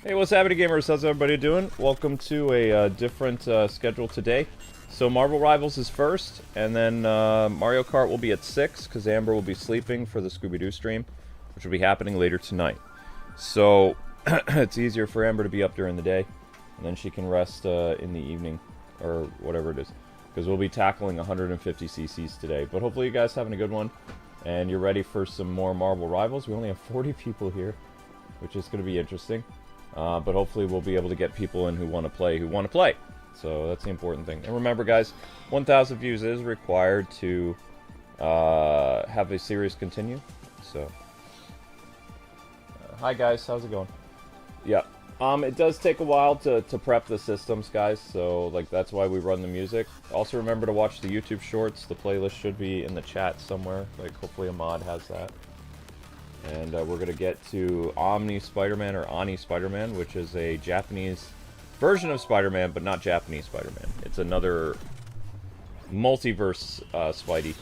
Hey, what's happening, gamers? How's everybody doing? Welcome to a different schedule today. So Marvel Rivals is first, and then Mario Kart will be at 6, because Amber will be sleeping for the Scooby-Doo stream, which will be happening later tonight. So it's easier for Amber to be up during the day, and then she can rest in the evening, or whatever it is. Because we'll be tackling 150 CCs today. But hopefully you guys having a good one, and you're ready for some more Marvel Rivals. We only have 40 people here, which is going to be interesting. But hopefully we'll be able to get people in who want to play, So that's the important thing. And remember, guys, 1,000 views is required to have a series continue. So, hi guys, how's it going? Yeah, it does take a while to prep the systems, guys. So like that's why we run the music. Also remember to watch the YouTube shorts. The playlist should be in the chat somewhere. Like hopefully a mod has that. And we're going to get to Omni Spider-Man, or Oni Spider-Man, which is a Japanese version of Spider-Man, but not Japanese Spider-Man. It's another multiverse Spidey.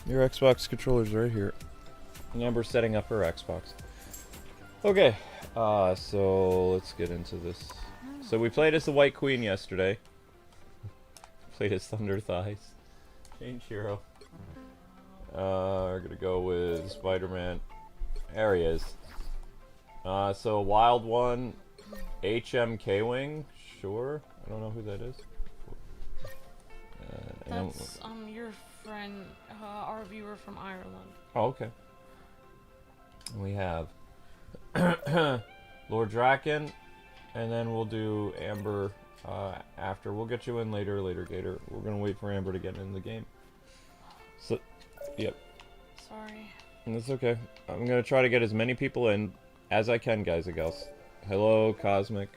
Your Xbox controller's right here. Amber's setting up her Xbox. Okay, so let's get into this. So we played as the White Queen yesterday. Played as Thunder Thighs. Change hero. We're gonna go with Spider-Man. There he is. So Wild One, Kwing. Sure. I don't know who that is. That's your friend, our viewer from Ireland. Oh, okay. We have Lord Draken. And then we'll do Amber after. We'll get you in later, Gator. We're gonna wait for Amber to get in the game. So, yep. Sorry. That's okay. I'm gonna try to get as many people in as I can, guys and gals. Hello, Cosmic.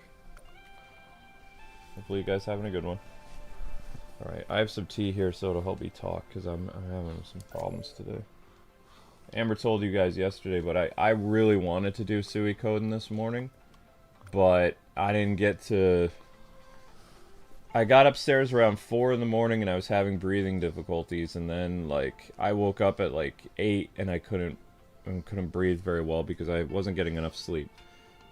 Hopefully you guys having a good one. Alright, I have some tea here so it'll help me talk, because I'm having some problems today. Amber told you guys yesterday, but I really wanted to do Suikoden this morning. But I didn't get to... I got upstairs around 4 in the morning and I was having breathing difficulties, and then like I woke up at like 8 and I couldn't breathe very well because I wasn't getting enough sleep.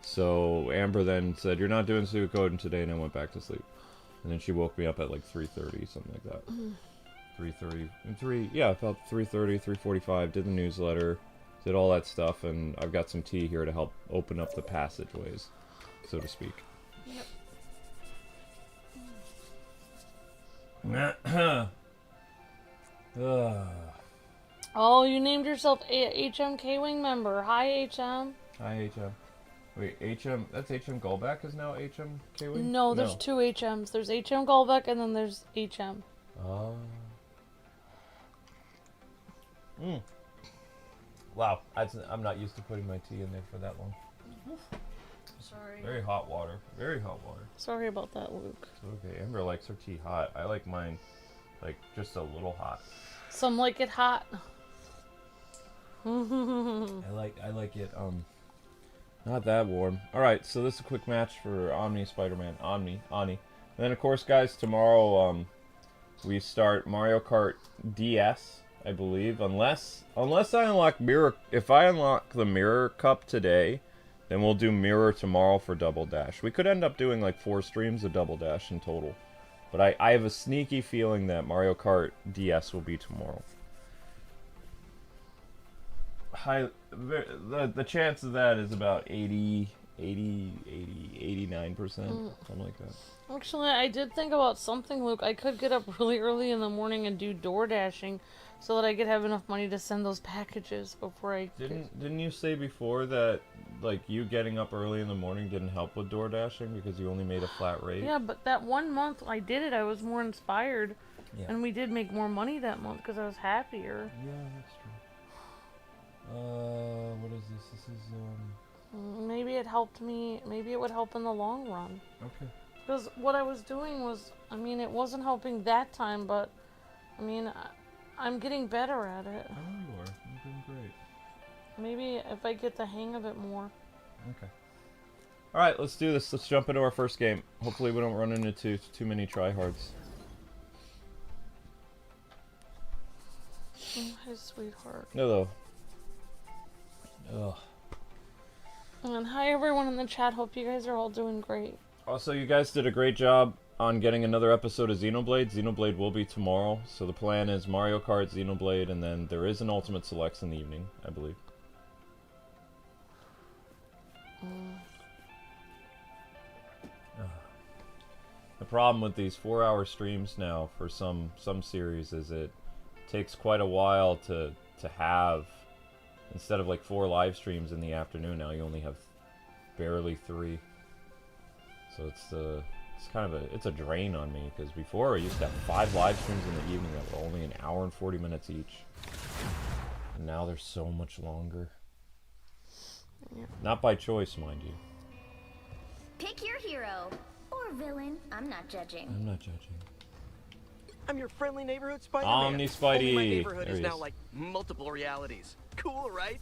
So Amber then said, "You're not doing Suikoden today," and I went back to sleep. And then she woke me up at like 3:30, something like that. 3:30, yeah, about 3:30, 3:45. Did the newsletter, did all that stuff, and I've got some tea here to help open up the passageways, so to speak. Yep. Oh, you named yourself a HMK-Wing member. Hi, HM. Hi, HM. Wait, HM, that's HM Golbeck is now HMK Wing? No, there's two HMs. There's HM Golbeck and then there's HM. Oh. Wow, I'm not used to putting my tea in there for that long. Sorry. Very hot water. Very hot water. Sorry about that, Luke. It's okay. Amber likes her tea hot. I like mine, like, just a little hot. Some like it hot. I like it, not that warm. Alright, so this is a quick match for Omni Spider-Man. Oni. And then, of course, guys, tomorrow, we start Mario Kart DS, I believe. Unless I unlock Mirror... If I unlock the Mirror Cup today, then we'll do Mirror tomorrow for Double Dash. We could end up doing like 4 streams of Double Dash in total. But I have a sneaky feeling that Mario Kart DS will be tomorrow. The chance of that is about 89%, something like that. Actually, I did think about something, Luke. I could get up really early in the morning and do door dashing so that I could have enough money to send those packages before I... Didn't you say before that, like, you getting up early in the morning didn't help with door dashing because you only made a flat rate? Yeah, but that one month I did it, I was more inspired. Yeah. And we did make more money that month because I was happier. Yeah, that's true. What is this? This is, Maybe it helped me. Maybe it would help in the long run. Okay. Because what I was doing was, I mean, it wasn't helping that time, but, I mean, I'm getting better at it. I know you are. You're doing great. Maybe if I get the hang of it more. Okay. Alright, let's do this. Let's jump into our first game. Hopefully we don't run into too many tryhards. Hi, sweetheart. No, though. Ugh. And hi, everyone in the chat. Hope you guys are all doing great. Also, you guys did a great job on getting another episode of Xenoblade. Xenoblade will be tomorrow, so the plan is Mario Kart, Xenoblade, and then there is an Ultimate Selects in the evening, I believe. The problem with these 4-hour streams now for some series is it takes quite a while to have, instead of like 4 live streams in the afternoon, now you only have barely 3. So it's kind of a drain on me, because before I used to have 5 live streams in the evening that were only an hour and 40 minutes each. And now they're so much longer. Yeah. Not by choice, mind you. Pick your hero. Or villain. I'm not judging. I'm not judging. I'm your friendly neighborhood Spider-Man. Omni Spidey. Only my neighborhood There is he now is. like multiple realities. Cool, right?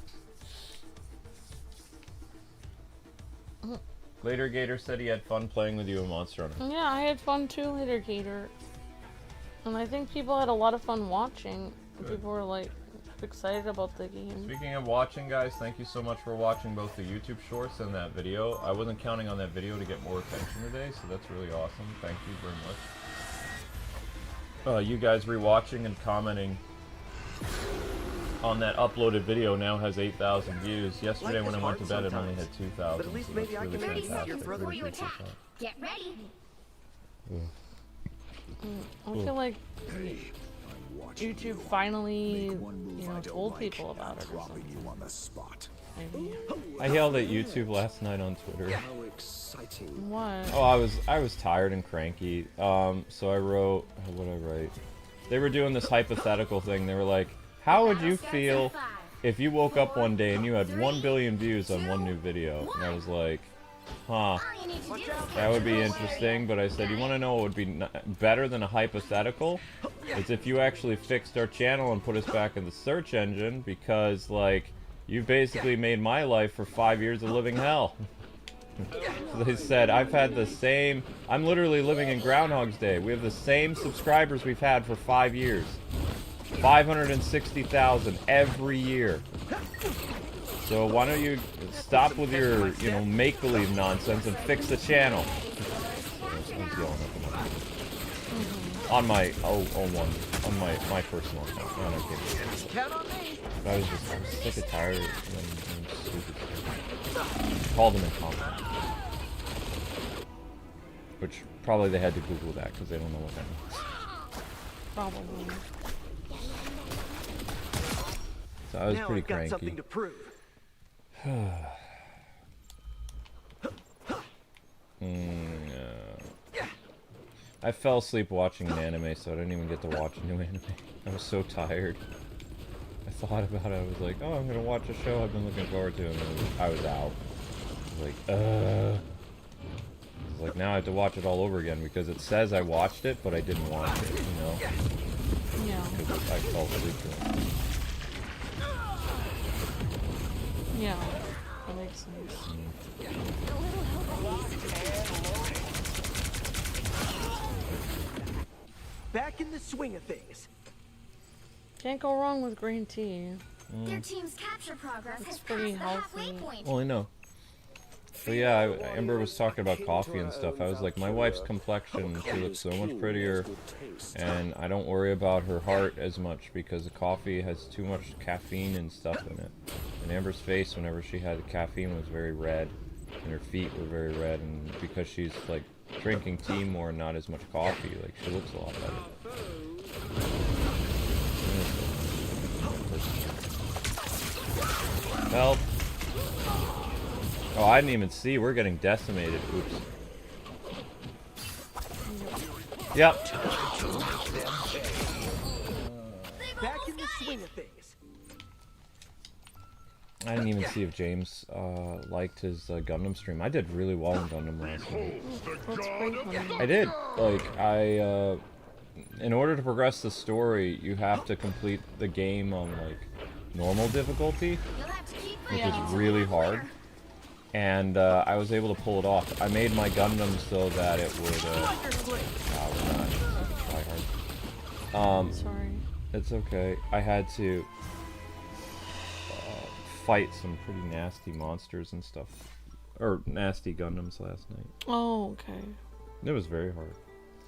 Later Gator said he had fun playing with you in Monster Hunter. Yeah, I had fun too, later, Gator. And I think people had a lot of fun watching. Good. People were like excited about the game. Speaking of watching, guys, thank you so much for watching both the YouTube shorts and that video. I wasn't counting on that video to get more attention today, so that's really awesome. Thank you very much. You guys rewatching and commenting on that uploaded video now has 8,000 views. Yesterday Life when is I went to hard bed, it only sometimes, had 2,000. but at least so maybe that's I can really 30 fantastic. seconds before Really you appreciate attack. Get ready. I feel like YouTube finally, you know, told people about it or something. Maybe. I yelled at YouTube last night on Twitter. What? Oh, I was tired and cranky. So I wrote, what did I write? They were doing this hypothetical thing. They were like, how would you feel if you woke up one day and you had 1 billion views on one new video? And I was like, huh, All you need to do is that would be interesting. But I said, you want to know what would be better than a hypothetical? Is if you actually fixed our channel and put us back in the search engine, because, like, you basically made my life for 5 years of living hell. So they said, I've had the same, I'm literally living in Groundhog's Day. We have the same subscribers we've had for 5 years. 560,000 every year. So why don't you stop with your, you know, make-believe nonsense and fix the channel. I was yelling at them. On my on my personal account. No, no kidding. Count on me. I was sick and tired of them doing stupid shit. Called them in comment. Which probably they had to Google that because they don't know what that means. Probably. So I was Now pretty I've got cranky. something to prove. I fell asleep watching an anime, so I didn't even get to watch a new anime. I was so tired. I thought about it. I was like, oh, I'm gonna watch a show I've been looking forward to, and then I was out. I was like, I was like, now I have to watch it all over again because it says I watched it, but I didn't watch it, you know? Yeah. Because I fell asleep to it. Yeah. That makes sense. Back in the swing of things. Can't go wrong with green tea. Their team's capture progress has pretty passed the halfway healthy. point. Well, I know. But yeah, Amber was talking about coffee and stuff. I was like, my wife's complexion, she looks so much prettier, and I don't worry about her heart as much because the coffee has too much caffeine and stuff in it. And Amber's face, whenever she had the caffeine, was very red, and her feet were very red, and because she's like drinking tea more and not as much coffee, like she looks a lot better. Help! Oh, I didn't even see. We're getting decimated. Oops. Yep. Back in the swing of things. I didn't even see if James liked his Gundam stream. I did really well in Gundam last night. That's great, honey. I did. Like, in order to progress the story, you have to complete the game on, like, normal difficulty, You'll have to keep which fighting is to really the hard. corner. And I was able to pull it off. I made my Gundam so that it would, we're not try hard. Sorry. It's okay. I had to fight some pretty nasty monsters and stuff. Or nasty Gundams last night. Oh, okay. It was very hard.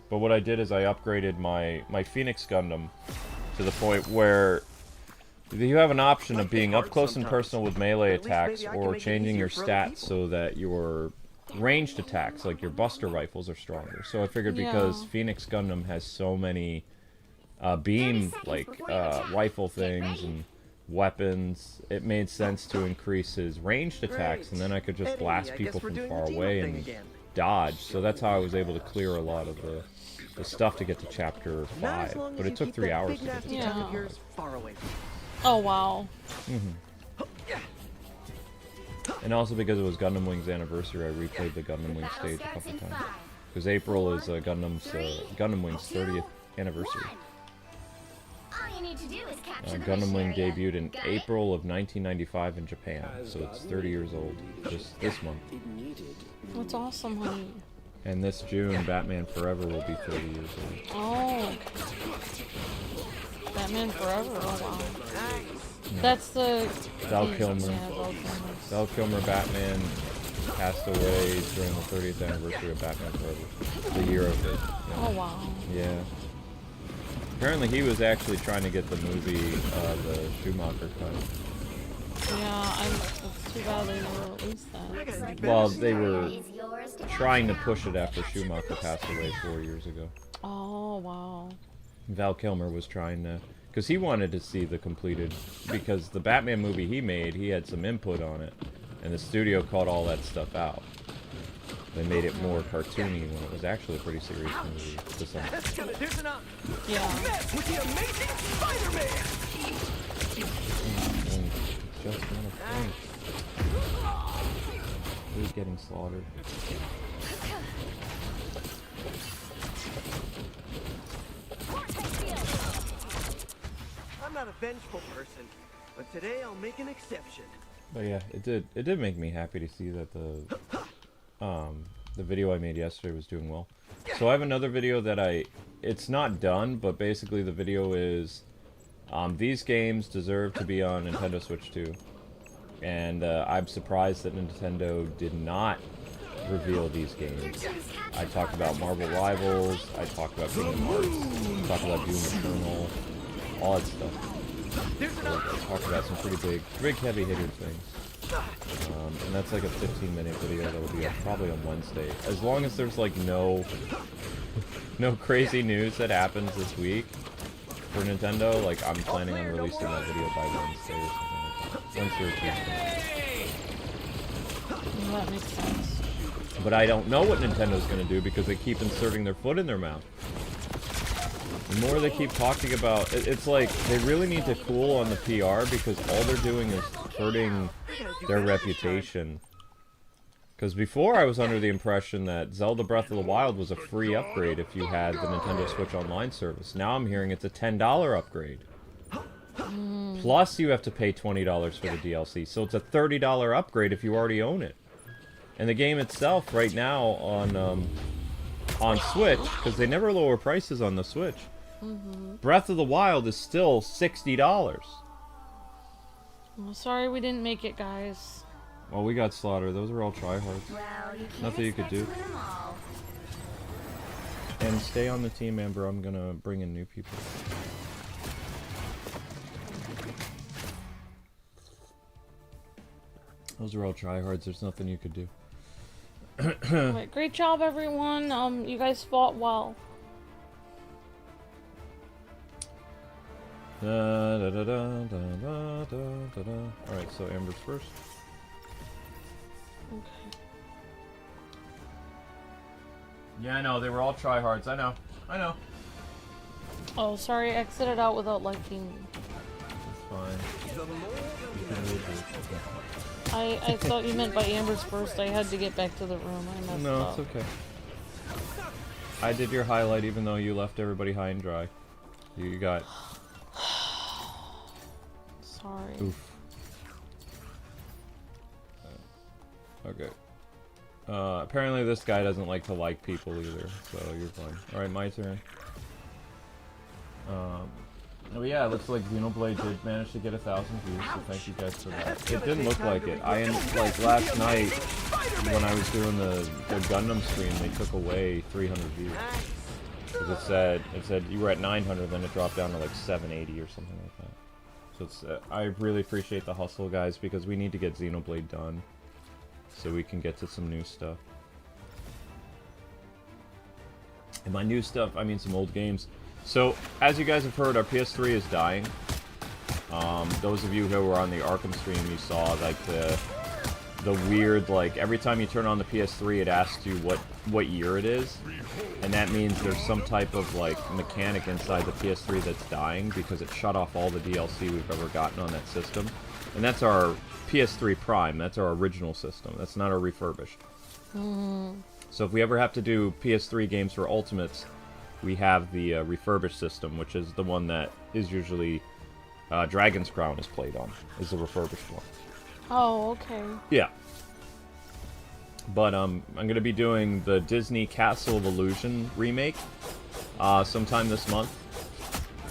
But what I did is I upgraded my Phoenix Gundam to the point where you have an option of being up close and personal with melee attacks or changing your stats so that your ranged attacks, like your Buster rifles, are stronger. So I figured because Phoenix Gundam has so many beam, rifle things and weapons, it made sense to increase his ranged attacks, and then I could just blast people from far away and dodge. So that's how I was able to clear a lot of the stuff to get to chapter 5. But it took 3 hours to get to chapter 5. Oh, wow. And also because it was Gundam Wing's anniversary, I replayed the Gundam Wing stage a couple times. Because April is Gundam Wing's 30th anniversary. Gundam Wing debuted in April of 1995 in Japan, so it's 30 years old, just this month. That's awesome, honey. And this June, Batman Forever will be 30 years old. Oh. Batman Forever, oh wow. That's the... Val Kilmer. Yeah, Val Kilmer. Val Kilmer Batman passed away during the 30th anniversary of Batman Forever. The year of it. Yeah. Oh wow. Yeah. Apparently he was actually trying to get the movie, the Schumacher cut. Yeah, it's too bad they never released that. Well, they were trying to push it after Schumacher passed away 4 years ago. Oh, wow. Val Kilmer was trying to... Because he wanted to see the completed... Because the Batman movie he made, he had some input on it. And the studio cut all that stuff out. They made it more cartoony when it was actually a pretty serious movie to some extent. Yeah. With the amazing Spider-Man! Just one of Kwings. Who's getting slaughtered? I'm not a vengeful person, but today I'll make an exception. But yeah, it did make me happy to see that the video I made yesterday was doing well. So I have another video that it's not done, but basically the video is these games deserve to be on Nintendo Switch 2. And I'm surprised that Nintendo did not reveal these games. I talked about Marvel Rivals, I talked about Kingdom Hearts, I talked about Doom Eternal, all that stuff. I talked about some pretty big heavy hitter things. And that's like a 15-minute video that will be up probably on Wednesday. As long as there's like no crazy news that happens this week for Nintendo, like I'm planning on releasing that video by Wednesday or something like that. Wednesday or Tuesday. Well, that makes sense. But I don't know what Nintendo's going to do because they keep inserting their foot in their mouth. The more they keep talking about... It's like they really need to cool on the PR because all they're doing is hurting their reputation. Because before I was under the impression that Zelda Breath of the Wild was a free upgrade if you had the Nintendo Switch Online service. Now I'm hearing it's a $10 upgrade. Plus you have to pay $20 for the DLC. So it's a $30 upgrade if you already own it. And the game itself right now on Switch, because they never lower prices on the Switch, Breath of the Wild is still $60. Well, sorry we didn't make it, guys. Well, we got slaughtered. Those are all tryhards. Nothing you could do. And stay on the team, Amber. I'm gonna bring in new people. Those are all tryhards. There's nothing you could do. Right, great job, everyone. You guys fought well. Alright, so Amber's first. Okay. Yeah, I know. They were all tryhards. I know. I know. Oh, sorry, I exited out without liking. It's fine. You can read it. I thought you meant by Amber's first. I had to get back to the room. I messed No, up. it's okay. I did your highlight even though you left everybody high and dry. You got... Sorry. Oof. Okay. Apparently this guy doesn't like to like people either, so you're fine. Alright, my turn. Oh yeah, it looks like Xenoblade did manage to get 1,000 views, so thank you guys for that. It didn't look like it. Like last night when I was doing the Gundam stream, they took away 300 views. Because it said you were at 900, then it dropped down to like 780 or something like that. So it's I really appreciate the hustle, guys, because we need to get Xenoblade done so we can get to some new stuff. And by new stuff, I mean some old games. So, as you guys have heard, our PS3 is dying. Those of you who were on the Arkham stream, you saw, like, the weird, like, every time you turn on the PS3, it asks you what year it is. And that means there's some type of, like, mechanic inside the PS3 that's dying, because it shut off all the DLC we've ever gotten on that system. And that's our PS3 Prime. That's our original system. That's not our refurbished. So if we ever have to do PS3 games for Ultimates, we have the refurbished system, which is the one that is usually Dragon's Crown is played on, is the refurbished one. Oh, okay. Yeah. But I'm going to be doing the Disney Castle of Illusion remake sometime this month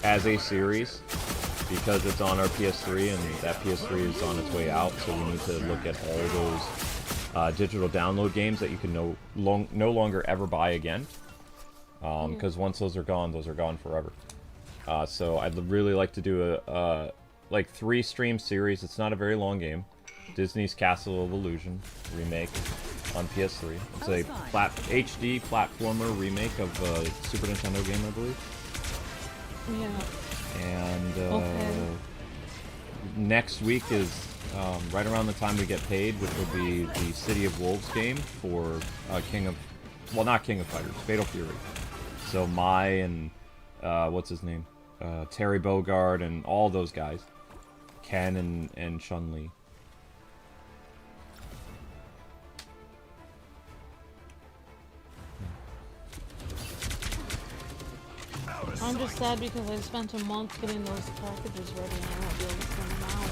as a series, because it's on our PS3 and that PS3 is on its way out, so we need to look at all those digital download games that you can no longer ever buy again. Because once those are gone forever. So I'd really like to do a like 3-stream series. It's not a very long game. Disney's Castle of Illusion remake on PS3. It's a HD platformer remake of a Super Nintendo game, I believe. Yeah. And next week is right around the time we get paid, which will be the City of Wolves game for not King of Fighters, Fatal Fury. So Mai and what's his name, Terry Bogard and all those guys, Ken and Chun-Li. I'm just sad because I spent a month getting those packages ready and I won't be able to send them out.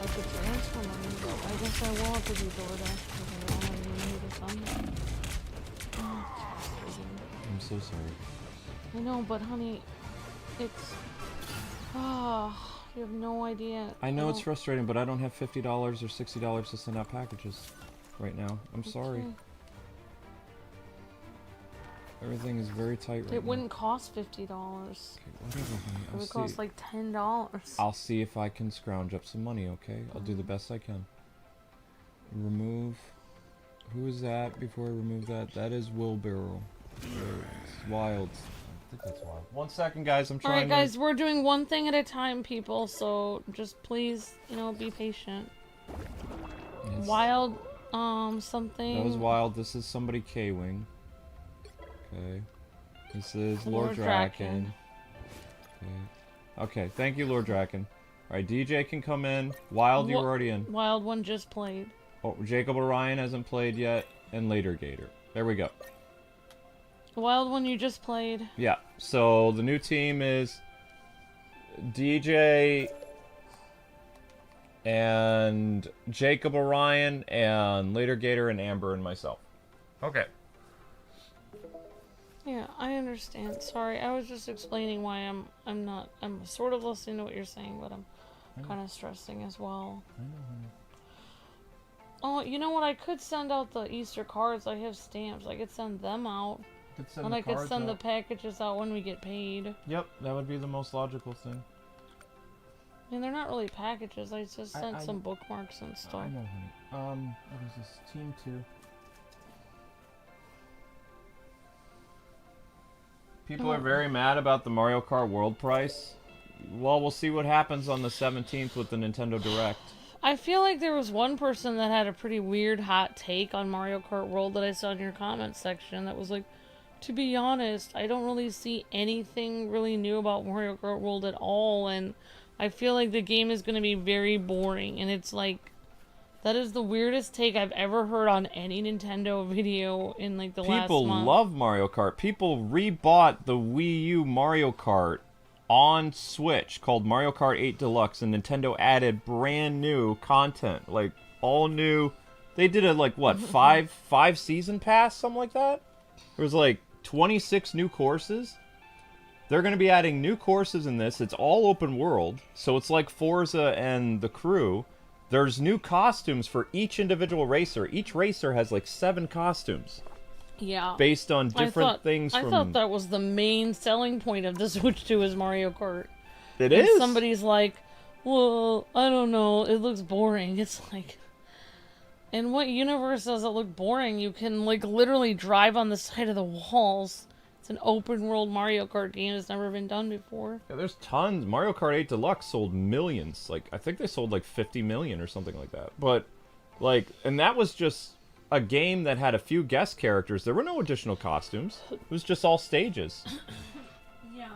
I could transfer money, but I guess I will have to do DoorDash because I don't have any way to send them. I'm so sorry. I know, but honey, it's... you have no idea. I know it's frustrating, but I don't have $50 or $60 to send out packages right now. I'm sorry. Everything is very tight right now. It wouldn't cost $50. Okay, whatever, honey. It would cost like $10. I'll see if I can scrounge up some money, okay? I'll do the best I can. Remove... Who is that before I remove that? That is Wheelbarrow. It's wild. I think that's wild. 1 second, guys. I'm trying Alright, guys, we're doing one thing at a time, people, so just please, be patient. Yes. Wild, something... That was wild. This is somebody K-Wing. Okay. This is Lord Draken. Okay, thank you, Lord Draken. Alright, DJ can come in. Wild, you were already in. Wild one just played. Oh, Jacob Orion hasn't played yet, and Later Gator. There we go. The Wild one you just played. Yeah, so the new team is DJ and Jacob Orion and Later Gator and Amber and myself. Okay. Yeah, I understand. Sorry, I was just explaining why I'm sort of listening to what you're saying, but I'm kind of stressing as well. Oh, you know what? I could send out the Easter cards. I have stamps. I could send them out. And I could send the packages out when we get paid. Yep, that would be the most logical thing. I mean, they're not really packages. I just sent some bookmarks and stuff. I know, honey. What is this? Team 2. People are very mad about the Mario Kart World price. Well, we'll see what happens on the 17th with the Nintendo Direct. I feel like there was one person that had a pretty weird hot take on Mario Kart World that I saw in your comments section that was like, to be honest, I don't really see anything really new about Mario Kart World at all, and I feel like the game is going to be very boring, and it's like, that is the weirdest take I've ever heard on any Nintendo video in like the last month. People love Mario Kart. People rebought the Wii U Mario Kart on Switch called Mario Kart 8 Deluxe, and Nintendo added brand new content, like all new. They did a like what five season pass, something like that. There was like 26 new courses, They're going to be adding new courses in this. It's all open world, so it's like Forza and the Crew. There's new costumes for each individual racer. Each racer has like 7 costumes. Yeah. Based on different things from... I thought that was the main selling point of the Switch 2 is Mario Kart. It is? Somebody's like, well, I don't know, it looks boring. It's like... In what universe does it look boring? You can, like, literally drive on the side of the walls. It's an open world Mario Kart game that's never been done before. Yeah, there's tons. Mario Kart 8 Deluxe sold millions. Like, I think they sold like 50 million or something like that. But, like, and that was just a game that had a few guest characters. There were no additional costumes. It was just all stages. Yeah.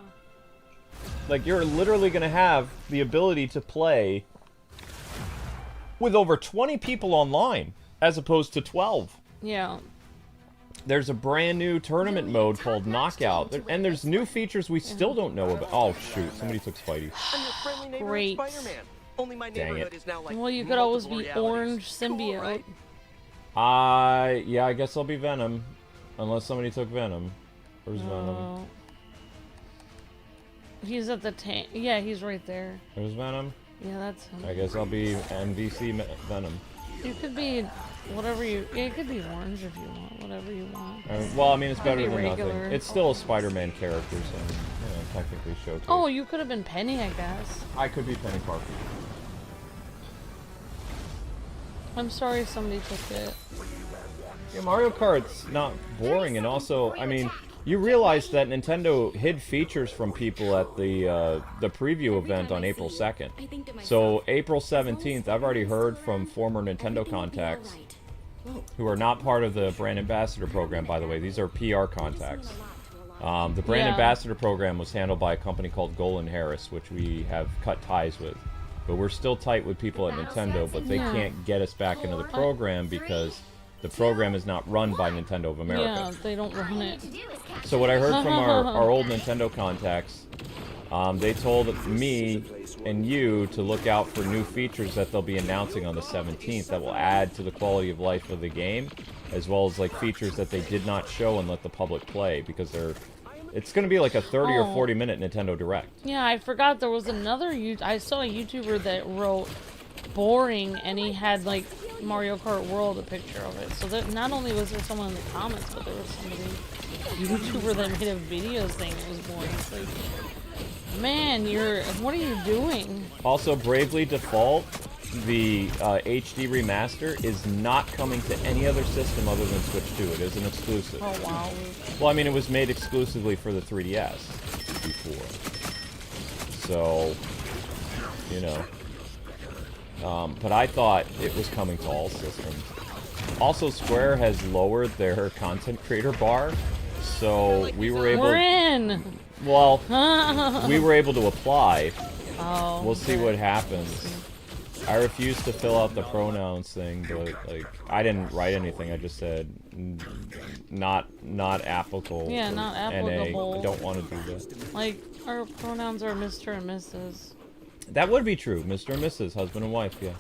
Like, you're literally going to have the ability to play with over 20 people online, as opposed to 12. Yeah. There's a brand new tournament mode called Knockout, and there's new features we still don't know about. Oh shoot, somebody took Spidey. I'm your friendly neighborhood Great. Spider-Man. Only my Dang neighborhood it. is now like Well, you could always multiple be realities. Orange Symbiote. Cool, right? Yeah, I guess I'll be Venom. Unless somebody took Venom. Where's Venom? He's at the tank. Yeah, he's right there. There's Venom. Yeah, that's him. I guess I'll be MVC Venom. You could be whatever you... Yeah, you could be orange if you want. Whatever you want. Well, I mean, it's better be than nothing. regular. It's still a Spider-Man character, so, technically showcase. Oh, you could have been Penny, I guess. I could be Penny Parker. I'm sorry somebody took it. Yeah, Mario Kart's not boring, and also, I mean, you realize that Nintendo hid features from people at the preview event on April 2nd. So, April 17th, I've already heard from former Nintendo contacts, who are not part of the brand ambassador program, by the way. These are PR contacts. The brand ambassador program was handled by a company called Golan Harris, which we have cut ties with. But we're still tight with people at Nintendo, but they can't get us back into the program because the program is not run by Nintendo of America. Yeah, they don't run it. So what I heard from our old Nintendo contacts, they told me and you to look out for new features that they'll be announcing on the 17th that will add to the quality of life of the game, as well as like features that they did not show and let the public play, because it's going to be like a 30 or 40 minute Nintendo Direct. Yeah, I forgot there was another I saw a YouTuber that wrote boring, and he had like Mario Kart World, a picture of it. So that not only was there someone in the comments, but there was somebody, YouTuber, that made a video saying it was boring. It's like, man, what are you doing? Also, Bravely Default, the HD remaster, is not coming to any other system other than Switch 2. It is an exclusive. Oh, wow. Well, I mean, it was made exclusively for the 3DS before. So, you know. But I thought it was coming to all systems. Also, Square has lowered their content creator bar, so we were able... We're in! Well, we were able to apply. Oh. We'll see what happens. I refused to fill out the pronouns thing, but like I didn't write anything. I just said not applicable. Yeah, for not NA. applicable. I don't want to do that. Like, our pronouns are Mr. and Mrs. That would be true, Mr. and Mrs., husband and wife, yeah.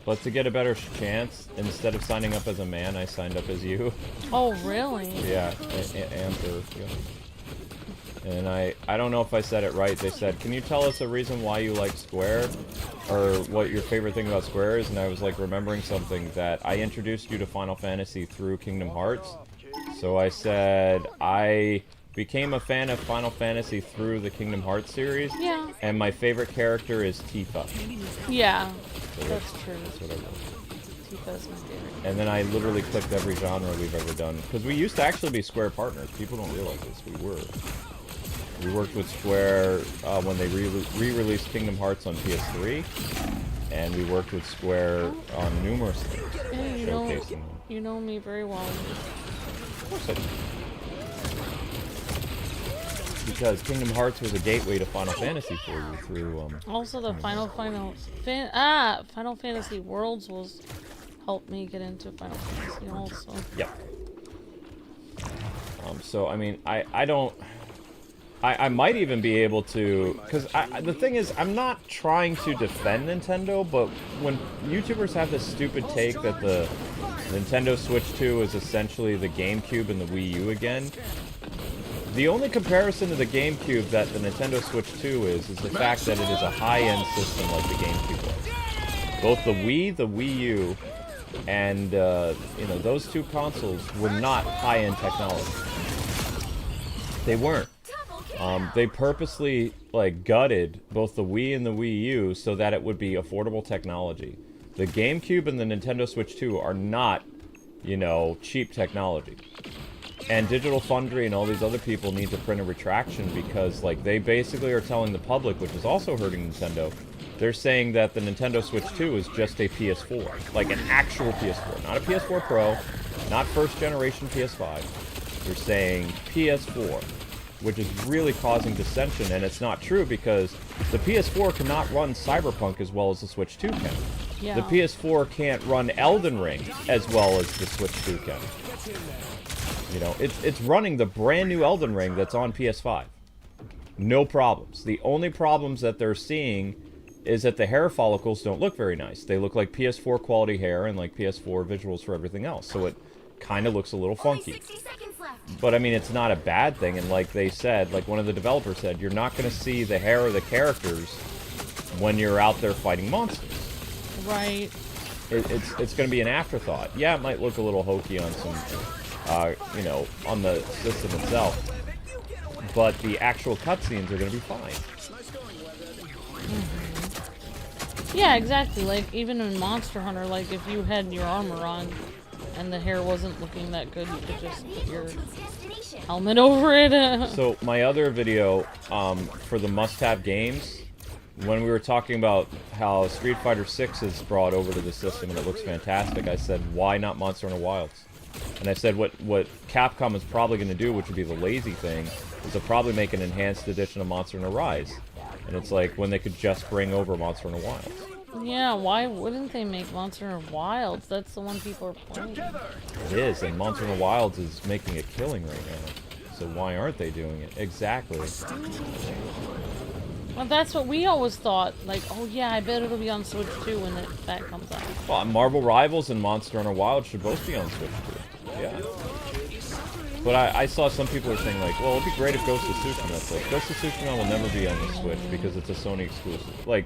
But to get a better chance, instead of signing up as a man, I signed up as you. Oh, really? Yeah, Amber, yeah. And I don't know if I said it right. They said, can you tell us a reason why you like Square? Or what your favorite thing about Square is? And I was like remembering something, that I introduced you to Final Fantasy through Kingdom Hearts. So I said, I became a fan of Final Fantasy through the Kingdom Hearts series. Yeah. And my favorite character is Tifa. Yeah, So that's true. That's what I wrote. Tifa's my favorite. And then I literally clicked every genre we've ever done. Because we used to actually be Square partners. People don't realize this. We were. We worked with Square when they re-released Kingdom Hearts on PS3. And we worked with Square on numerous things. Yeah, showcasing them. you know me very well. Of course I do. Because Kingdom Hearts was a gateway to Final Fantasy for you through Also, the Final Fantasy Worlds was helped me get into Final Fantasy also. Yep. So I mean, I might even be able to, because the thing is, I'm not trying to defend Nintendo, but when YouTubers have this stupid take that the Nintendo Switch 2 is essentially the GameCube and the Wii U again, The only comparison to the GameCube that the Nintendo Switch 2 is the fact that it is a high-end system like the GameCube was. Both the Wii, the Wii U, and, you know, those two consoles were not high-end technology. They weren't. They purposely, like, gutted both the Wii and the Wii U so that it would be affordable technology. The GameCube and the Nintendo Switch 2 are not, you know, cheap technology. And Digital Foundry and all these other people need to print a retraction because, like, they basically are telling the public, which is also hurting Nintendo, they're saying that the Nintendo Switch 2 is just a PS4. Like, an actual PS4. Not a PS4 Pro, not first-generation PS5. They're saying PS4. Which is really causing dissension, and it's not true because the PS4 cannot run Cyberpunk as well as the Switch 2 can. Yeah. The PS4 can't run Elden Ring as well as the Switch 2 can. You know, it's running the brand new Elden Ring that's on PS5. No problems. The only problems that they're seeing is that the hair follicles don't look very nice. They look like PS4 quality hair and like PS4 visuals for everything else, so it kind of looks a little funky. But I mean, it's not a bad thing, and like they said, like one of the developers said, you're not going to see the hair of the characters when you're out there fighting monsters. Right. It's going to be an afterthought. Yeah, it might look a little hokey on some, you know, on the system itself, but the actual cutscenes are going to be fine. Mm-hmm. Yeah, exactly. Like, even in Monster Hunter, like, if you had your armor on, and the hair wasn't looking that good, you could just put your helmet over it. So my other video for the must-have games, when we were talking about how Street Fighter 6 is brought over to the system and it looks fantastic, I said, why not Monster Hunter Wilds? And I said what Capcom is probably going to do, which would be the lazy thing, is they'll probably make an enhanced edition of Monster Hunter Rise. And it's like when they could just bring over Monster Hunter Wilds. Yeah, why wouldn't they make Monster Hunter Wilds? That's the one people are playing. It is, and Monster Hunter Wilds is making a killing right now. So why aren't they doing it? Exactly. Well, that's what we always thought. Like, oh yeah, I bet it'll be on Switch 2 when that comes out. Well, Marvel Rivals and Monster Hunter Wilds should both be on Switch 2. Yeah. But I saw some people are saying, like, well, it'd be great if Ghost of Tsushima. It's like, Ghost of Tsushima will never be on the Switch because it's a Sony exclusive. Like,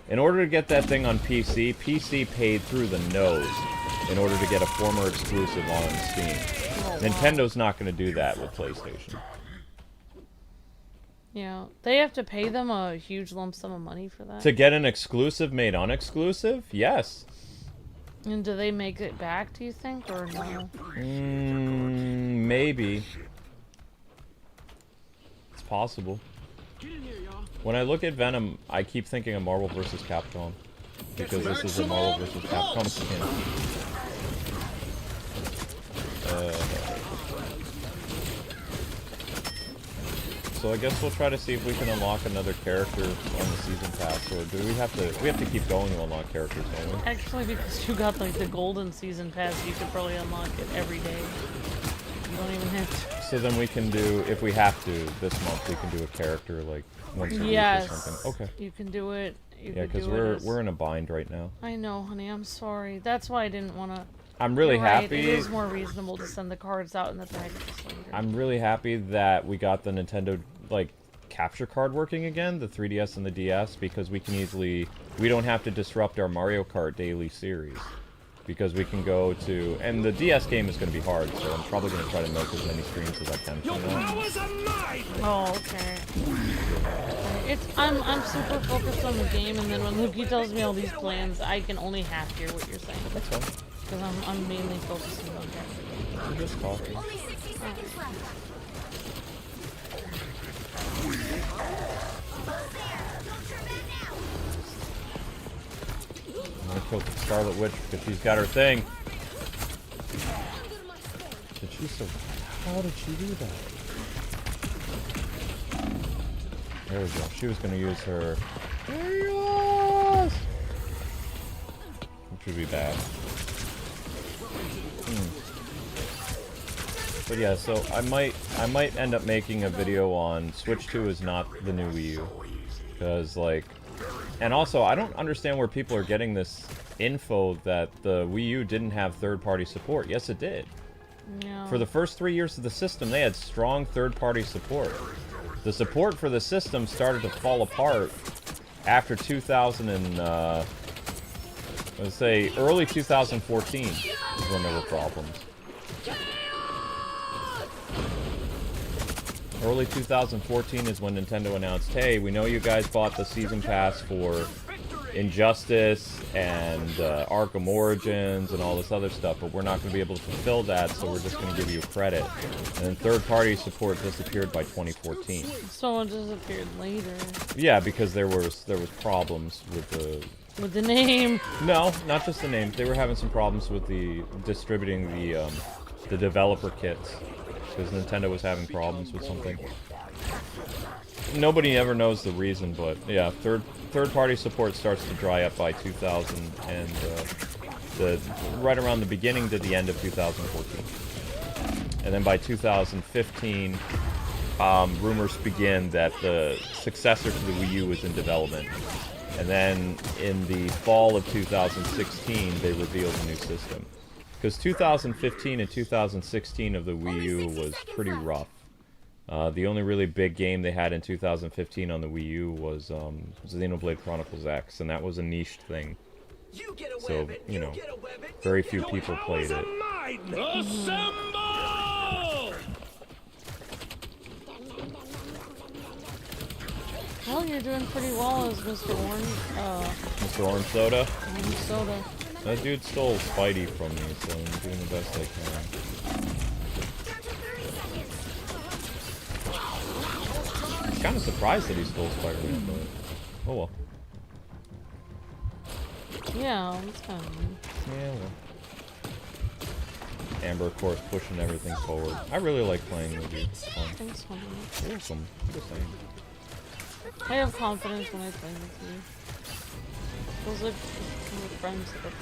in order to get that thing on PC, PC paid through the nose in order to get a former exclusive on Steam. Oh, Nintendo's not going to do that with PlayStation. Yeah, they have to pay them a huge lump sum of money for that. To get an exclusive made unexclusive? Yes. And do they make it back, do you think, or no? Maybe. It's possible. When I look at Venom, I keep thinking of Marvel vs. Capcom. Because this is a Marvel vs. Capcom skin. So I guess we'll try to see if we can unlock another character on the season pass, or do we have to keep going to unlock characters, don't we? Actually, because you got like the golden season pass, you could probably unlock it every day. You don't even have to. So then we can do, if we have to, this month we can do a character like once a week or something. Okay. You can do it. Yeah, because we're in a bind right now. I know, honey. I'm sorry. That's why I didn't want to. I'm really happy. It is more reasonable to send the cards out in the package later. I'm really happy that we got the Nintendo like capture card working again, the 3DS and the DS, because we don't have to disrupt our Mario Kart daily series. Because we can go to, and the DS game is going to be hard, so I'm probably going to try to milk as many streams as I can from that. Oh, okay. I'm super focused on the game, and then when Lukey tells me all these plans, I can only half hear what you're saying. That's fine. Because I'm mainly focusing on that. We're just talking. I'm gonna kill the Scarlet Witch because she's got her thing. How did she do that? There we go. She was gonna use her. Which would be bad. But yeah, so I might end up making a video on Switch 2 is not the new Wii U. Because, like... And also, I don't understand where people are getting this info that the Wii U didn't have third-party support. Yes, it did. Yeah. For the first 3 years of the system, they had strong third-party support. The support for the system started to fall apart after 2000 and, let's say, early 2014 is when there were problems. Early 2014 is when Nintendo announced, hey, we know you guys bought the Season Pass for Injustice and Arkham Origins and all this other stuff, but we're not going to be able to fulfill that, so we're just going to give you credit. And then third-party support disappeared by 2014. Someone disappeared later. Yeah, because there was problems with the name. No, not just the name. They were having some problems with the distributing the developer kits. Because Nintendo was having problems with something. Nobody ever knows the reason, but yeah, third-party support starts to dry up by 2000 and right around the beginning to the end of 2014. And then by 2015, rumors begin that the successor to the Wii U was in development. And then in the fall of 2016, they revealed a new system. Because 2015 and 2016 of the Wii U was pretty rough. The only really big game they had in 2015 on the Wii U was Xenoblade Chronicles X, and that was a niche thing. So, you know, very few people played it. Well, you're doing pretty well as Mr. Orange. Mr. Orange Soda? Orange Soda. That dude stole Spidey from me, so I'm doing the best I can. I'm kind of surprised that he stole Spider-Man, but oh well. Yeah, that's kind of neat. Yeah, well. Amber, of course, pushing everything forward. I really like playing with you. It's fun. Thanks, honey. You're awesome. Just saying. I have confidence when I play with you. Those are friends that are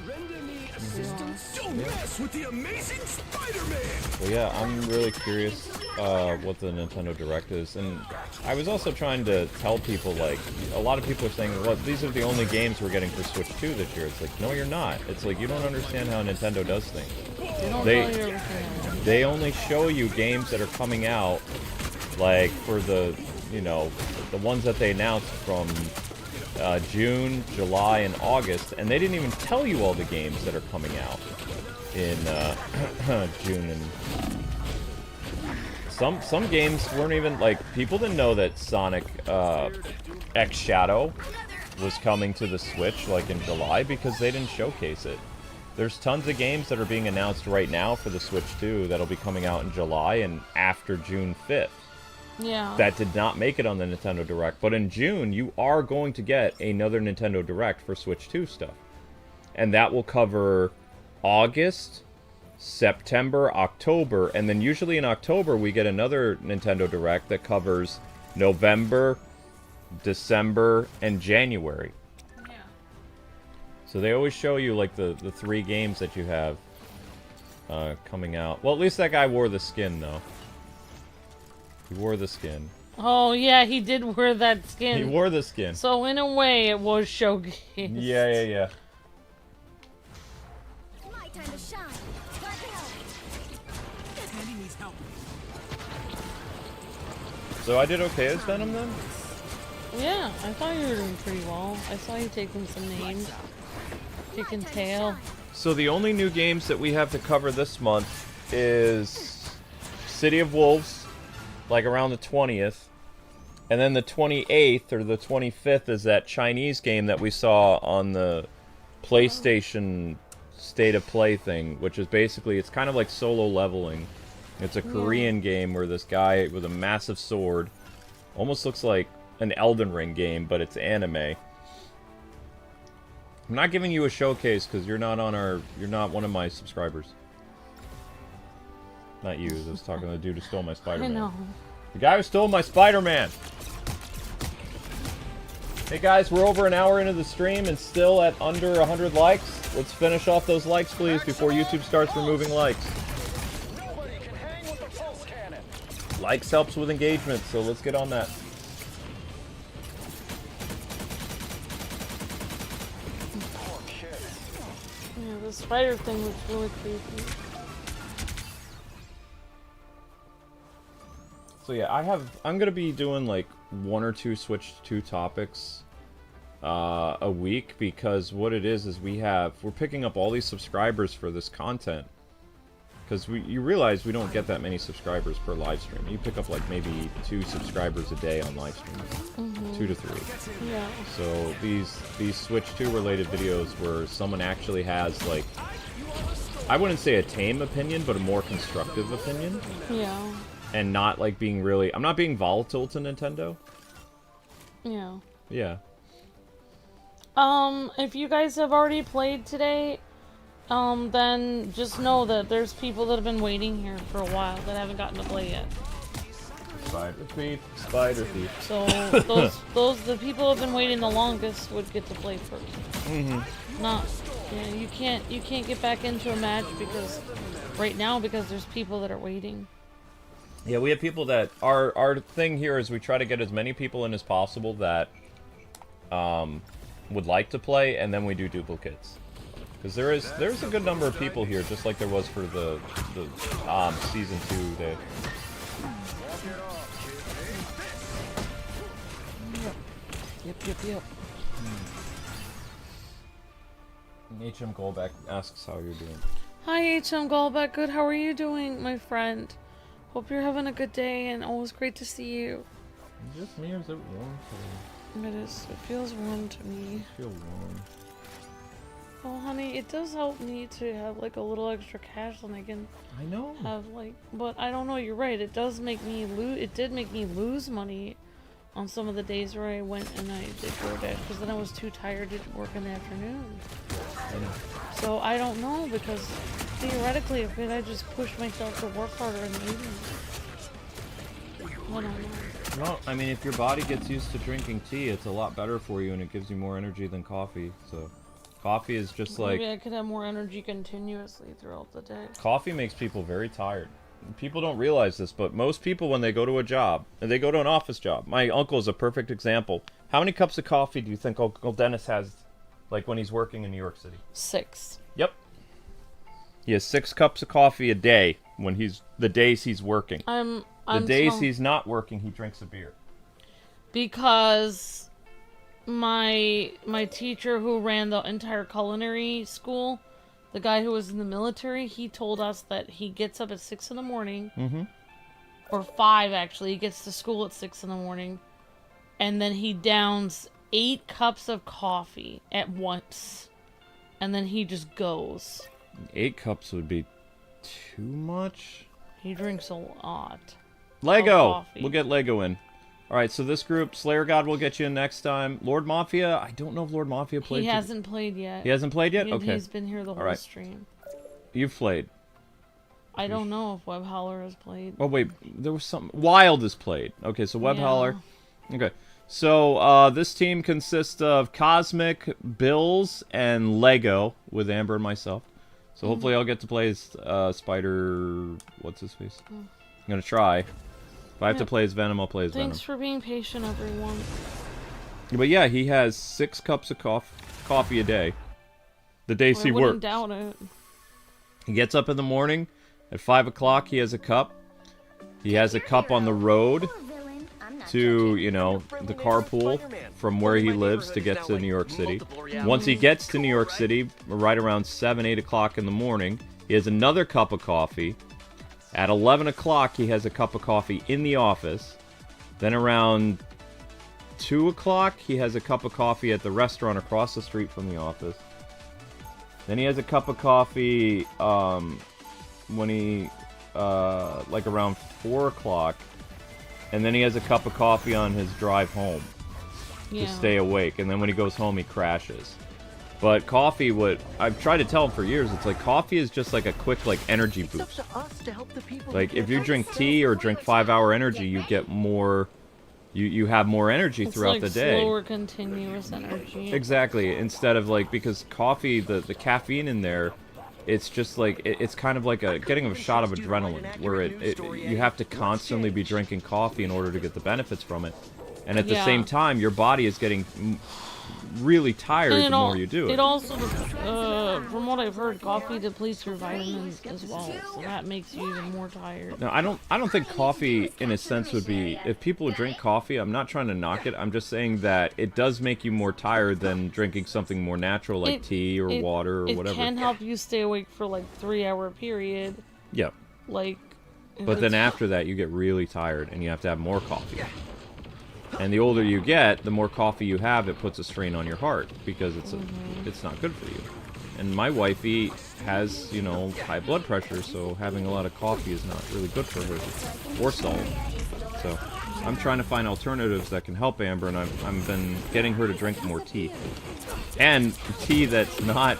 Render me assistance. Don't mess with the amazing Spider-Man. Well, yeah, I'm really curious what the Nintendo Direct is, and I was also trying to tell people, like, a lot of people are saying, well, these are the only games we're getting for Switch 2 this year. It's like, no, you're not. It's like, you don't understand how Nintendo does things. They only show you games that are coming out, like, for the, you know, the ones that they announced from June, July, and August, and they didn't even tell you all the games that are coming out in June. And some games weren't even, like, people didn't know that Sonic X Shadow was coming to the Switch, like, in July, because they didn't showcase it. There's tons of games that are being announced right now for the Switch 2 that'll be coming out in July and after June 5th. Yeah. That did not make it on the Nintendo Direct. But in June, you are going to get another Nintendo Direct for Switch 2 stuff. And that will cover August, September, October, and then usually in October we get another Nintendo Direct that covers November, December, and January. Yeah. So they always show you, like, the 3 games that you have coming out. Well, at least that guy wore the skin, though. He wore the skin. Oh, yeah, he did wear that skin. He wore the skin. So, in a way, it was showcased. Yeah. My time to shine. Andy needs help. So I did okay as Venom, then? Yeah, I thought you were doing pretty well. I saw you taking some names. Kicking tail. So the only new games that we have to cover this month is City of Wolves, like around the 20th. And then the 28th or the 25th is that Chinese game that we saw on the PlayStation State of Play thing, which is basically, it's kind of like solo leveling. It's a Korean game where this guy with a massive sword, almost looks like an Elden Ring game, but it's anime. I'm not giving you a showcase because you're not one of my subscribers. Not you, I was talking to the dude who stole my Spider-Man. I know. The guy who stole my Spider-Man! Hey guys, we're over an hour into the stream and still at under 100 likes. Let's finish off those likes, please, before YouTube starts removing likes. Nobody can hang with the pulse cannon. Likes helps with engagement, so let's get on that. Poor kid. Yeah, the spider thing looks really creepy. So yeah, I'm gonna be doing like 1 or 2 Switch 2 topics a week, because what it is we're picking up all these subscribers for this content. Because you realize we don't get that many subscribers per live stream. You pick up like maybe 2 subscribers a day on live stream, 2 to 3. Yeah. So these Switch 2 related videos where someone actually has like, I wouldn't say a tame opinion, but a more constructive opinion. Yeah. And not like being really, I'm not being volatile to Nintendo. Yeah. Yeah. If you guys have already played today, then just know that there's people that have been waiting here for a while that haven't gotten to play yet. Spider thief, spider thief. So the people who have been waiting the longest would get to play first. Not, you can't get back into a match because right now because there's people that are waiting. Yeah, we have people that our thing here is we try to get as many people in as possible that would like to play, and then we do duplicates. Because there's a good number of people here, just like there was for the season 2 day. Yep. HM Goldback asks how you're doing. Hi HM Goldback, good. How are you doing, my friend? Hope you're having a good day, and always great to see you. Is it just me or is it warm today? It is. It feels warm to me. I feel warm. Oh, honey, it does help me to have like a little extra cash, and I can I know. have like. But I don't know. You're right. It does make me lose. It did make me lose money on some of the days where I went and I did DoorDash because then I was too tired to work in the afternoon. So I don't know, because theoretically, if I just push myself to work harder in the evening, I don't know. Well, I mean, if your body gets used to drinking tea, it's a lot better for you, and it gives you more energy than coffee. So, coffee is just like... Maybe I could have more energy continuously throughout the day. Coffee makes people very tired. People don't realize this, but most people, when they go to a job, and they go to an office job... My uncle is a perfect example. How many cups of coffee do you think Uncle Dennis has, like, when he's working in New York City? 6. Yep. He has 6 cups of coffee a day when the days he's working. The days he's not working, he drinks a beer. Because my teacher who ran the entire culinary school, the guy who was in the military, he told us that he gets up at 6 in the morning. Mm-hmm. Or 5, actually. He gets to school at 6 in the morning. And then he downs 8 cups of coffee at once. And then he just goes. 8 cups would be too much. He drinks a lot. Lego! We'll get Lego in. Alright, so this group, Slayer God will get you in next time. Lord Mafia, I don't know if Lord Mafia played. He hasn't played yet. He hasn't played yet? Okay. He's been here the whole stream. You've played. I don't know if Web Holler has played. Oh, wait. There was something. Wild has played. Okay, so Web Holler. Okay. So, this team consists of Cosmic, Bills, and Lego, with Amber and myself. So hopefully I'll get to play as Spider... What's his face? I'm gonna try. If I have to play as Venom, I'll play as Venom. Thanks for being patient, everyone. But yeah, he has 6 cups of coffee a day. The days he works. I wouldn't doubt it. He gets up in the morning. At 5 o'clock, he has a cup. He has a cup on the road to, you know, the carpool from where he lives to get to New York City. Once he gets to New York City, right around 7, 8 o'clock in the morning, he has another cup of coffee. At 11 o'clock, he has a cup of coffee in the office. Then around 2 o'clock, he has a cup of coffee at the restaurant across the street from the office. Then he has a cup of coffee when he, like around 4 o'clock. And then he has a cup of coffee on his drive home to stay awake. And then when he goes home, he crashes. But coffee, what I've tried to tell him for years, it's like coffee is just like a quick like energy boost. Like if you drink tea or drink 5-hour energy, you get more, you have more energy throughout the day. Slower, continuous energy. Exactly. Instead of like, because coffee, the caffeine in there, it's just like, it's kind of like getting a shot of adrenaline, where you have to constantly be drinking coffee in order to get the benefits from it. And at the Yeah. same time, your body is getting really tired the more you do it. It also, from what I've heard, coffee depletes your vitamins as well, so that makes you even more tired. Now, I don't think coffee, in a sense, would be... If people drink coffee, I'm not trying to knock it. I'm just saying that it does make you more tired than drinking something more natural like tea or water or whatever. It can help you stay awake for like 3-hour period. Yeah. Like. But then after that, you get really tired and you have to have more coffee. And the older you get, the more coffee you have, it puts a strain on your heart because it's not good for you. And my wifey has, you know, high blood pressure, so having a lot of coffee is not really good for her, or salt. So I'm trying to find alternatives that can help Amber, and I've been getting her to drink more tea. And tea that's not...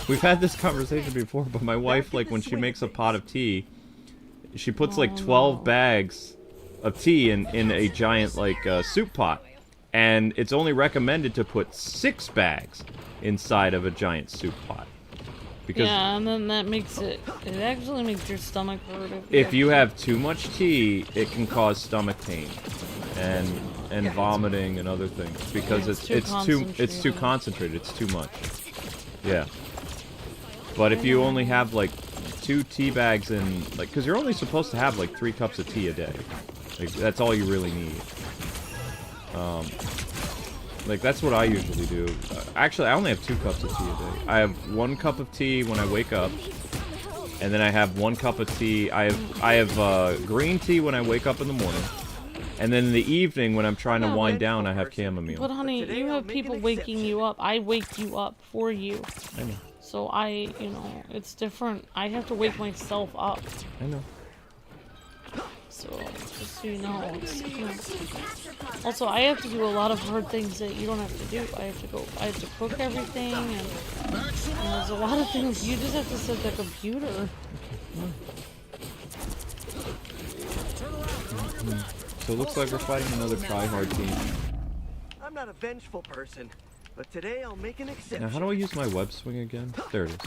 We've had this conversation before, but my wife, like, when she makes a pot of tea, she puts like 12 bags of tea in a giant like soup pot, and it's only recommended to put 6 bags inside of a giant soup pot because and then that makes it actually makes your stomach hurt if you have too much tea, it can cause stomach pain and vomiting and other things because it's too concentrated, it's too much. Yeah. But if you only have like 2 tea bags in, like, because you're only supposed to have like 3 cups of tea a day. Like, that's all you really need. Like, that's what I usually do. Actually, I only have 2 cups of tea a day. I have 1 cup of tea when I wake up, and then I have 1 cup of tea. I have green tea when I wake up in the morning, and then in the evening when I'm trying to wind down, I have chamomile. But honey, you have people waking you up. I wake you up for you. I know. So you know, it's different. I have to wake myself up. I know. So, just so you know, Also, I have to do a lot of hard things that you don't have to do. I have to cook everything, and there's a lot of things. You just have to set the computer. So it looks like we're fighting another try-hard team. I'm not a vengeful person, but today I'll make an exception. Now, how do I use my web swing again? There it is.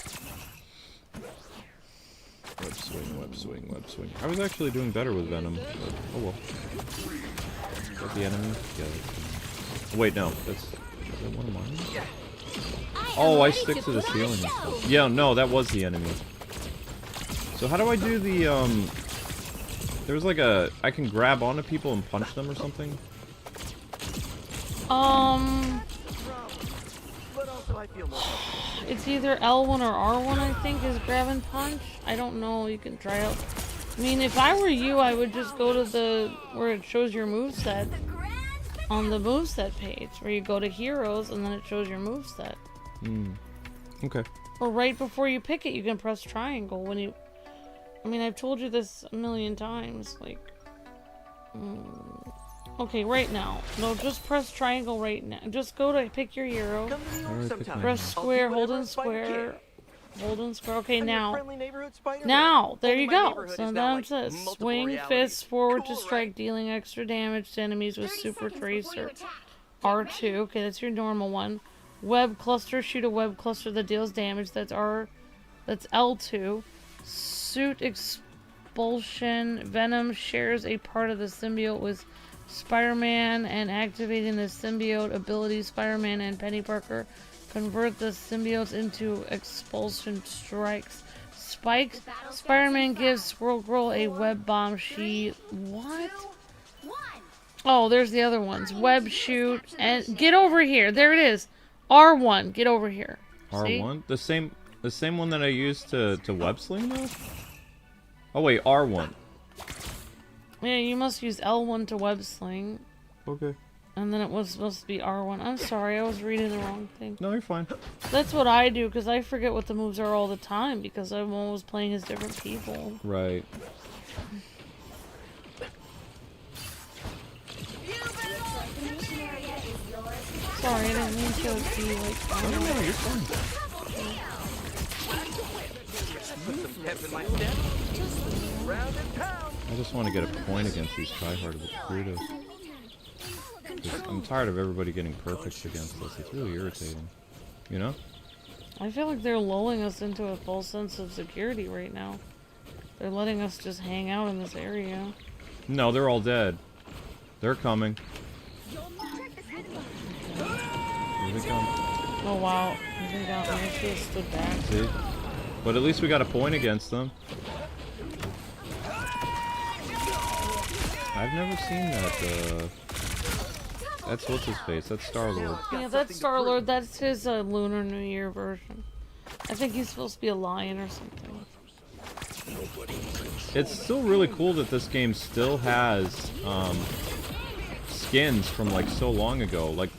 Web swing, web swing, web swing. I was actually doing better with Venom, but oh well. Is that the enemy? Yeah. Wait, no. Is that one of mine? Oh, I stick to the ceiling and stuff. Yeah, no, that was the enemy. So how do I do the, There's like a... I can grab onto people and punch them or something? But also I feel more It's either L1 or R1, I think, is grab and punch. I don't know. You can try out. I mean, if I were you, I would just go to where it shows your moveset on the moveset page, where you go to heroes and then it shows your moveset. Okay. Or right before you pick it, you can press triangle when you... I mean, I've told you this a million times, like... Okay, right now. No, just press triangle right now. Just go to pick your hero. Come to New York sometime. Press square, I'll do hold whatever in a spider square. can. Hold in square. Okay, I'm your now. friendly neighborhood Spider-Man. Now! There Only you my go. neighborhood So is now, now like, it says multiple swing realities. fists forward Cool, to strike, right? dealing extra damage to enemies with 30 super seconds before you tracer. attack. R2. Okay, that's your normal one. Web cluster. Shoot a web cluster that deals damage. That's L2. Suit expulsion. Venom shares a part of the symbiote with Spider-Man, and activating the symbiote ability, Spider-Man and Penny Parker convert the symbiotes into expulsion strikes. Spikes. Spider-Man gives Squirrel Girl a web bomb. She... What? Oh, there's the other ones. Web shoot. And get over here. There it is. R1. Get over here. See? R1? The same one that I used to web sling though? Oh wait, R1. Yeah, you must use L1 to web sling. Okay. And then it was supposed to be R1. I'm sorry, I was reading the wrong thing. No, you're fine. That's what I do, because I forget what the moves are all the time, because I'm always playing as different people. Right. Sorry, I didn't mean to be like... Oh, no, you're fine. Put some pep in my step. Round and pound. I just want to get a point against these tryhard recruiters. I'm tired of everybody getting perfects against us. It's really irritating. You know? I feel like they're lulling us into a false sense of security right now. They're letting us just hang out in this area. No, they're all dead. They're coming. Here they come. Oh wow, they got me. I should have stood back. See? But at least we got a point against them. I've never seen that, that's what's his face. That's Star-Lord. Yeah, that's Star-Lord. That's his Lunar New Year version. I think he's supposed to be a lion or something. It's still really cool that this game still has skins from like so long ago. Like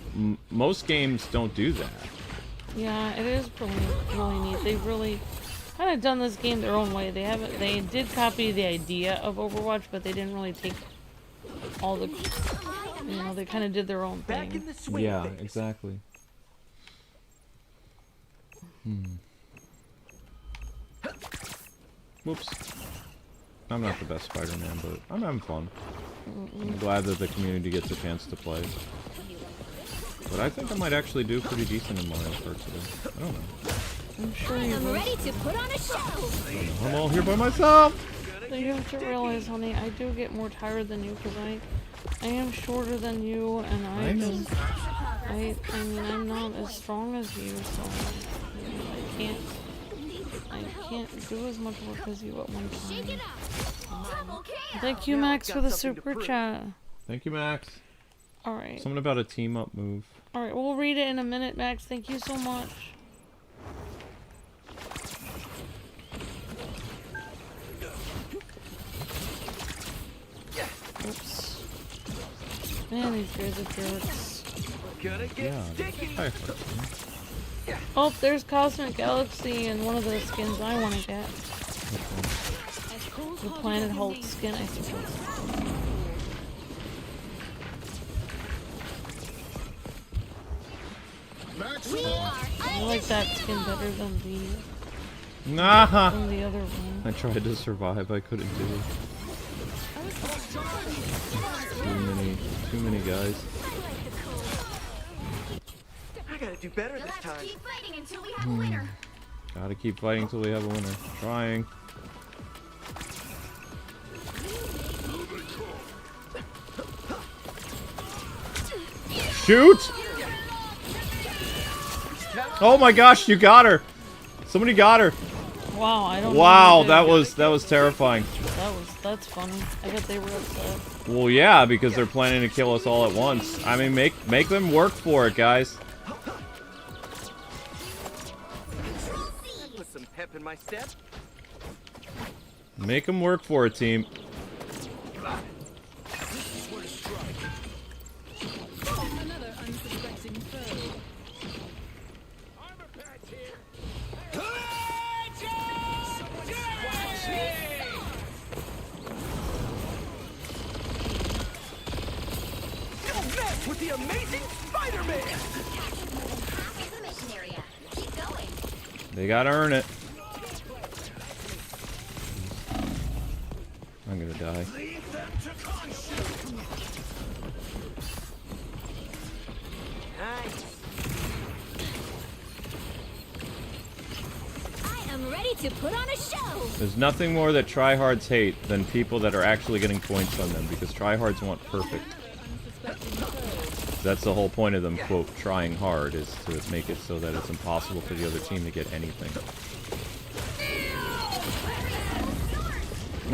most games don't do that. Yeah, it is really neat. They've really kind of done this game their own way. They did copy the idea of Overwatch, but they didn't really take all the, they kind of did their own Back in thing. the swing Yeah, of things. exactly. Whoops. I'm not the best Spider-Man, but I'm having fun. I'm glad that the community gets a chance to play. But I think I might actually do pretty decent in Mario Kart today. I don't know. I'm sure you will. Ready to put on a show. I'm all here by myself! You have to realize, honey, I do get more tired than you because I am shorter than you, and I mean, I'm not as strong as you, so I can't do as much work as you at one time. Thank you, Max, for the super chat. Thank you, Max. Alright. Something about a team-up move. Alright, we'll read it in a minute, Max. Thank you so much. Oops. Man, these guys are jerks. Gonna get Yeah, sticky. hi. Oh, there's Cosmic Galaxy and one of the skins I want to get. The Planet Hulk skin, I suppose. I like that skin better than Nah! the other one. I tried to survive, I couldn't do it. Too many guys. I gotta do better this Let's time. keep fighting until we have a winner. Gotta keep fighting till we have a winner. Trying. Shoot! Oh my gosh, you got her! Somebody got her! Wow, I don't know. Wow, who that did. was terrifying. That's funny. I bet they were upset. Well, yeah, because they're planning to kill us all at once. I mean, make them work for it, guys. Put some pep in my step. Make them work for it, team. Another unsuspecting foe. Don't mess with the amazing Spider-Man! Half of the mission area. Keep going. They gotta earn it. I'm gonna die. Leave them to consume. Nice. I am ready to put on a show. There's nothing more that tryhards hate than people that are actually getting points on them, because tryhards want perfect. Unsuspecting foe. That's the whole point of them, quote, trying hard, is to make it so that it's impossible for the other team to get anything.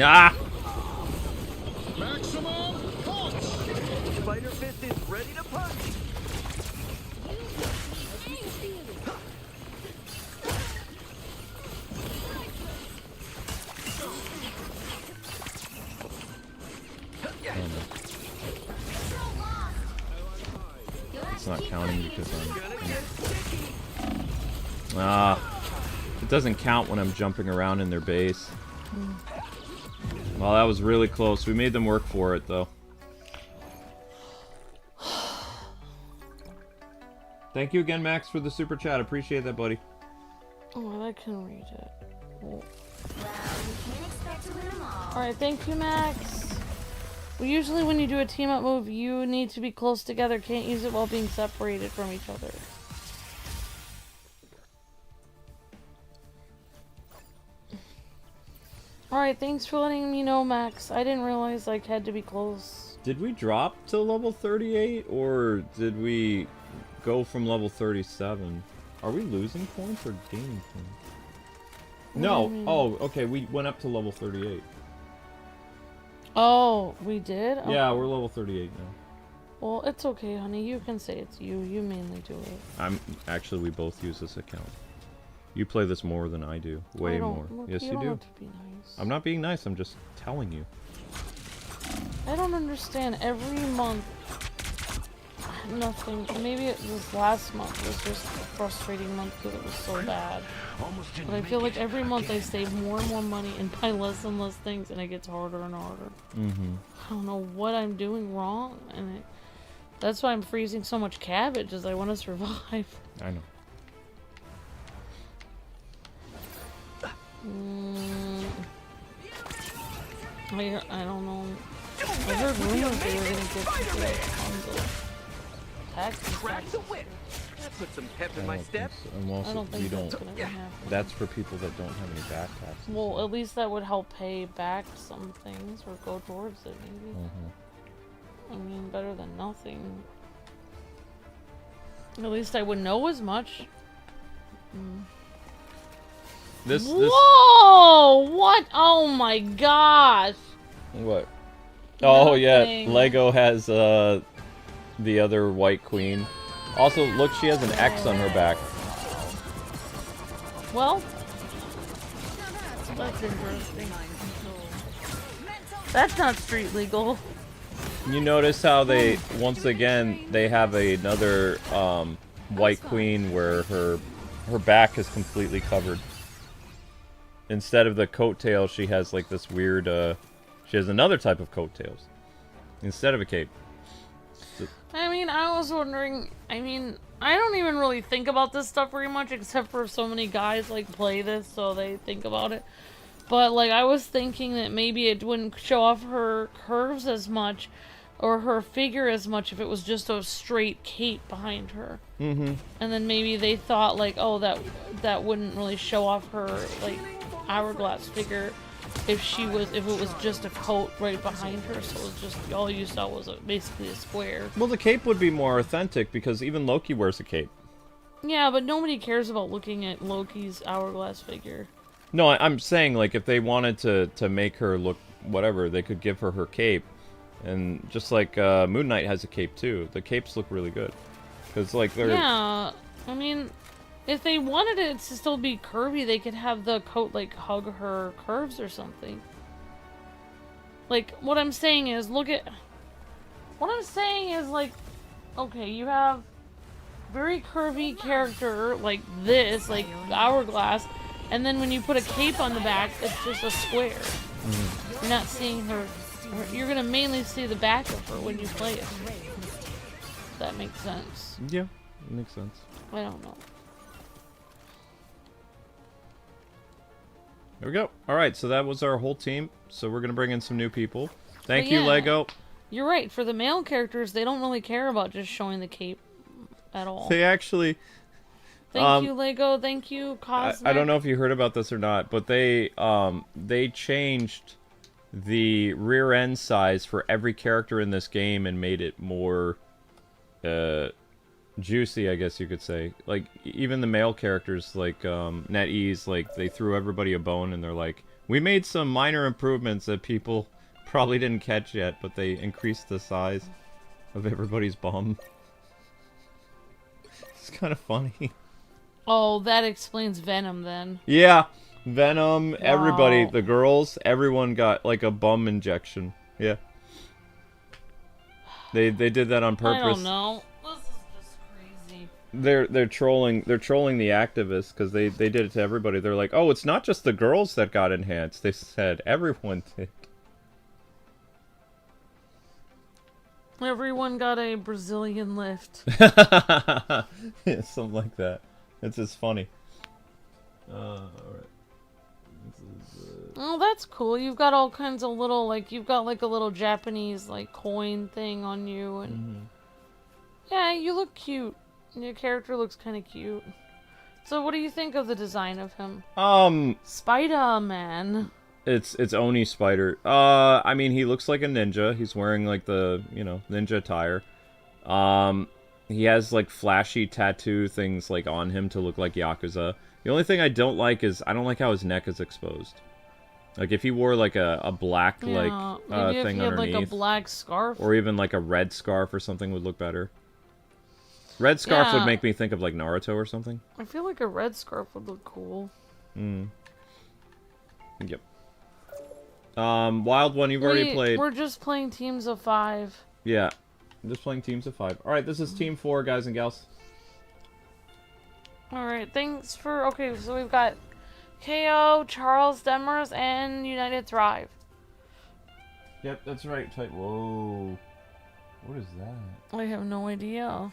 Ah! Maximum punch. Spider Fist is ready to punch. It's not counting because Gonna get sticky. it doesn't count when I'm jumping around in their base. Well, that was really close. We made them work for it, though. Thank you again, Max, for the super chat. Appreciate that, buddy. Oh, I can read it. Oh. Well, you can't expect to win them all. Alright, thank you, Max. Well, usually when you do a team-up move, you need to be close together. Can't use it while being separated from each other. Alright, thanks for letting me know, Max. I didn't realize I had to be close. Did we drop to level 38, or did we go from level 37? Are we losing points or gaining points? No. Oh, okay. We went up to level 38. Oh, we did? Yeah, Okay. we're level 38 now. Well, it's okay, honey. You can say it's you. You mainly do it. Actually, we both use this account. You play this more than I do. Way more. Look, Yes, you don't do. have to be nice. I'm not being nice. I'm just telling you. I don't understand. Every month, nothing. Maybe this last month was just a frustrating month because it was so bad. But I feel like every month I save more and more money and buy less and less things, and it gets harder and harder. I don't know what I'm doing wrong, and that's why I'm freezing so much cabbage, is I want to survive. I know. I don't know. I heard rumors they were gonna give people like tons of taxes. Crack the whip. That puts some pep in my step. And I also, don't think you that's don't. gonna be happening. That's for people that don't have any back taxes. Well, at least that would help pay back some things or go towards it, maybe. I mean, better than nothing. At least I would know as much. This. Whoa! What? Oh my gosh! What? Oh yeah, Nothing. Lego has the other white queen. Also, look, she has an X on her back. Well, that's interesting. That's not street legal. You notice how they, once again, they have another white queen where her back is completely covered. Instead of the coattail, she has like this weird, she has another type of coattails. Instead of a cape. I mean, I was wondering, I mean, I don't even really think about this stuff very much, except for so many guys, like, play this, so they think about it. But, like, I was thinking that maybe it wouldn't show off her curves as much, or her figure as much, if it was just a straight cape behind her. And then maybe they thought, like, oh, that wouldn't really show off her, like, hourglass figure if it was just a coat right behind her, so it was just, all you saw was basically a square. Well, the cape would be more authentic because even Loki wears a cape. Yeah, but nobody cares about looking at Loki's hourglass figure. No, I'm saying, like, if they wanted to make her look whatever, they could give her cape. And just like Moon Knight has a cape too. The capes look really good. Because, like, they're... Yeah, I mean, if they wanted it to still be curvy, they could have the coat, like, hug her curves or something. Like, what I'm saying is, look at... What I'm saying is, like, okay, you have very curvy character, like this, like hourglass, and then when you put a cape on the back, it's just a square. You're not seeing her... You're gonna mainly see the back of her when you play it. If that makes sense. Yeah, it makes sense. I don't know. There we go. Alright, so that was our whole team. So we're going to bring in some new people. Thank you, yeah. Lego. You're right. For the male characters, they don't really care about just showing the cape at all. They actually... Thank you, Lego. Thank you, Cosmic. I don't know if you heard about this or not, but they changed the rear end size for every character in this game and made it more juicy, I guess you could say. Like, even the male characters, like NetEase, like, they threw everybody a bone and they're like, we made some minor improvements that people probably didn't catch yet, but they increased the size of everybody's bum. It's kind of funny. Oh, that explains Venom then. Yeah, Venom, everybody, Wow. the girls, everyone got like a bum injection. Yeah. They did that on purpose. I don't know. This is just crazy. They're trolling the activists because they did it to everybody. They're like, oh, it's not just the girls that got enhanced. They said everyone did. Everyone got a Brazilian lift. Yeah, something like that. It's just funny. Alright. Oh, that's cool. You've got all kinds of little, like, you've got like a little Japanese, like, coin thing on you, and yeah, you look cute. Your character looks kind of cute. So what do you think of the design of him? Spider-Man. It's Oni Spider. I mean, he looks like a ninja. He's wearing like the, ninja attire. He has like flashy tattoo things like on him to look like Yakuza. The only thing I don't like is I don't like how his neck is exposed. Like if he wore like a black maybe thing if he had underneath, like a black scarf. or even like a red scarf or something would look better. Red scarf would make me think of like Naruto or something. I feel like a red scarf would look cool. Yep. Wild One, you've already played. We're just playing teams of 5. Yeah. I'm just playing teams of 5. Alright, this is team 4, guys and gals. Alright, thanks for... Okay, so we've got KO, Charles Demers, and United Thrive. Yep, that's right. Whoa. What is that? I have no idea.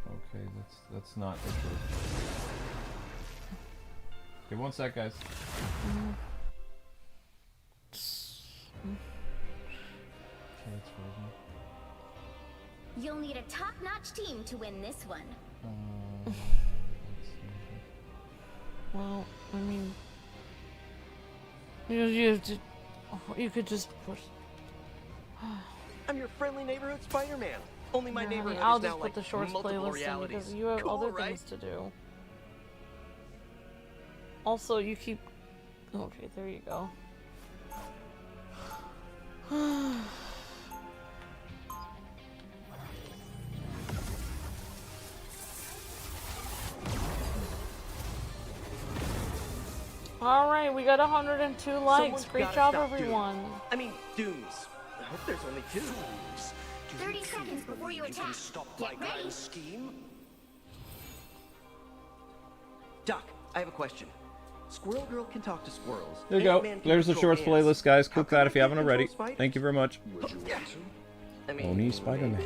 Okay, that's not the truth. Okay, one sec, guys. Okay, it's frozen. You'll need a top-notch team to win this one. Let's see. Well, I mean... You could just push... I'm your friendly neighborhood Spider-Man. Only my neighborhood I'll is just now put like the shorts multiple playlist realities. in because you have Cool, other right? things to do. Also, you keep... Okay, there you go. Alright, we got 102 likes. Someone's Great gotta job, stop Doom. everyone. I mean, Dooms. I hope there's only 2. 30 seconds before you attack. Get ready. Doc, I have a question. Squirrel Girl can talk to squirrels. There you go. Ant-Man can There's the control shorts ants. playlist, guys. How Click come that I if you haven't can't already. control spiders? Thank you very much. I mean, Oni Spider-Man.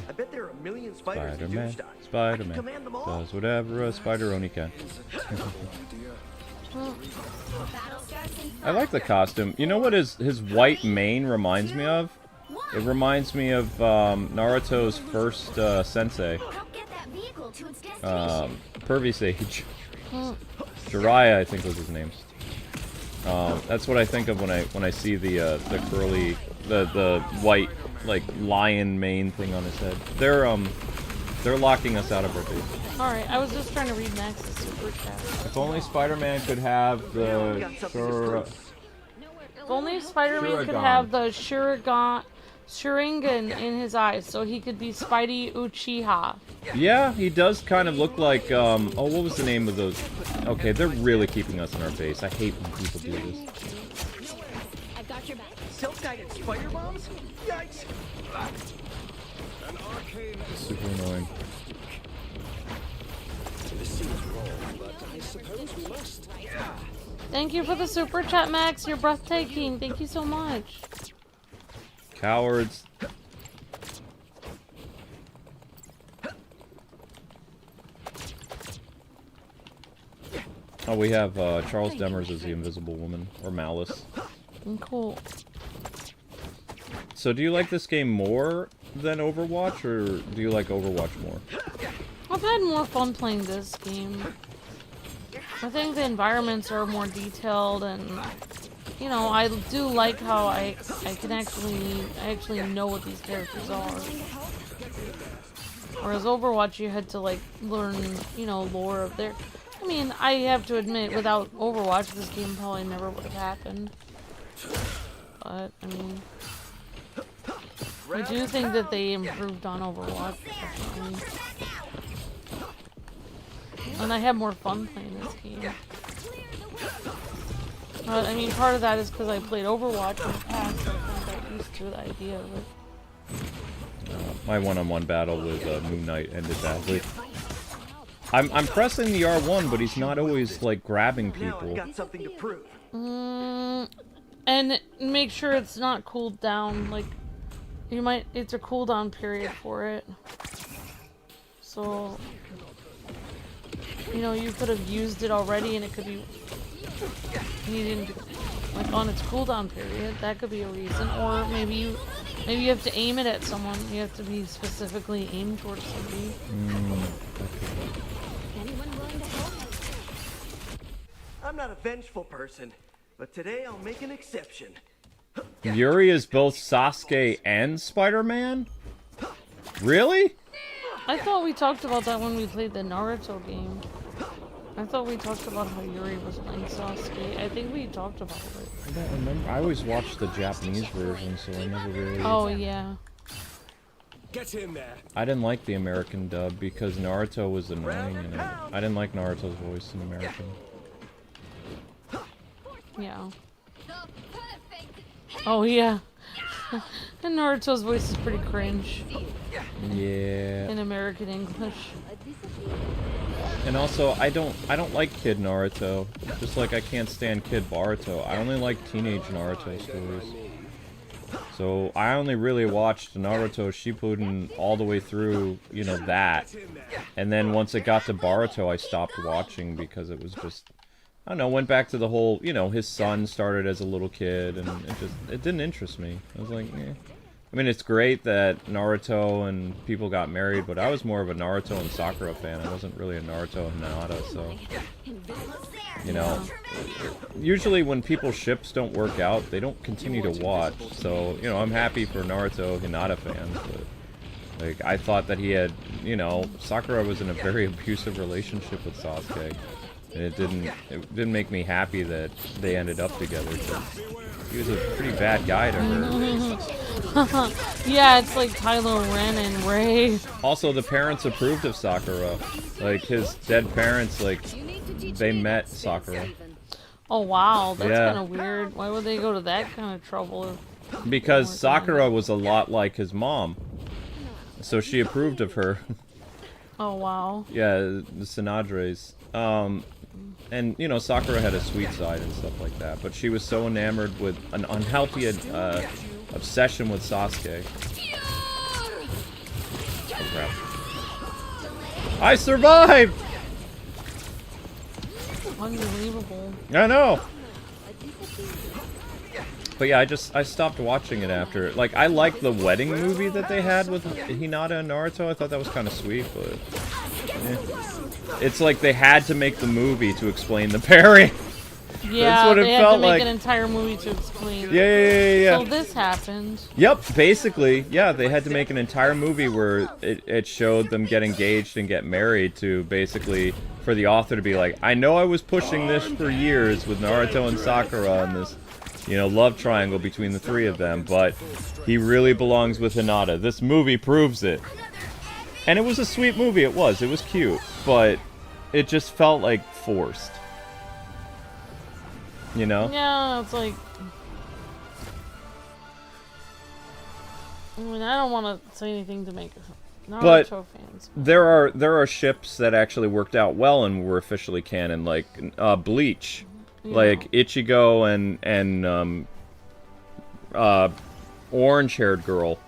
I bet there are a million spiders in Spider-Man. Doomsday. I can Spider-Man. command them all. Does whatever a spider Oni can. Battle starts in I like the costume. You know what his white mane reminds me of? It reminds me of Naruto's first sensei, Help get that vehicle to its destination. Pervy Sage. Jiraiya, I think was his name. That's what I think of when I see the curly, the white like lion mane thing on his head. They're locking us out of our base. Alright, I was just trying to read next the super chat. If only Spider-Man could have We the got something to prove. If only Spider-Man could Shurigan. have the Sharingan in his eyes, so he could be Spidey Uchiha. Yeah, he does kind of look like, oh, what was the name of those? Okay, they're really keeping us in our base. I hate when people do this. I've got your back. Self-guided spider bombs? Yikes! Super annoying. Thank you for the super chat, Max. You're breathtaking. Thank you so much. Cowards. Oh, we have Charles Demers as the Invisible Woman, or Malice. Cool. So do you like this game more than Overwatch, or do you like Overwatch more? I've had more fun playing this game. I think the environments are more detailed, and you know, I do like how I can actually know what these characters are. Whereas Overwatch, you had to like learn, you know, lore of their. I mean, I have to admit, without Overwatch, this game probably never would have happened. But I mean, I do think that they improved on Overwatch, definitely. And I have more fun playing this game. But I mean, part of that is because I played Overwatch in the past, so I kind of got used to the idea of it. My one-on-one battle with Moon Knight ended badly. I'm pressing the R1, but he's not always like grabbing Now I've people. got something to prove. And make sure it's not cooled down. Like, it's a cooldown period for it. So, you know, you could have used it already, and it could be needing to, like, on its cooldown period. That could be a reason. Or maybe you have to aim it at someone. You have to be specifically aimed towards somebody. Anyone willing to help? I'm not a vengeful person, but today I'll make an exception. Yuri is both Sasuke and Spider-Man? Really? I thought we talked about that when we played the Naruto game. I thought we talked about how Yuri was playing Sasuke. I think we talked about it. I don't remember. I always watched the Japanese version, so I never really... Oh, yeah. Get in there. I didn't like the American dub because Naruto was annoying and I didn't like Naruto's voice in American. Yeah. Oh, yeah. And Naruto's voice is pretty cringe Yeah. in American English. And also, I don't like Kid Naruto. Just like I can't stand Kid Boruto. I only like teenage Naruto stories. So I only really watched Naruto Shippuden all the way through, you know, that. And then once it got to Boruto, I stopped watching because it was just, I don't know, went back to the whole, you know, his son started as a little kid and it didn't interest me. I was like, eh. I mean, it's great that Naruto and people got married, but I was more of a Naruto and Sakura fan. I wasn't really a Naruto and Hinata, so... You know, usually when people's ships don't work out, they don't continue to watch. So, you know, I'm happy for Naruto Hinata fans, but... Like, I thought that he had, you know, Sakura was in a very abusive relationship with Sasuke. And it didn't make me happy that they ended up together, because he was a pretty bad guy to her. Yeah, it's like Kylo Ren and Rey. Also, the parents approved of Sakura. Like, his dead parents, like, they met Sakura. Oh, wow. That's Yeah. kind of weird. Why would they go to that kind of trouble? Because Sakura was a lot like his mom. So she approved of her. Oh, wow. Yeah, the Sinadres. And, you know, Sakura had a sweet side and stuff like that. But she was so enamored with an unhealthy obsession with Sasuke. Oh, crap. I survived! Unbelievable. I know! But yeah, I stopped watching it after. Like, I liked the wedding movie that they had with Hinata and Naruto. I thought that was kind of sweet, but... eh. It's like they had to make the movie to explain the pairing. Yeah, That's what it they had felt to make like. an entire movie to explain. Yeah. So this happened. Yep, basically, yeah, they had to make an entire movie where it showed them get engaged and get married to basically, for the author to be like, I know I was pushing this for years with Naruto and Sakura and this, you know, love triangle between the three of them, but he really belongs with Hinata. This movie proves it. And it was a sweet movie, it was cute, but it just felt like forced. You know? Yeah, it's like... I mean, I don't want to say anything to make Naruto fans. There are ships that actually worked out well and were officially canon, like Bleach, Yeah. like Ichigo and orange-haired girl.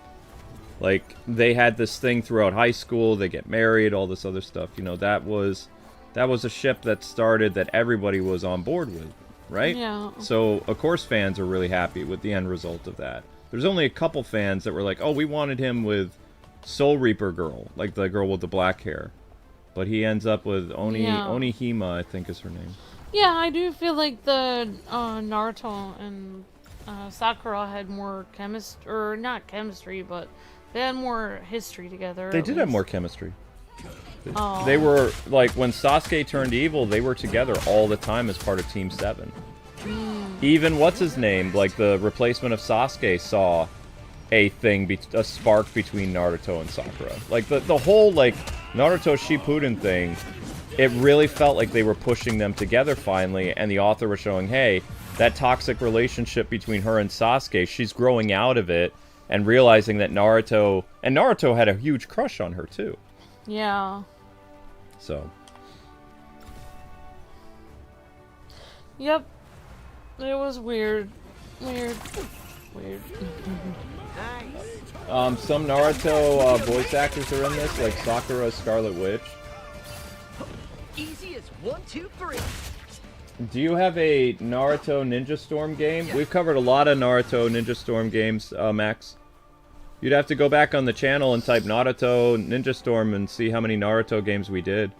Like, they had this thing throughout high school. They get married, all this other stuff. You know, that was a ship that started that everybody was on board with, right? Yeah. So, of course, fans are really happy with the end result of that. There's only a couple fans that were like, oh, we wanted him with Soul Reaper girl, like the girl with the black hair. But he ends up with Onihima, I think is her name. Yeah, I do feel like the Naruto and Sakura had more chemistry, or not chemistry, but they had more history together. They at did have least. more chemistry. Oh. They were, like, when Sasuke turned evil, they were together all the time as part of Team 7. Even, what's-his-name, like, the replacement of Sasuke saw a spark between Naruto and Sakura. Like, the whole, like, Naruto Shippuden thing, it really felt like they were pushing them together finally, and the author was showing, hey, that toxic relationship between her and Sasuke, she's growing out of it, and realizing that Naruto had a huge crush on her, too. Yeah. So. Yep. It was weird. Weird. Some Naruto voice actors are in this, like Sakura Scarlet Witch. Easy as 1, 2, 3. Do you have a Naruto Ninja Storm game? We've covered a lot of Naruto Ninja Storm games, Max. You'd have to go back on the channel and type Naruto Ninja Storm and see how many Naruto games we did.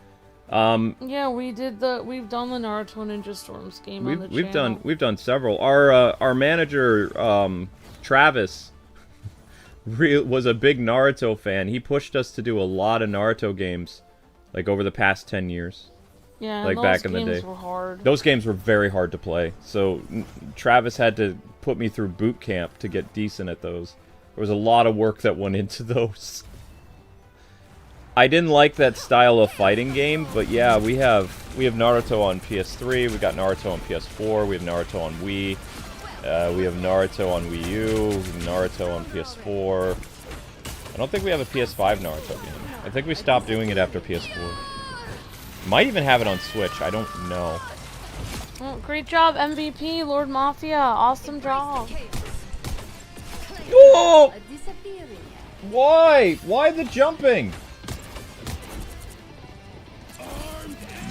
Yeah, we've done the Naruto Ninja Storms game on the channel. We've done several. Our manager Travis was a big Naruto fan. He pushed us to do a lot of Naruto games, like over the past 10 years. Yeah, like those back in the games day. were hard. Those games were very hard to play. So Travis had to put me through boot camp to get decent at those. There was a lot of work that went into those. I didn't like that style of fighting game, but yeah, we have Naruto on PS3, we got Naruto on PS4, we have Naruto on Wii, we have Naruto on Wii U, Naruto on PS4. I don't think we have a PS5 Naruto game. I think we stopped doing it after PS4. Might even have it on Switch, I don't know. Well, great job, MVP, Lord Mafia. Awesome job. Whoa! Why? Why the jumping?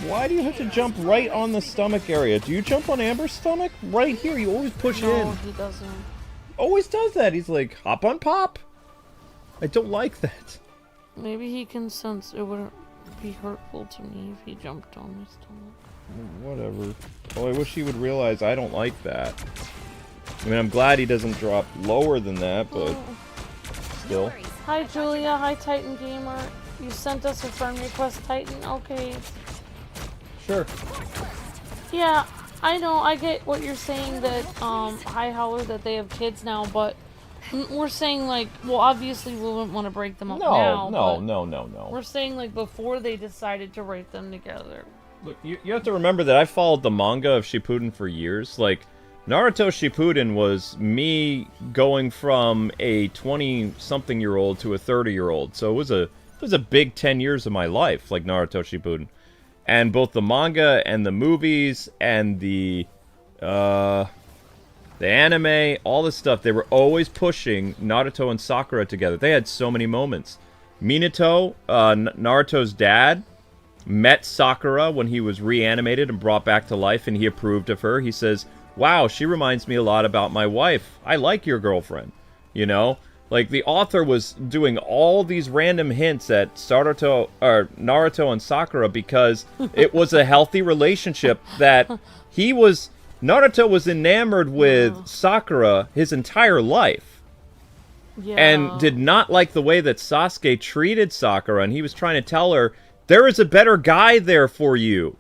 Why do you have to jump right on the stomach area? Do you jump on Amber's stomach? Right here, you always push in. No, he doesn't. Always does that. He's like, hop on pop. I don't like that. Maybe he can sense it wouldn't be hurtful to me if he jumped on my stomach. Whatever. Well, I wish he would realize I don't like that. I mean, I'm glad he doesn't drop lower than that, but still. Hi, Julia. Hi, Titan Gamer. You sent us a friend request, Titan. Okay. Sure. Yeah, I know. I get what you're saying that, hi, Howler, that they have kids now, but we're saying, like, well, obviously we wouldn't want to break them up now. No. We're saying, like, before they decided to write them together. Look, you have to remember that I followed the manga of Shippuden for years. Like, Naruto Shippuden was me going from a 20-something-year-old to a 30-year-old. So it was a big 10 years of my life, like Naruto Shippuden. And both the manga and the movies and the anime, all this stuff, they were always pushing Naruto and Sakura together. They had so many moments. Minato, Naruto's dad, met Sakura when he was reanimated and brought back to life, and he approved of her. He says, wow, she reminds me a lot about my wife. I like your girlfriend. You know? Like, the author was doing all these random hints at Naruto and Sakura because it was a healthy relationship that Naruto was enamored with Sakura his entire life. Yeah. And did not like the way that Sasuke treated Sakura, and he was trying to tell her, there is a better guy there for you.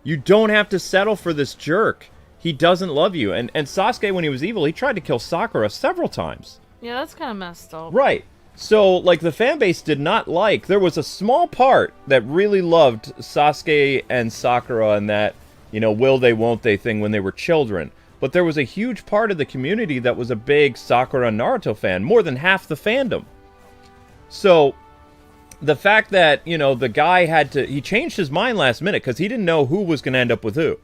You don't have to settle for this jerk. He doesn't love you. And Sasuke, when he was evil, he tried to kill Sakura several times. Yeah, that's kind of messed up. Right. So, like, the fan base did not like... There was a small part that really loved Sasuke and Sakura and that, you know, will they, won't they thing when they were children. But there was a huge part of the community that was a big Sakura and Naruto fan. More than half the fandom. So, the fact that, you know, the guy had to... He changed his mind last minute because he didn't know who was going to end up with who.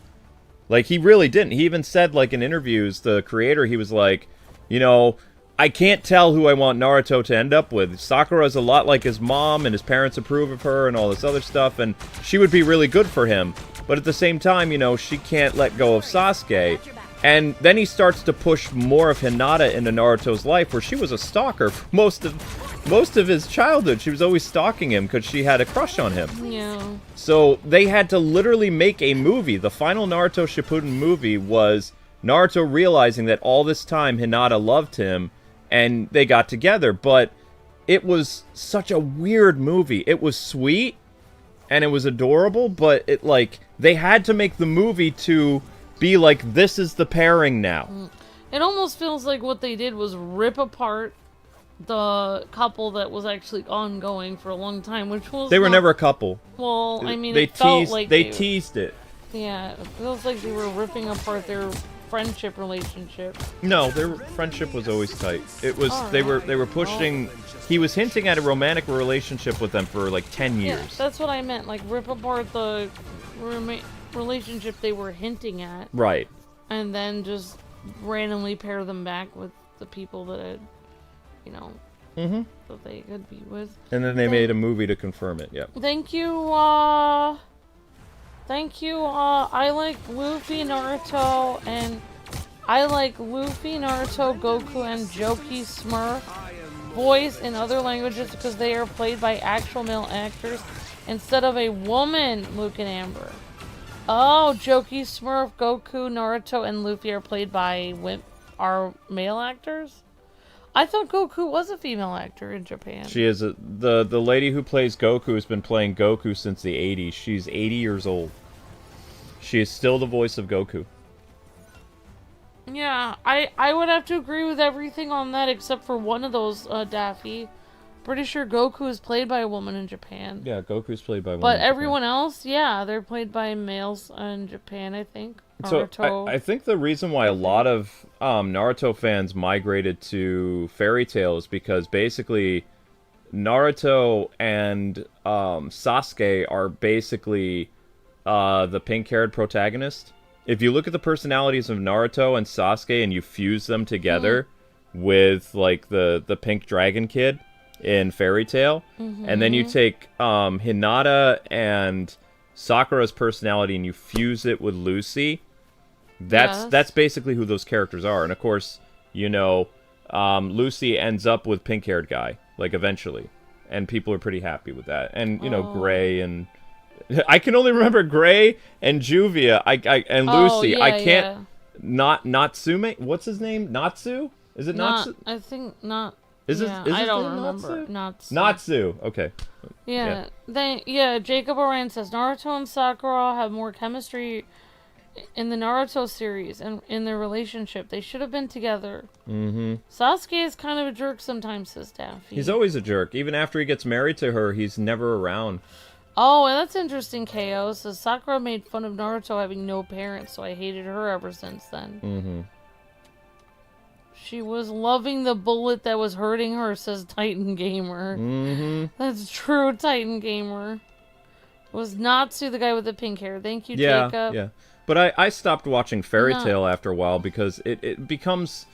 Like, he really didn't. He even said, like, in interviews, the creator, he was like, you know... I can't tell who I want Naruto to end up with. Sakura's a lot like his mom, and his parents approve of her, and all this other stuff, and she would be really good for him. But at the same time, you know, she can't let go of Sasuke. And then he starts to push more of Hinata into Naruto's life, where she was a stalker for most of his childhood. She was always stalking him because she had a crush on him. Yeah. So they had to literally make a movie. The final Naruto Shippuden movie was Naruto realizing that all this time Hinata loved him, and they got together, but it was such a weird movie. It was sweet, and it was adorable, but it, like, they had to make the movie to be like, this is the pairing now. It almost feels like what they did was rip apart the couple that was actually ongoing for a long time, which was They were never a couple. Well, I mean, they it felt like they teased it. Yeah, it feels like they were ripping apart their friendship relationship. No, their friendship was always tight. It was they were pushing. He was hinting at a romantic relationship with them for like 10 years. Yeah, that's what I meant. Like rip apart the relationship they were hinting at. Right. And then just randomly pair them back with the people that had, you know, that they could be with. And then they made a movie to confirm it. Yep. Thank you. Thank you, I like Luffy, Naruto, and I like Luffy, Naruto, Goku, and Joki Smurf voice in other languages because they are played by actual male actors. instead of a woman, Luke and Amber. Oh, Jokey, Smurf, Goku, Naruto, and Luffy are played by male actors? I thought Goku was a female actor in Japan. She is the lady who plays Goku has been playing Goku since the 80s. She's 80 years old. She is still the voice of Goku. Yeah, I would have to agree with everything on that except for one of those, Daffy. Pretty sure Goku is played by a woman in Japan. Yeah, Goku's played by a woman. But everyone else, yeah, they're played by males in Japan, I think. So Naruto. I think the reason why a lot of Naruto fans migrated to Fairy Tail is because basically Naruto and Sasuke are basically the pink-haired protagonist. If you look at the personalities of Naruto and Sasuke and you fuse them together with like the pink dragon kid in Fairy Tail, and then you take Hinata and Sakura's personality and you fuse it with Lucy, that's basically who those characters are. And of course, you know, Lucy ends up with pink-haired guy, like eventually, and people are pretty happy with that. And you know, Gray and I can only remember Gray and Juvia. And Lucy. I can't. Not Natsume. What's his name? Natsu? Is it Natsu? I think not. Is it? Yeah, Is I his don't name remember. Natsu? Natsu. Okay. Yeah. Jacob Orion says Naruto and Sakura have more chemistry in the Naruto series and in their relationship. They should have been together. Sasuke is kind of a jerk sometimes, says Daffy. He's always a jerk. Even after he gets married to her, he's never around. Oh, and that's interesting, KO. Says Sakura made fun of Naruto having no parents, so I hated her ever since then. She was loving the bullet that was hurting her, says Titan Gamer. That's true, Titan Gamer. Was Natsu the guy with the pink hair? Thank you, Jacob. Yeah. But I stopped watching Fairy Tail after a while because it becomes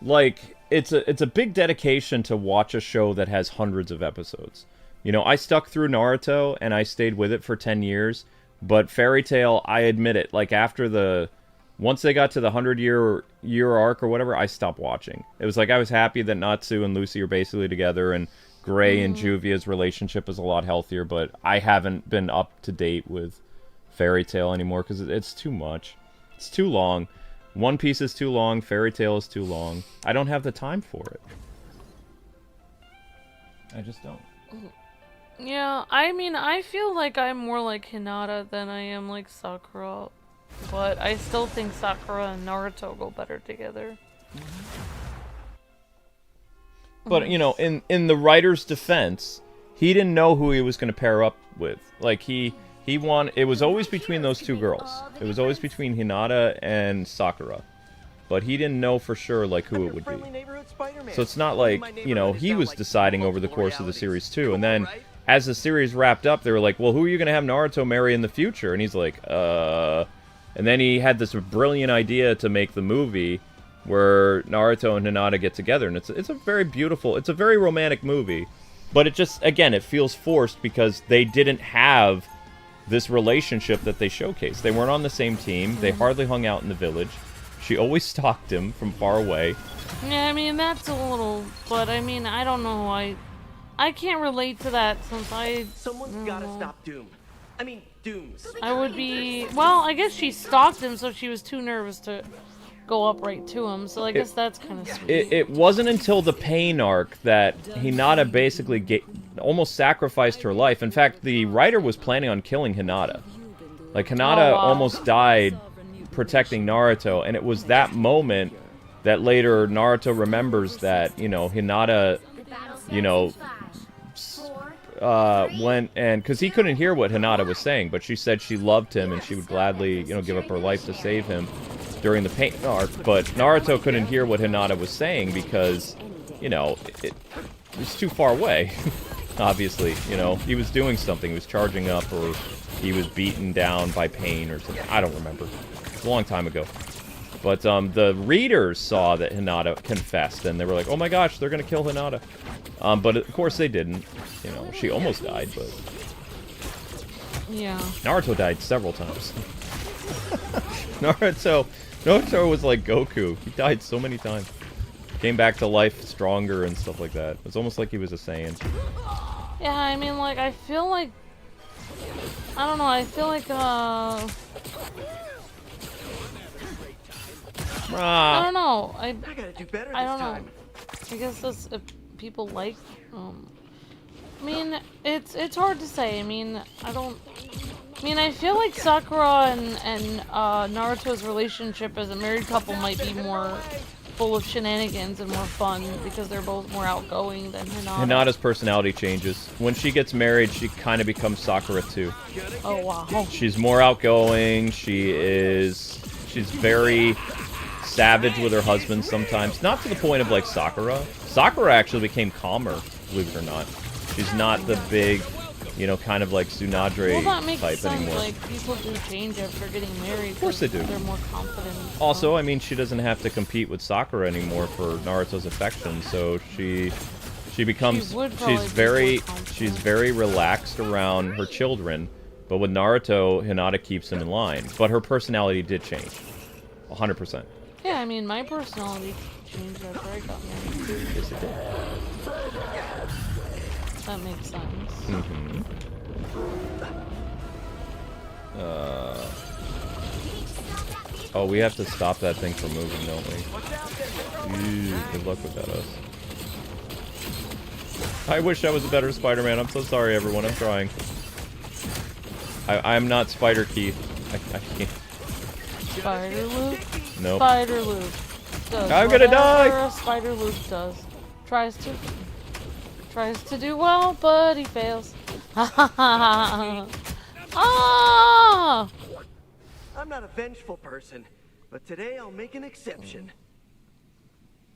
like it's a big dedication to watch a show that has hundreds of episodes. You know, I stuck through Naruto and I stayed with it for 10 years, but Fairy Tail, I admit it, like once they got to the 100-year arc or whatever, I stopped watching. It was like I was happy that Natsu and Lucy are basically together, and Gray and Juvia's relationship is a lot healthier, but I haven't been up to date with Fairy Tail anymore because it's too much. It's too long. One Piece is too long. Fairy Tail is too long. I don't have the time for it. I just don't. Yeah, I mean, I feel like I'm more like Hinata than I am like Sakura. But I still think Sakura and Naruto go better together. But, you know, in the writer's defense, he didn't know who he was going to pair up with. Like, it was always between those two girls. It was always between Hinata and Sakura. But he didn't know for sure, like, who it would be. So it's not like, you know, he was deciding over the course of the series, too. And then, as the series wrapped up, they were like, well, who are you going to have Naruto marry in the future? And he's like, And then he had this brilliant idea to make the movie where Naruto and Hinata get together. And it's a very beautiful, it's a very romantic movie. But it just, again, it feels forced because they didn't have this relationship that they showcased. They weren't on the same team. They hardly hung out in the village. She always stalked him from far away. Yeah, I mean, that's a little... But, I mean, I don't know. I can't relate to that since Someone's gotta stop Doom. I mean, Dooms. I would be... Well, I guess she stalked him, so she was too nervous to go up right to him. So I guess that's kind of sweet. It wasn't until the Pain arc that Hinata basically almost sacrificed her life. In fact, the writer was planning on killing Hinata. Like, Hinata almost died protecting Naruto, and it was that moment that later Naruto remembers that, you know, Hinata, you know, went and... Because he couldn't hear what Hinata was saying, but she said she loved him and she would gladly, you know, give up her life to save him during the Pain arc. But Naruto couldn't hear what Hinata was saying because, you know, it was too far away. Obviously, you know, he was doing something. He was charging up, or he was beaten down by Pain or something. I don't remember. It's a long time ago. But the readers saw that Hinata confessed, and they were like, oh my gosh, they're going to kill Hinata. But of course they didn't. You know, she almost died, but... Yeah. Naruto died several times. Naruto was like Goku. He died so many times. Came back to life stronger and stuff like that. It's almost like he was a Saiyan. Yeah, I mean, like, I feel like I don't know. I feel like I Ah. don't know. I gotta do better this I don't time. know. I guess that's if people like. I mean, it's hard to say. I mean, I feel like Sakura and Naruto's relationship as a married couple might be more full of shenanigans and more fun because they're both more outgoing than Hinata. Hinata's personality changes. When she gets married, she kind of becomes Sakura too. Oh wow. She's more outgoing. She's very savage with her husband sometimes. Not to the point of like Sakura. Sakura actually became calmer, believe it or not. She's not the big, you know, kind of like Tsunade Well, that makes type sense. anymore. Like people do change after getting married. Of course they do. They're more confident. and Also, stuff. I mean, she doesn't have to compete with Sakura anymore for Naruto's affection, so she becomes She would probably she's be very more confident. she's very relaxed around her children. But with Naruto, Hinata keeps him in line. But her personality did change, 100%. Yeah, I mean, my personality changed after I got married too. Yes, it did. That makes sense. Mm-hmm. Oh, we have to stop that thing from moving, don't we? Ew, good luck with that, us. I wish I was a better Spider-Man. I'm so sorry, everyone. I'm trying. I'm not Spider Keith. I can't. Spider Luke. Nope. Spider Luke. Does I'm gonna die! whatever a Spider Luke does. Tries to do well, but he fails. Ah! I'm not a vengeful person, but today I'll make an exception.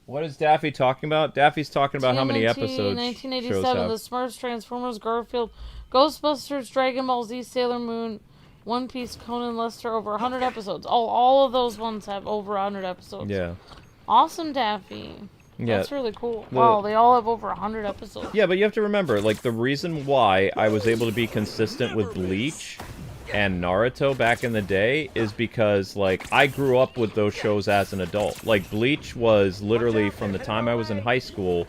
What is Daffy talking about? Daffy's talking about how many TMNT, episodes shows 1987, have. The Smurfs, Transformers, Garfield, Ghostbusters, Dragon Ball Z, Sailor Moon, One Piece, Conan, Lester, over 100 episodes. All of those ones have over 100 episodes. Yeah. Awesome, Daffy. Yeah. That's really cool. The- Wow, they all have over 100 episodes. Yeah, but you have to remember, like, the reason why I was able to be consistent with Bleach and Naruto back in the day is because, like, I grew up with those shows as an adult. Like, Bleach was literally from the time I was in high school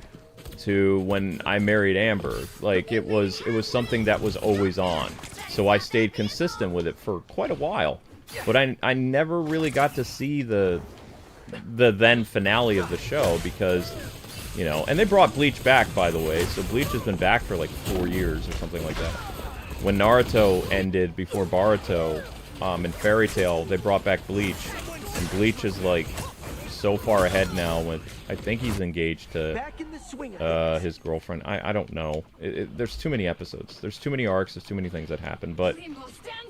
to when I married Amber. Like, it was something that was always on. So I stayed consistent with it for quite a while. But I never really got to see the then finale of the show because, you know, and they brought Bleach back, by the way, so Bleach has been back for like 4 years or something like that. When Naruto ended before Boruto, in Fairy Tail, they brought back Bleach, and Bleach is like so far ahead now with, I think he's engaged to Back in the swing of things. his girlfriend. I don't know. There's too many episodes. There's too many arcs. There's too many things that happen. But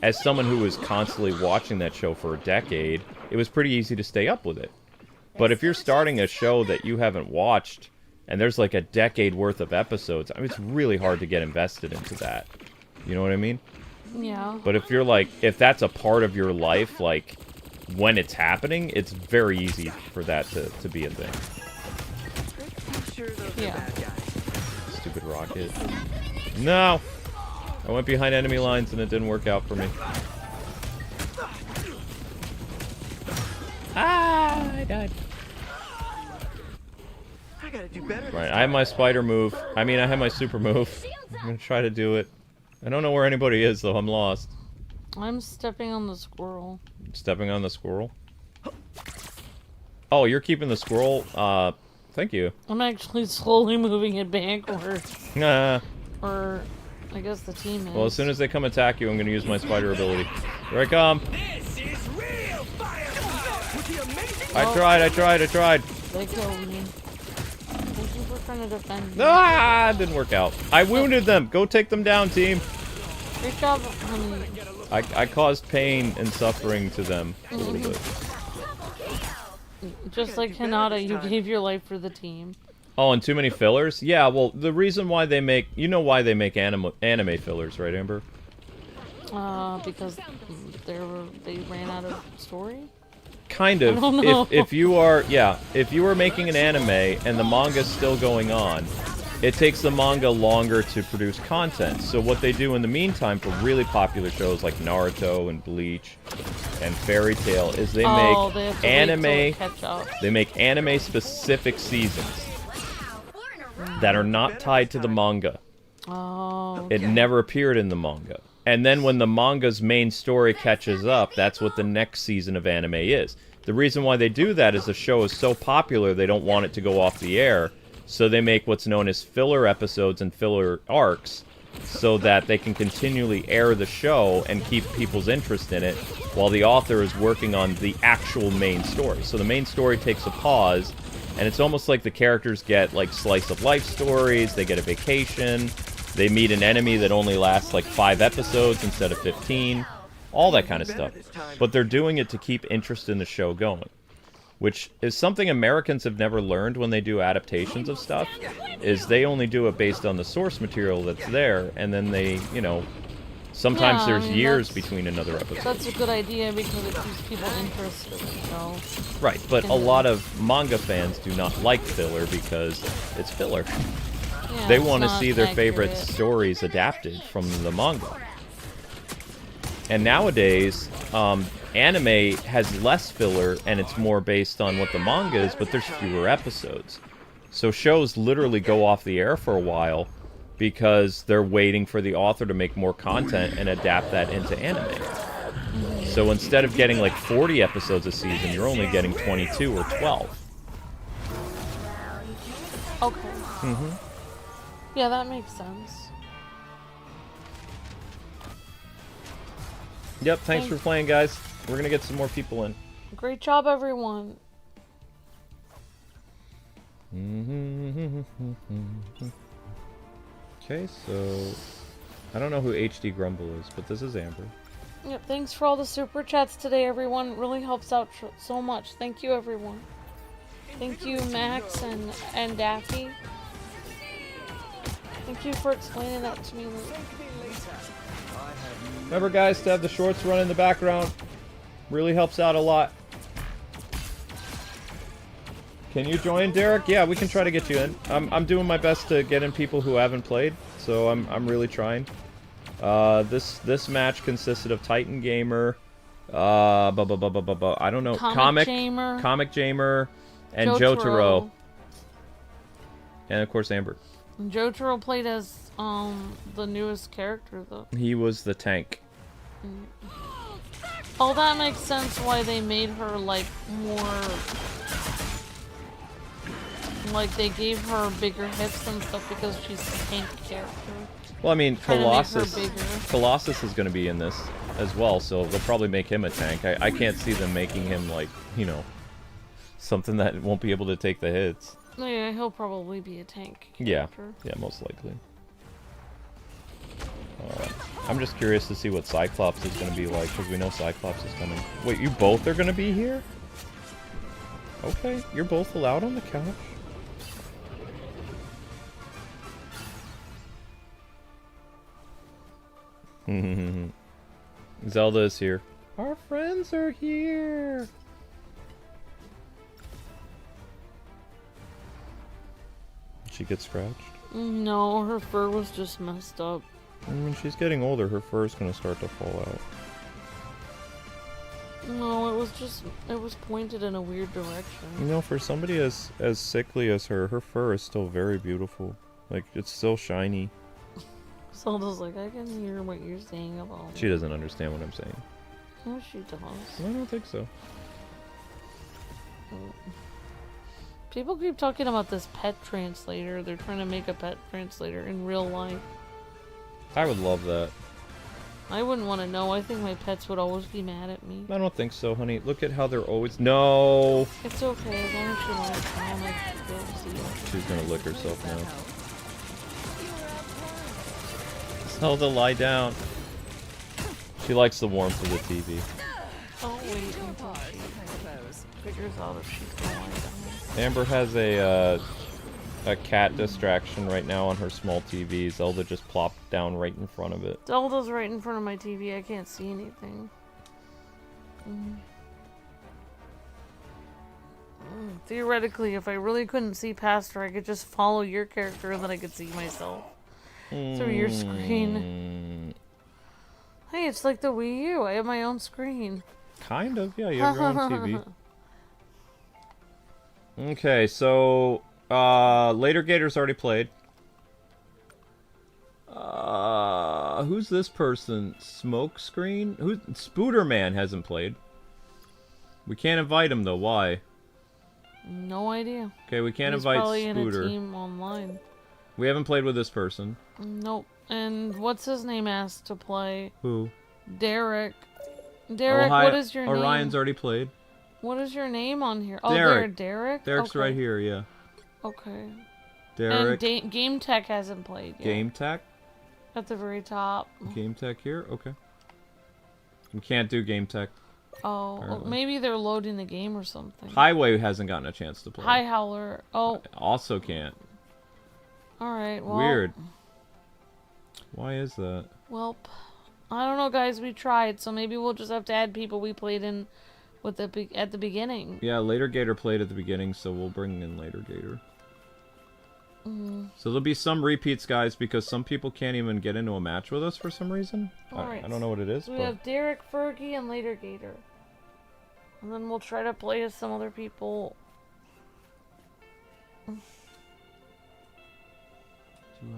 as someone who was constantly watching that show for a decade, it was pretty easy to stay up with it. But if you're starting a show that you haven't watched, and there's like a decade worth of episodes, I mean, it's really hard to get invested into that. You know what I mean? Yeah. But if you're like, if that's a part of your life, like, when it's happening, it's very easy for that to be a thing. Pretty sure those are Yeah. bad guys. Stupid rocket. No! I went behind enemy lines and it didn't work out for me. Ah, I died. I gotta do better. Right, I have my spider move. I mean, I have my super move. I'm gonna try to do it. I don't know where anybody is, though. I'm lost. I'm stepping on the squirrel. Stepping on the squirrel. Oh, you're keeping the squirrel? Thank you. I'm actually slowly moving it backwards. Nah. Or, I guess the team is. Well, as soon as they come attack you, I'm gonna use my spider ability. Here I come. This is real fire with the amazing. I tried. They killed me. Thank you for trying to defend me. Ah, didn't work out. I wounded them. Go take them down, team. Great job, honey. I caused pain and suffering to them a little bit. Just like Hinata, you gave your life for the team. Oh, and too many fillers? Yeah, well, the reason why they make... You know why they make anime fillers, right, Amber? Because they ran out of story? Kind of. I don't know. If you are... Yeah, if you are making an anime and the manga's still going on, it takes the manga longer to produce content. So what they do in the meantime for really popular shows like Naruto and Bleach and Fairy Tail is they They make have to wait till anime... it catch up. They make anime-specific seasons that are not tied to the manga. Oh. It never appeared in the manga. And then when the manga's main story catches up, that's what the next season of anime is. The reason why they do that is the show is so popular, they don't want it to go off the air. So they make what's known as filler episodes and filler arcs so that they can continually air the show and keep people's interest in it while the author is working on the actual main story. So the main story takes a pause, and it's almost like the characters get like slice of life stories, they get a vacation, they meet an enemy that only lasts like 5 episodes instead of 15, all that kind of stuff. But they're doing it to keep interest in the show going, which is something Americans have never learned when they do adaptations of stuff, is they only do it based on the source material that's there, and then they, you know, sometimes there's years between another episode. That's a good idea because it keeps people interested in the show. Right, but a lot of manga fans do not like filler because it's filler. Yeah, They it's want to not see their accurate. favorite stories adapted from the manga. And nowadays, anime has less filler, and it's more based on what the manga is, but there's fewer episodes. So shows literally go off the air for a while because they're waiting for the author to make more content and adapt that into anime. So instead of getting like 40 episodes a season, you're only getting 22 or 12. Okay. Mm-hmm. Yeah, that makes sense. Yep, thanks for playing, guys. We're gonna get some more people in. Great job, everyone. Okay, so I don't know who HD Grumble is, but this is Amber. Yep, thanks for all the super chats today, everyone. It really helps out so much. Thank you, everyone. Thank you, Max and Daffy. Thank you for explaining that to me. Remember, guys, to have the shorts run in the background. Really helps out a lot. Can you join, Derek? Yeah, we can try to get you in. I'm doing my best to get in people who haven't played, so I'm really trying. This match consisted of Titan Gamer, I don't know, Comic Jamer, and Jotaro. And of course Amber. Jotaro played as the newest character though. He was the tank. Oh, that makes sense why they made her like more, like they gave her bigger hips and stuff because she's a tank character. Well, I mean, Colossus is going to be in this as well, so they'll probably make him a tank. I can't see them making him like, you know, something that won't be able to take the hits. Yeah, he'll probably be a tank character. Yeah, most likely. I'm just curious to see what Cyclops is going to be like, because we know Cyclops is coming. Wait, you both are going to be here? Okay, you're both allowed on the couch. Zelda is here. Our friends are here! Did she get scratched? No, her fur was just messed up. When she's getting older, her fur is going to start to fall out. No, it was pointed in a weird direction. You know, for somebody as sickly as her, her fur is still very beautiful. Like, it's still shiny. Zelda's like, I can hear what you're saying about me. She doesn't understand what I'm saying. No, she does. I don't think so. People keep talking about this pet translator. They're trying to make a pet translator in real life. I would love that. I wouldn't want to know. I think my pets would always be mad at me. I don't think so, honey. Look at how they're always... No! It's okay, as long as she likes me, I might be able to see it. She's gonna lick herself now. Zelda, lie down. She likes the warmth of the TV. Oh, wait until she figures out if she's gonna lie down. Amber has a cat distraction right now on her small TV. Zelda just plopped down right in front of it. Zelda's right in front of my TV. I can't see anything. Theoretically, if I really couldn't see past her, I could just follow your character and then I could see myself through your screen. Hey, it's like the Wii U. I have my own screen. Kind of, yeah. You have your own TV. Okay, so Later Gator's already played. Who's this person? Smoke Screen? Spooderman hasn't played. We can't invite him though. Why? No idea. Okay, we can't He's invite probably in a Spooder. team online. We haven't played with this person. Nope. And what's his name asked to play? Who? Derek. Derek, hi, what is your name? Orion's already played. What is your name on here? Oh, Derek. Derek? Derek's Okay. right here, yeah. Okay. Derek. And Game Tech hasn't played yet. Game Tech? At the very top. Game Tech here? Okay. We can't do Game Tech. Oh, well, Apparently. maybe they're loading the game or something. Highway hasn't gotten a chance to play. Hi, Howler. Oh, Also can't. alright, well. Weird. Why is that? Welp. I don't know, guys. We tried, so maybe we'll just have to add people we played in with at the beginning. Yeah, Later Gator played at the beginning, so we'll bring in Later Gator. So there'll be some repeats, guys, because some people can't even get into a match with us for some reason. Alright. I don't know what it is, So we but... have Derek, Fergie, and Later Gator. And then we'll try to play as some other people. 2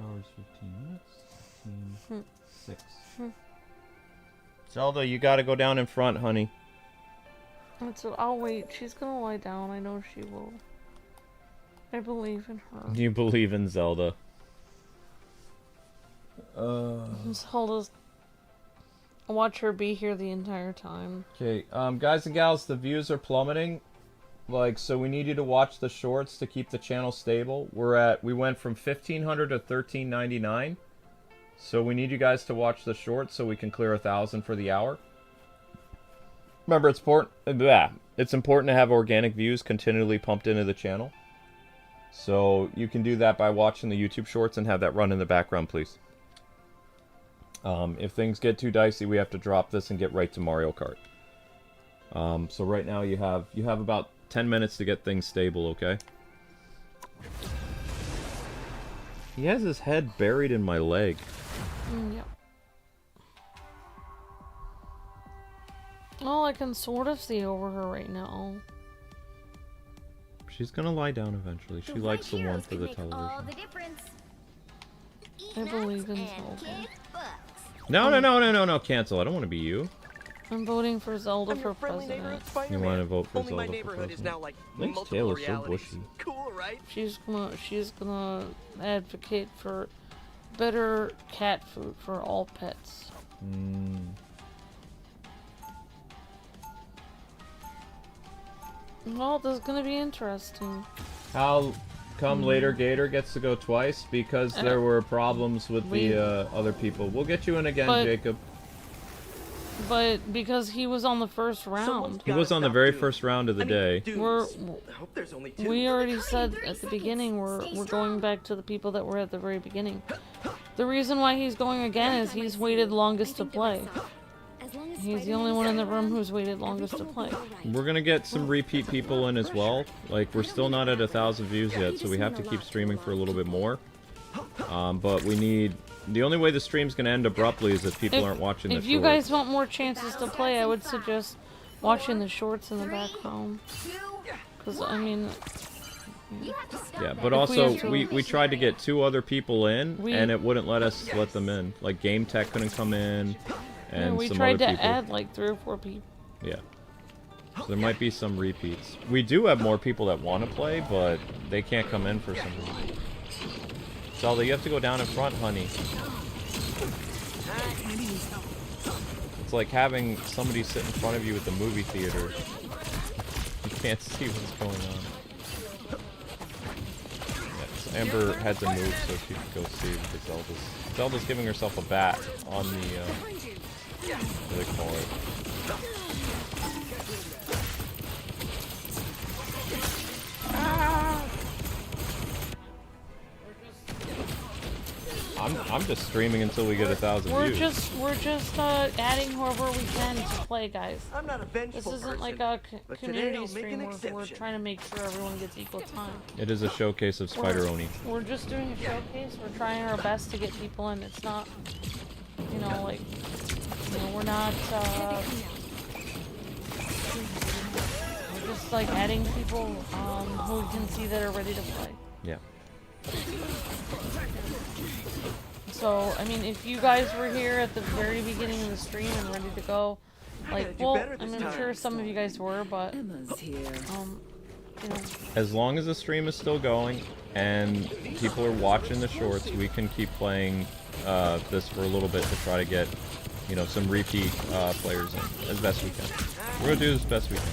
hours, 15 minutes, 6. Zelda, you gotta go down in front, honey. So I'll wait. She's gonna lie down. I know she will. I believe in her. You believe in Zelda. Zelda's. Watch her be here the entire time. Okay, guys and gals, the views are plummeting. Like, so we need you to watch the shorts to keep the channel stable. We went from 1,500 to 1,399. So we need you guys to watch the shorts so we can clear 1,000 for the hour. Remember, it's important to have organic views continually pumped into the channel. So you can do that by watching the YouTube shorts and have that run in the background, please. If things get too dicey, we have to drop this and get right to Mario Kart. So right now you have about 10 minutes to get things stable, okay? He has his head buried in my leg. Yep. Well, I can sort of see over her right now. She's gonna lie down eventually. She likes the warmth of the All television. the difference. I believe in And Zelda. kick butt. No, cancel. I don't want to be you. I'm voting for Zelda I'm for your friendly president. neighborhood Spider-Man. You wanna vote for Only Zelda my for neighborhood is president? now like Link's multiple tail is so realities. bushy. Cool, right? She's gonna advocate for better cat food for all pets. Well, this is gonna be interesting. How come Later Gator gets to go twice? Because there were problems with the other people. We'll get you in again, But- Jacob. But because he was on the first Someone's round, He gotta was on the stop very doing first round of the I mean, day. dudes. We're- I hope there's only two. we already said 30 at the seconds. beginning we're Stay going strong. back to the people that were at the very beginning. The reason why he's going again is he's waited longest to play. He's the only one in the room who's waited longest to play. We're gonna get some repeat people in as well. Like, we're still not at 1,000 views yet, so we have to keep streaming for a little bit more. But we need... The only way the stream's gonna end abruptly is if people aren't watching the If shorts. you guys want more chances to play, I would suggest watching the shorts in the background. Because, I mean, You have to stop Yeah, that. but If we also, have to- we tried to get 2 other people in, We- and it wouldn't let us let them in. Like, Game Tech couldn't come in, and we some tried other to people. add like 3 or 4 people. Yeah. So there might be some repeats. We do have more people that want to play, but they can't come in for some reason. Zelda, you have to go down in front, honey. It's like having somebody sit in front of you at the movie theater. You can't see what's going on. Yeah, so Amber had to move so she could go see because Zelda's giving herself a bat on the what do they call it? I'm just streaming until we get 1,000 We're views. just adding whoever we can to play, guys. I'm not a vengeful This isn't person, like a but today community I'll make stream an where we're exception. trying to make sure everyone gets equal time. It is a showcase of Spider Oni. We're just doing a showcase. We're trying our best to get people in. It's not, you know, like, you know, we're not, we're just like adding people who we can see that are ready to play. Yeah. So, I mean, if you guys were here at the very beginning of the stream and ready to go, like, well, I mean, I'm sure some of you guys were, but, Emma's here. you know, As long as the stream is still going and people are watching the shorts, we can keep playing this for a little bit to try to get, you know, some repeat players in as best we can. We're gonna do this best we can.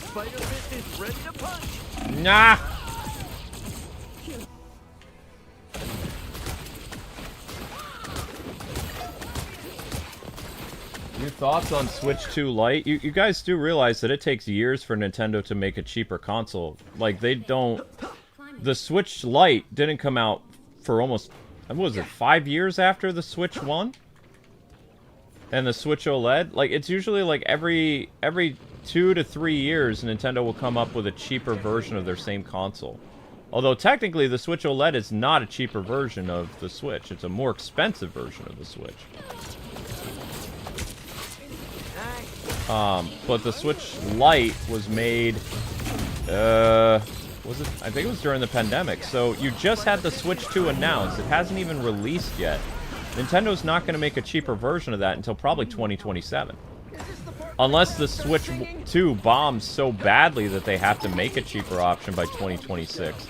Spider-Fist is ready to punch. Nah! Your thoughts on Switch 2 Lite? You guys do realize that it takes years for Nintendo to make a cheaper console. Like, they don't... The Switch Lite didn't come out for almost... What was it, 5 years after the Switch 1? And the Switch OLED? Like, it's usually like every 2 to 3 years, Nintendo will come up with a cheaper version of their same console. Although, technically, the Switch OLED is not a cheaper version of the Switch. It's a more expensive version of the Switch. But the Switch Lite was made, was it? I think it was during the pandemic. So you just had the Switch 2 announced. It hasn't even released yet. Nintendo's not going to make a cheaper version of that until probably 2027. Unless the Switch 2 bombs so badly that they have to make a cheaper option by 2026.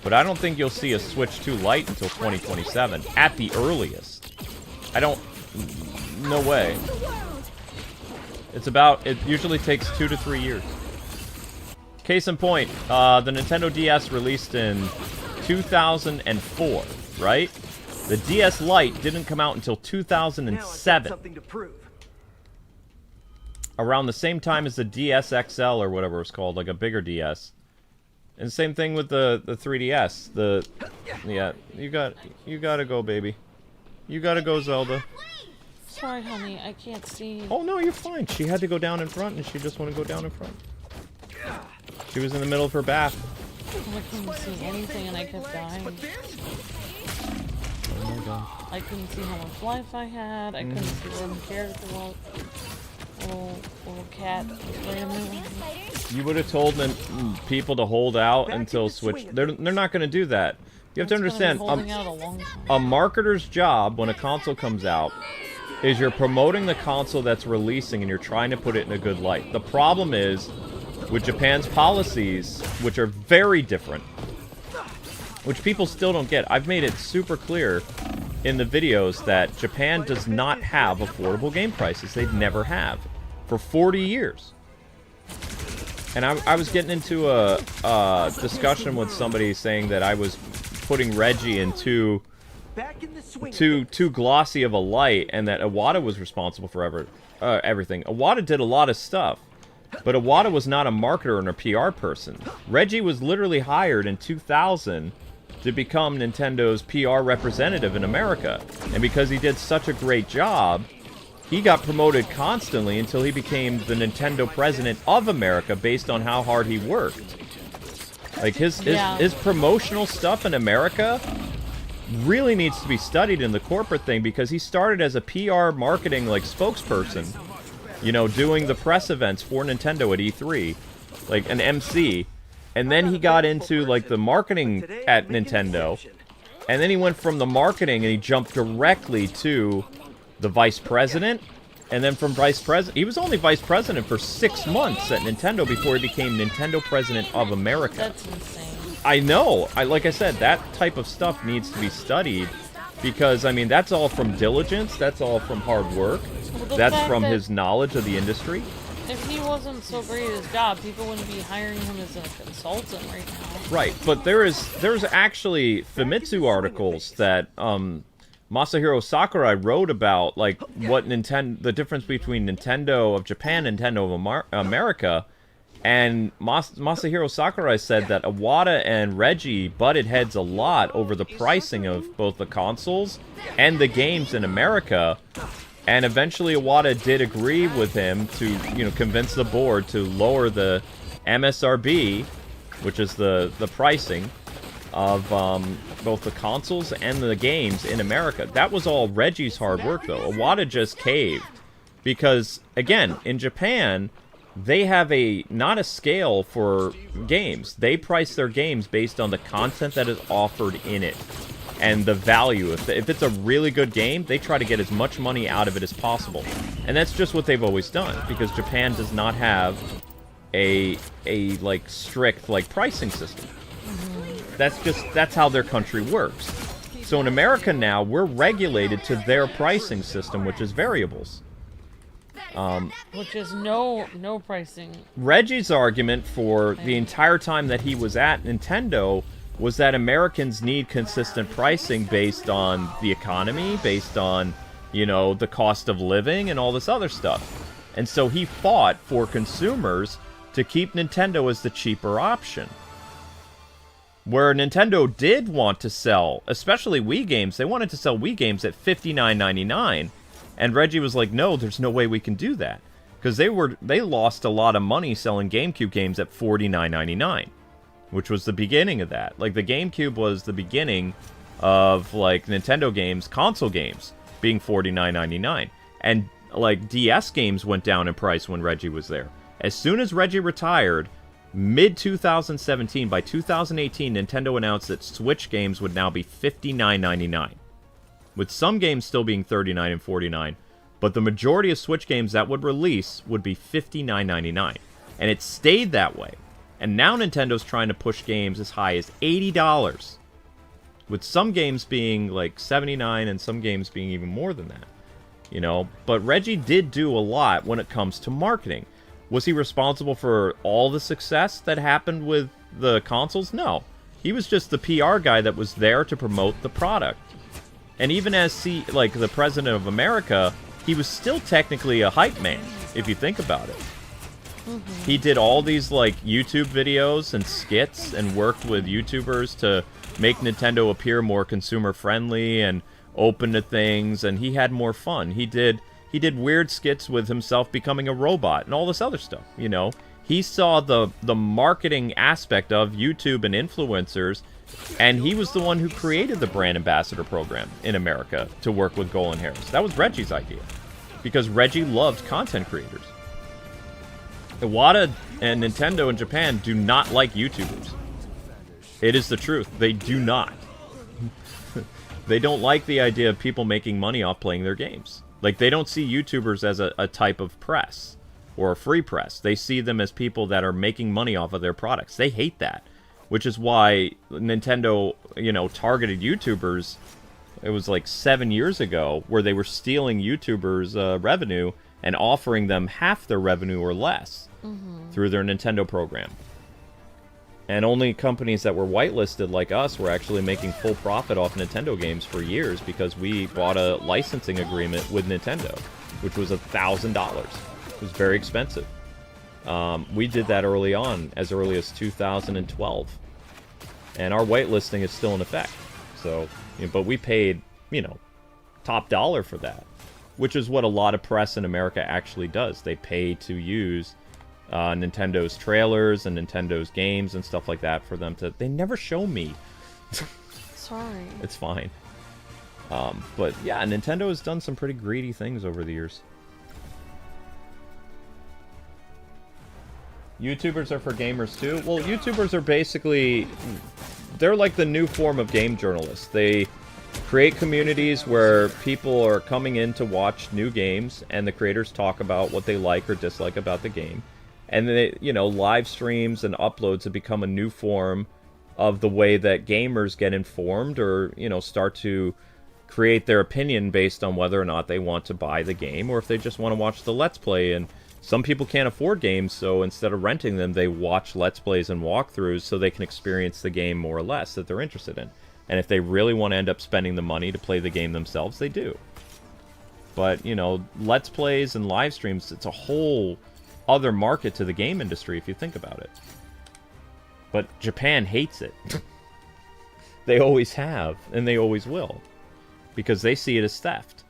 But I don't think you'll see a Switch 2 Lite until 2027, at the earliest. No way. It usually takes 2 to 3 years. Case in point, the Nintendo DS released in 2004, right? The DS Lite didn't come out until 2007. Something to prove. Around the same time as the DS XL or whatever it's called, like a bigger DS. And same thing with the 3DS. Yeah, you gotta go, baby. You gotta go, Zelda. sorry, honey, I can't see. Oh, no, you're fine. She had to go down in front, and she just wanted to go down in front. She was in the middle of her bath. I couldn't see anything, and I kept dying. Oh, my God. I couldn't see how much life I had. I couldn't see where the character was. Little cat randomly. You would have told them people to hold out until Switch. They're not going to do that. You have to understand, a marketer's job when a console comes out is you're promoting the console that's releasing and you're trying to put it in a good light. The problem is, with Japan's policies, which are very different, which people still don't get. I've made it super clear in the videos that Japan does not have affordable game prices. They never have. For 40 years. And I was getting into a discussion with somebody saying that I was putting Reggie in too glossy of a light, and that Iwata was responsible for everything. Iwata did a lot of stuff, but Iwata was not a marketer and a PR person. Reggie was literally hired in 2000 to become Nintendo's PR representative in America. And because he did such a great job, he got promoted constantly until he became the Nintendo president of America based on how hard he worked. Like, his promotional stuff in America really needs to be studied in the corporate thing, because he started as a PR marketing, like, spokesperson, you know, doing the press events for Nintendo at E3, like an MC, and then he got into, like, the marketing at Nintendo, and then he went from the marketing and he jumped directly to the vice president, and then from vice president, he was only vice president for 6 months at Nintendo before he became Nintendo president of America. That's insane. I know. Like I said, that type of stuff needs to be studied, because, I mean, that's all from diligence, that's all from hard work, Well, that's from his knowledge of the industry. If he wasn't so great at his job, people wouldn't be hiring him as a consultant right now. Right, but there's actually Famitsu articles that Masahiro Sakurai wrote about, like, what the difference between Nintendo of Japan and Nintendo of America, and Masahiro Sakurai said that Iwata and Reggie butted heads a lot over the pricing of both the consoles and the games in America, and eventually Iwata did agree with him to, you know, convince the board to lower the MSRP, which is the pricing of both the consoles and the games in America. That was all Reggie's hard work, though. Iwata just caved. Because, again, in Japan, they have not a scale for games. They price their games based on the content that is offered in it. and the value. If it's a really good game, they try to get as much money out of it as possible. And that's just what they've always done, because Japan does not have a like strict like pricing system. That's how their country works. So in America now, we're regulated to their pricing system, which is variables. Which is no pricing. Reggie's argument for the entire time that he was at Nintendo was that Americans need consistent pricing based on the economy, based on, you know, the cost of living and all this other stuff. And so he fought for consumers to keep Nintendo as the cheaper option. Where Nintendo did want to sell, especially Wii games, they wanted to sell Wii games at $59.99. And Reggie was like, no, there's no way we can do that. Because they lost a lot of money selling GameCube games at $49.99. Which was the beginning of that. Like, the GameCube was the beginning of, like, Nintendo games, console games, being $49.99. And, like, DS games went down in price when Reggie was there. As soon as Reggie retired, mid-2017, by 2018, Nintendo announced that Switch games would now be $59.99. With some games still being $39 and $49, but the majority of Switch games that would release would be $59.99. And it stayed that way. And now Nintendo's trying to push games as high as $80. With some games being like $79 and some games being even more than that. You know, but Reggie did do a lot when it comes to marketing. Was he responsible for all the success that happened with the consoles? No. He was just the PR guy that was there to promote the product. And even as the President of America, he was still technically a hype man, if you think about it. Mm-hmm. He did all these like YouTube videos and skits and worked with YouTubers to make Nintendo appear more consumer friendly and open to things, and he had more fun. He did weird skits with himself becoming a robot and all this other stuff, you know. He saw the marketing aspect of YouTube and influencers, and he was the one who created the brand ambassador program in America to work with Golan Harris. That was Reggie's idea, because Reggie loved content creators. Iwata and Nintendo in Japan do not like YouTubers. It is the truth. They do not. They don't like the idea of people making money off playing their games. Like, they don't see YouTubers as a type of press or a free press. They see them as people that are making money off of their products. They hate that, which is why Nintendo, you know, targeted YouTubers. It was like 7 years ago where they were stealing YouTubers' revenue and offering them half their revenue or less through their Nintendo program. And only companies that were whitelisted like us were actually making full profit off Nintendo games for years because we bought a licensing agreement with Nintendo, which was $1,000. It was very expensive. We did that early on, as early as 2012. And our whitelisting is still in effect. So, you know, but we paid, you know, top dollar for that, which is what a lot of press in America actually does. They pay to use Nintendo's trailers and Nintendo's games and stuff like that for them to... They never show me. Sorry. It's fine. But yeah, Nintendo has done some pretty greedy things over the years. YouTubers are for gamers too? Well, YouTubers are basically... They're like the new form of game journalists. They create communities where people are coming in to watch new games, and the creators talk about what they like or dislike about the game. And then, you know, live streams and uploads have become a new form of the way that gamers get informed or, you know, start to create their opinion based on whether or not they want to buy the game or if they just want to watch the Let's Play. And some people can't afford games, so instead of renting them, they watch Let's Plays and walkthroughs so they can experience the game more or less that they're interested in. And if they really want to end up spending the money to play the game themselves, they do. But, you know, Let's Plays and live streams, it's a whole other market to the game industry if you think about it. But Japan hates it. They always have, and they always will. Because they see it as theft.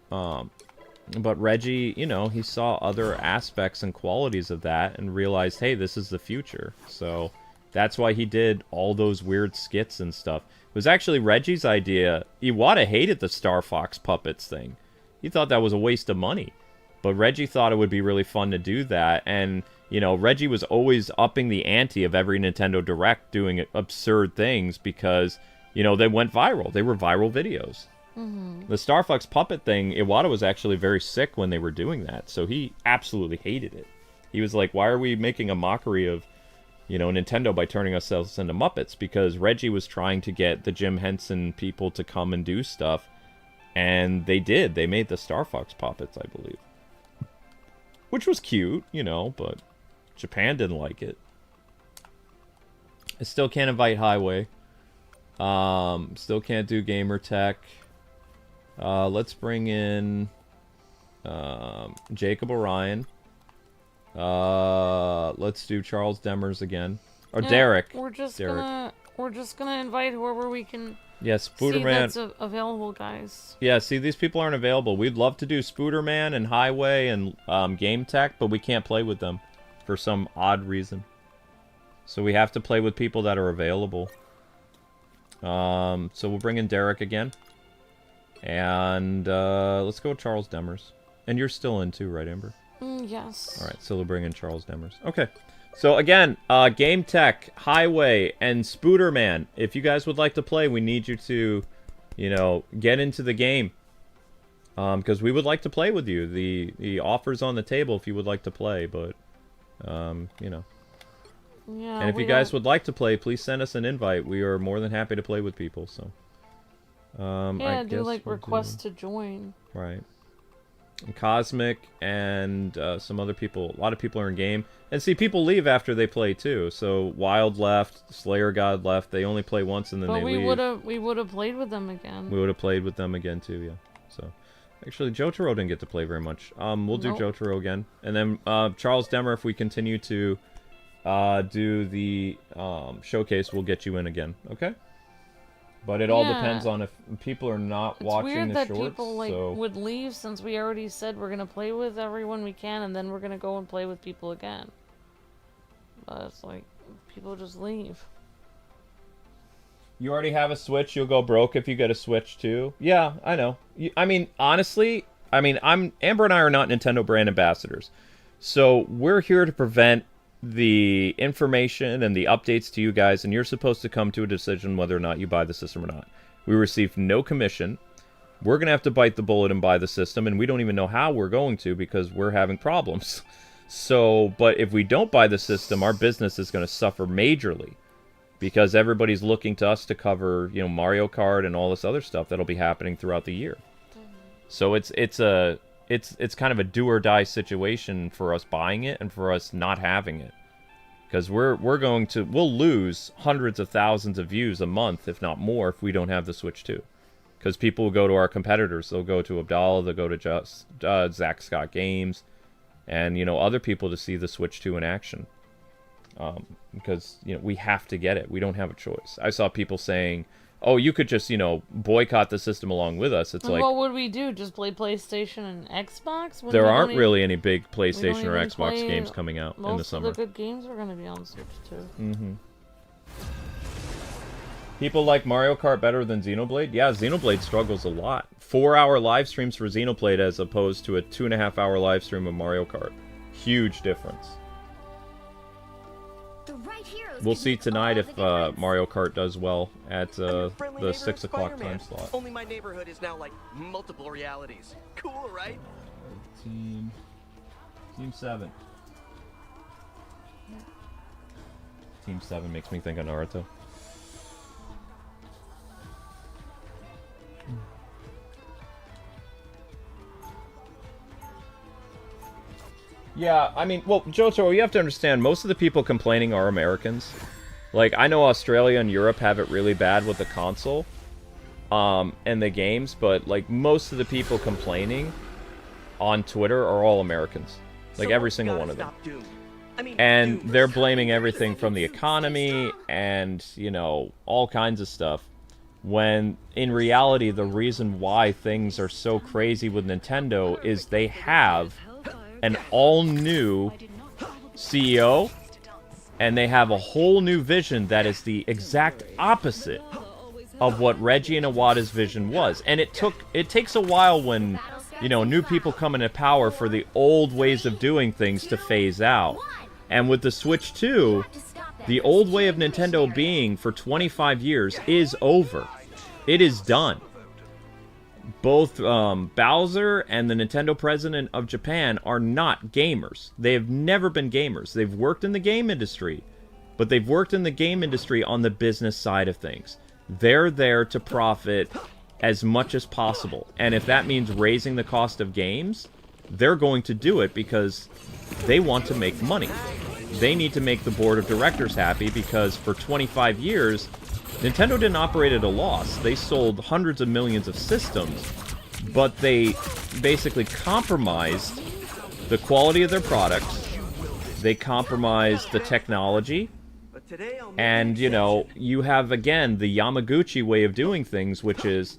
But Reggie, you know, he saw other aspects and qualities of that and realized, hey, this is the future. So that's why he did all those weird skits and stuff. It was actually Reggie's idea. Iwata hated the Star Fox puppets thing. He thought that was a waste of money. But Reggie thought it would be really fun to do that, and you know, Reggie was always upping the ante of every Nintendo Direct, doing absurd things because, you know, they went viral. They were viral videos. The Star Fox puppet thing, Iwata was actually very sick when they were doing that, so he absolutely hated it. He was like, why are we making a mockery of, you know, Nintendo by turning ourselves into Muppets? Because Reggie was trying to get the Jim Henson people to come and do stuff, and they did. They made the Star Fox puppets, I believe. Which was cute, you know, but Japan didn't like it. I still can't invite Highway. Still can't do Gamer Tech. Let's bring in Jacob Orion. Let's do Charles Demers again. Or Yeah, Derek. We're just Derek. gonna invite whoever we can Yes, see Spooderman. that's available, guys. Yeah, see, these people aren't available. We'd love to do Spooderman and Highway and Game Tech, but we can't play with them for some odd reason. So we have to play with people that are available. So we'll bring in Derek again. And let's go with Charles Demers. And you're still in too, right, Amber? Yes. Alright, so we'll bring in Charles Demers. Okay. So again, Game Tech, Highway, and Spooderman. If you guys would like to play, we need you to, you know, get into the game. Because we would like to play with you. The offer's on the table if you would like to play, but, you know. Yeah. And if you guys would like to play, please send us an invite. We are more than happy to play with people, so. Yeah, I do guess like we'll requests to join. Right. And Cosmic and some other people. A lot of people are in game. And see, people leave after they play too. So Wild left, Slayer God left. They only play once and then But they we leave. we would have played with them again. We would have played with them again too, yeah. So actually, Jotaro didn't get to play very much. We'll do Nope. Jotaro again. And then Charles Demer, if we continue to do the showcase, we'll get you in again. Okay? But it all Yeah. depends on if people are not It's watching weird the that shorts. people like so would leave since we already said we're gonna play with everyone we can, and then we're gonna go and play with people again. But it's like people just leave. you already have a Switch. You'll go broke if you get a Switch too. Yeah, I know. I mean, honestly, Amber and I are not Nintendo brand ambassadors, so we're here to prevent the information and the updates to you guys, and you're supposed to come to a decision whether or not you buy the system or not. We receive no commission. We're going to have to bite the bullet and buy the system, and we don't even know how we're going to because we're having problems. So, but if we don't buy the system, our business is going to suffer majorly because everybody's looking to us to cover, you know, Mario Kart and all this other stuff that'll be happening throughout the year. So it's kind of a do or die situation for us buying it and for us not having it, because we'll lose hundreds of thousands of views a month, if not more, if we don't have the Switch 2. Because people will go to our competitors. They'll go to Abdallah, they'll go to Zach Scott Games, and, you know, other people to see the Switch 2 in action. Because, you know, we have to get it. We don't have a choice. I saw people saying, oh, you could just, you know, boycott the system along with us. It's And like, what would we do? Just play PlayStation and Xbox? When there we aren't don't really any big we don't PlayStation or even Xbox play games coming out in the Most summer. of the good games are going to be on Switch too. People like Mario Kart better than Xenoblade? Yeah, Xenoblade struggles a lot. 4-hour live streams for Xenoblade as opposed to a 2.5-hour live stream of Mario Kart. Huge difference. The right heroes We'll can see make tonight all if the difference. Mario Kart does well at I'm your the friendly neighborhood 6 o'clock Spider-Man. time slot. Only my neighborhood is now like multiple realities. Cool, right? Team 7. Team 7 makes me think of Naruto. Yeah, I mean, well, Jotaro, you have to understand, most of the people complaining are Americans. Like, I know Australia and Europe have it really bad with the console, and the games, but, like, most of the people complaining on Twitter are all Americans. Like, So every what's single gotta one of them. stop Doom? I mean, And Doom. they're blaming everything from the economy and, you know, all kinds of stuff. When, in reality, the reason why things are so crazy with Nintendo is they have an all-new CEO, and they have a whole new vision that is the exact opposite of what Reggie and Iwata's vision was. And it takes a while when, you know, new people come into power for the old ways of doing things to phase out. And with the Switch 2, the old way of Nintendo being for 25 years is over. It is done. Both Bowser and the Nintendo president of Japan are not gamers. They have never been gamers. They've worked in the game industry, but they've worked in the game industry on the business side of things. They're there to profit as much as possible. And if that means raising the cost of games, they're going to do it because they want to make money. They need to make the board of directors happy because for 25 years, Nintendo didn't operate at a loss. They sold hundreds of millions of systems, but they basically compromised the quality of their products. They compromised the technology. And, you know, you have, again, the Yamaguchi way of doing things, which is,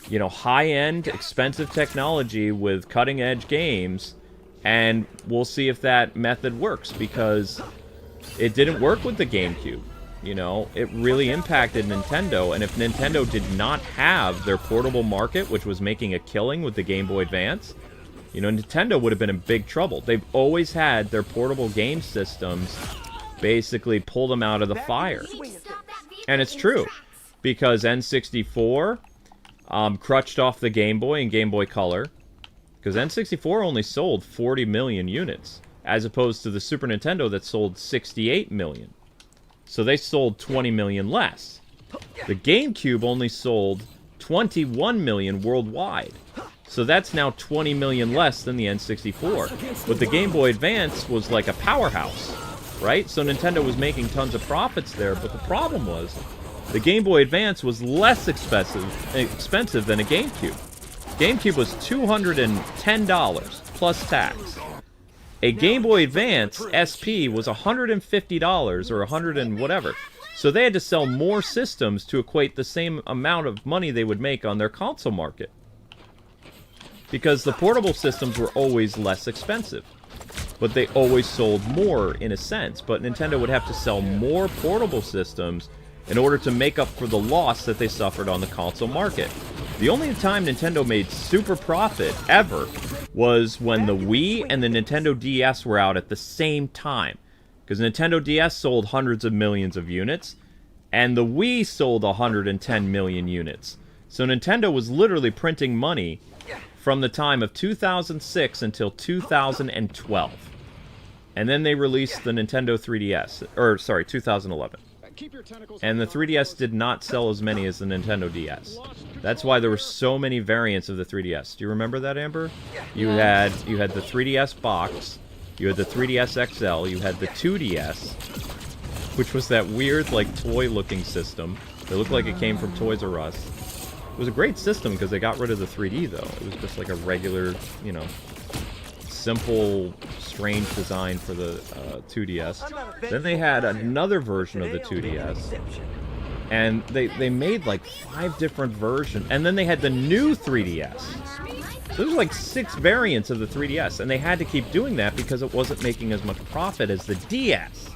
you know, high-end, expensive technology with cutting-edge games. And we'll see if that method works, because it didn't work with the GameCube. You know, it really impacted Nintendo, and if Nintendo did not have their portable market, which was making a killing with the Game Boy Advance, you know, Nintendo would have been in big trouble. They've always had their portable game systems basically pull them out of the fire. And it's true, because N64 crutched off the Game Boy and Game Boy Color, because N64 only sold 40 million units, as opposed to the Super Nintendo that sold 68 million. So they sold 20 million less. The GameCube only sold 21 million worldwide. So that's now 20 million less than the N64. But the Game Boy Advance was like a powerhouse, right? So Nintendo was making tons of profits there, but the problem was the Game Boy Advance was less expensive than a GameCube. GameCube was $210 plus tax. A Game Boy Advance SP was $150 or 100 and whatever. So they had to sell more systems to equate the same amount of money they would make on their console market. Because the portable systems were always less expensive. But they always sold more in a sense. But Nintendo would have to sell more portable systems in order to make up for the loss that they suffered on the console market. The only time Nintendo made super profit ever was when the Wii and the Nintendo DS were out at the same time. Because Nintendo DS sold hundreds of millions of units, and the Wii sold 110 million units. So Nintendo was literally printing money from the time of 2006 until 2012. And then they released the Nintendo 3DS, or sorry, 2011. And the 3DS did not sell as many as the Nintendo DS. That's why there were so many variants of the 3DS. Do you remember that, Amber? You had the 3DS box, you had the 3DS XL, you had the 2DS, which was that weird, like, toy-looking system. It looked like it came from Toys R Us. It was a great system because they got rid of the 3D, though. It was just like a regular, you know, simple, strange design for the 2DS. Then they had another version of the 2DS. And they made like 5 different versions. And then they had the new 3DS. So there's like 6 variants of the 3DS. And they had to keep doing that because it wasn't making as much profit as the DS.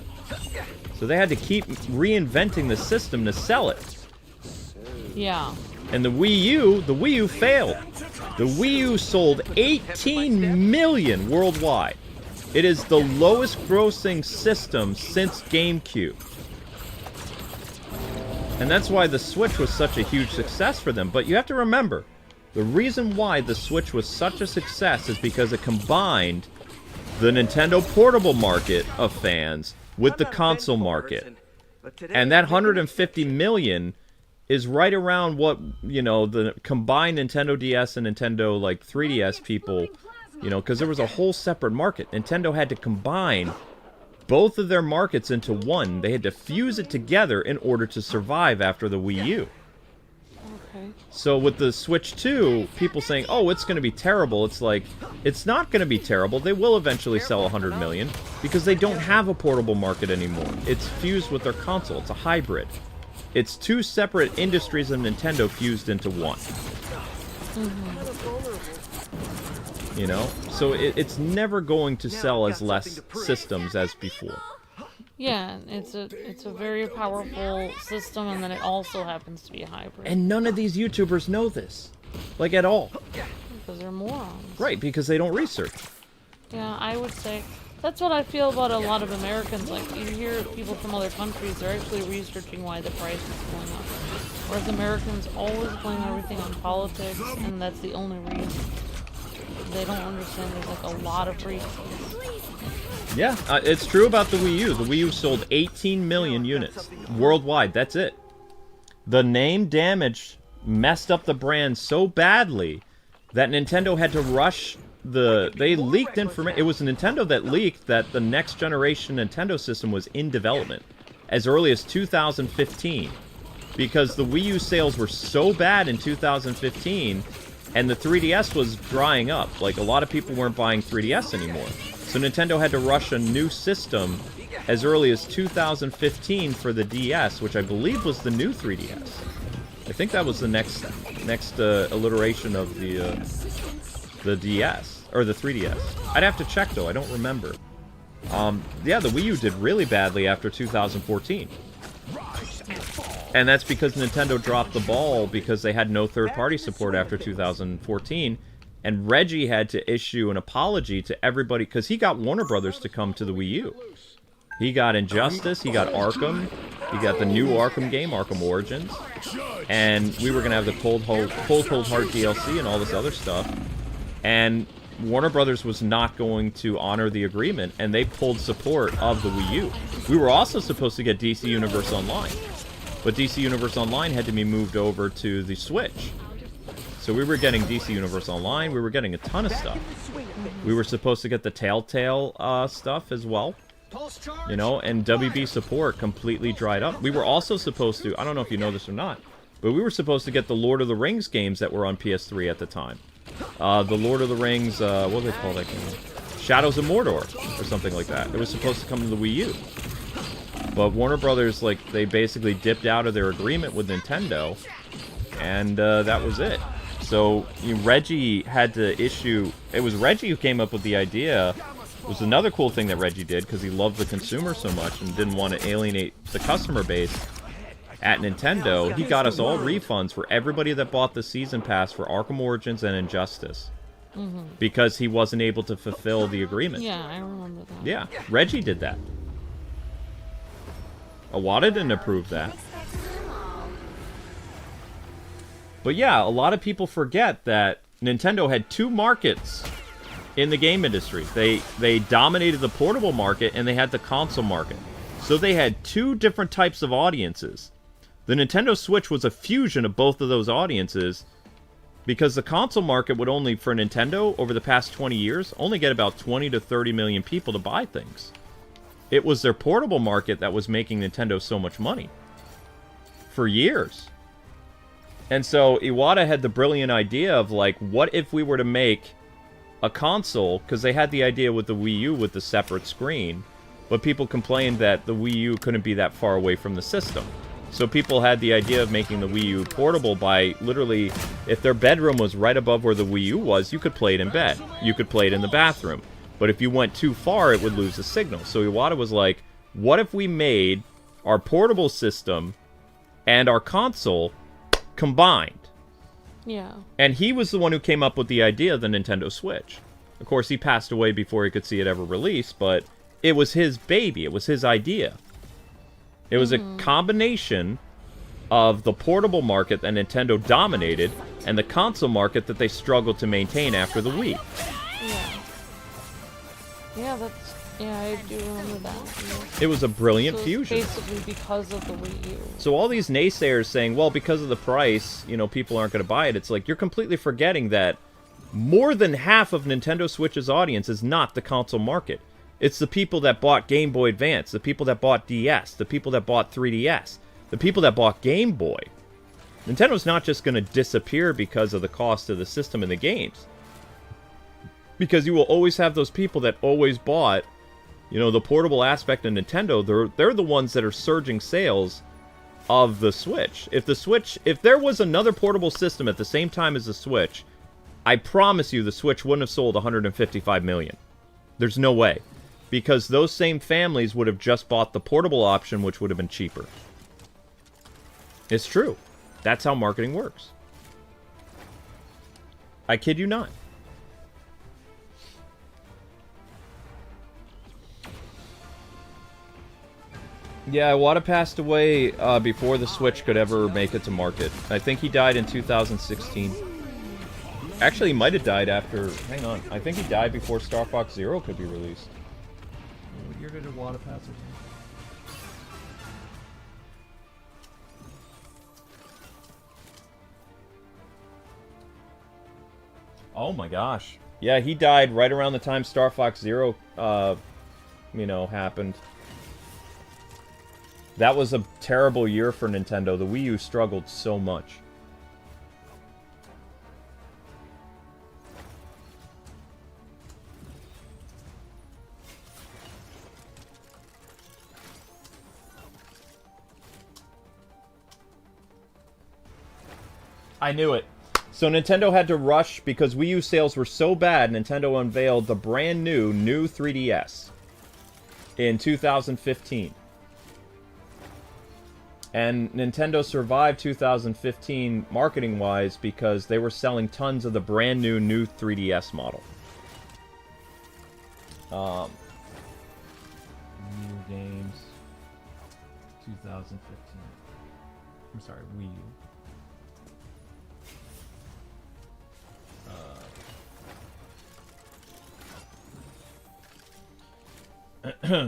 So they had to keep reinventing the system to sell it. Yeah. And the Wii U failed. The Wii U sold 18 million worldwide. It is the lowest grossing system since GameCube. And that's why the Switch was such a huge success for them. But you have to remember, the reason why the Switch was such a success is because it combined the Nintendo portable market of fans with the console market. And that 150 million is right around what, you know, the combined Nintendo DS and Nintendo, like, 3DS people, you know, because there was a whole separate market. Nintendo had to combine both of their markets into one. They had to fuse it together in order to survive after the Wii U. Okay. So with the Switch 2, people saying, oh, it's going to be terrible. It's like, it's not going to be terrible. They will eventually sell 100 million because they don't have a portable market anymore. It's fused with their console. It's a hybrid. It's 2 separate industries of Nintendo fused into one. You know? So it's never going to sell as less systems as before. Yeah, it's a very powerful system, and then it also happens to be a hybrid. And none of these YouTubers know this. Like, at all. Because they're morons. Right, because they don't research. Yeah, I would say That's what I feel about a lot of Americans. Like, you hear people from other countries, they're actually researching why the price is going up. Whereas Americans always blame everything on politics, and that's the only reason. They don't understand there's like a lot of reasons. Yeah, it's true about the Wii U. The Wii U sold 18 million units worldwide. That's it. The name damage messed up the brand so badly that Nintendo had to rush they leaked information. It was Nintendo that leaked that the next generation Nintendo system was in development as early as 2015, because the Wii U sales were so bad in 2015 and the 3DS was drying up. Like, a lot of people weren't buying 3DS anymore. So Nintendo had to rush a new system as early as 2015 for the DS, which I believe was the new 3DS. I think that was the next iteration of the DS. Or the 3DS. I'd have to check, though. I don't remember. Yeah, the Wii U did really badly after 2014. And that's because Nintendo dropped the ball because they had no third-party support after 2014. And Reggie had to issue an apology to everybody, because he got Warner Brothers to come to the Wii U. He got Injustice, he got Arkham, he got the new Arkham game, Arkham Origins. And we were going to have the Cold Heart DLC and all this other stuff. And Warner Brothers was not going to honor the agreement, and they pulled support of the Wii U. We were also supposed to get DC Universe Online, but DC Universe Online had to be moved over to the Switch. So we were getting DC Universe Online, we were getting a ton of stuff. We were supposed to get the Telltale stuff as well, you know, and WB support completely dried up. We were also supposed to, I don't know if you know this or not, but we were supposed to get the Lord of the Rings games that were on PS3 at the time. The Lord of the Rings, what do they call that game? Shadows of Mordor, or something like that. It was supposed to come to the Wii U. But Warner Brothers, like, they basically dipped out of their agreement with Nintendo, and that was it. So, Reggie had to issue... It was Reggie who came up with the idea. It was another cool thing that Reggie did, because he loved the consumer so much and didn't want to alienate the customer base. At Nintendo, he got us all refunds for everybody that bought the Season Pass for Arkham Origins and Injustice. Because he wasn't able to fulfill the agreement. Yeah, I remember that. Yeah, Reggie did that. Iwata didn't approve that. But yeah, a lot of people forget that Nintendo had two markets in the game industry. They dominated the portable market, and they had the console market. So they had two different types of audiences. The Nintendo Switch was a fusion of both of those audiences, because the console market would only, for Nintendo, over the past 20 years, only get about 20 to 30 million people to buy things. It was their portable market that was making Nintendo so much money. For years. And so Iwata had the brilliant idea of, like, what if we were to make a console, because they had the idea with the Wii U with the separate screen, but people complained that the Wii U couldn't be that far away from the system. So people had the idea of making the Wii U portable by literally, if their bedroom was right above where the Wii U was, you could play it in bed. You could play it in the bathroom. But if you went too far, it would lose the signal. So Iwata was like, what if we made our portable system and our console combined? Yeah. And he was the one who came up with the idea of the Nintendo Switch. Of course, he passed away before he could see it ever released, but it was his baby. It was his idea. It was a combination of the portable market that Nintendo dominated and the console market that they struggled to maintain after the Wii. Yeah. Yeah, I do remember that. Yeah. It was a brilliant So fusion. basically because of the Wii U. So all these naysayers saying, well, because of the price, you know, people aren't going to buy it. It's like, you're completely forgetting that more than half of Nintendo Switch's audience is not the console market. It's the people that bought Game Boy Advance, the people that bought DS, the people that bought 3DS, the people that bought Game Boy. Nintendo's not just going to disappear because of the cost of the system and the games. Because you will always have those people that always bought, you know, the portable aspect of Nintendo. They're the ones that are surging sales of the Switch. If there was another portable system at the same time as the Switch, I promise you the Switch wouldn't have sold 155 million. There's no way. Because those same families would have just bought the portable option, which would have been cheaper. It's true. That's how marketing works. I kid you not. Yeah, Iwata passed away before the Switch could ever make it to market. I think he died in 2016. Actually, he might have died after... Hang on. I think he died before Star Fox Zero could be released. What year did Iwata pass away? Oh my gosh. Yeah, he died right around the time Star Fox Zero, you know, happened. That was a terrible year for Nintendo. The Wii U struggled so much. I knew it. So Nintendo had to rush because Wii U sales were so bad, Nintendo unveiled the brand new 3DS in 2015. And Nintendo survived 2015 marketing-wise because they were selling tons of the brand new 3DS model. New games, 2015. I'm sorry, Wii U.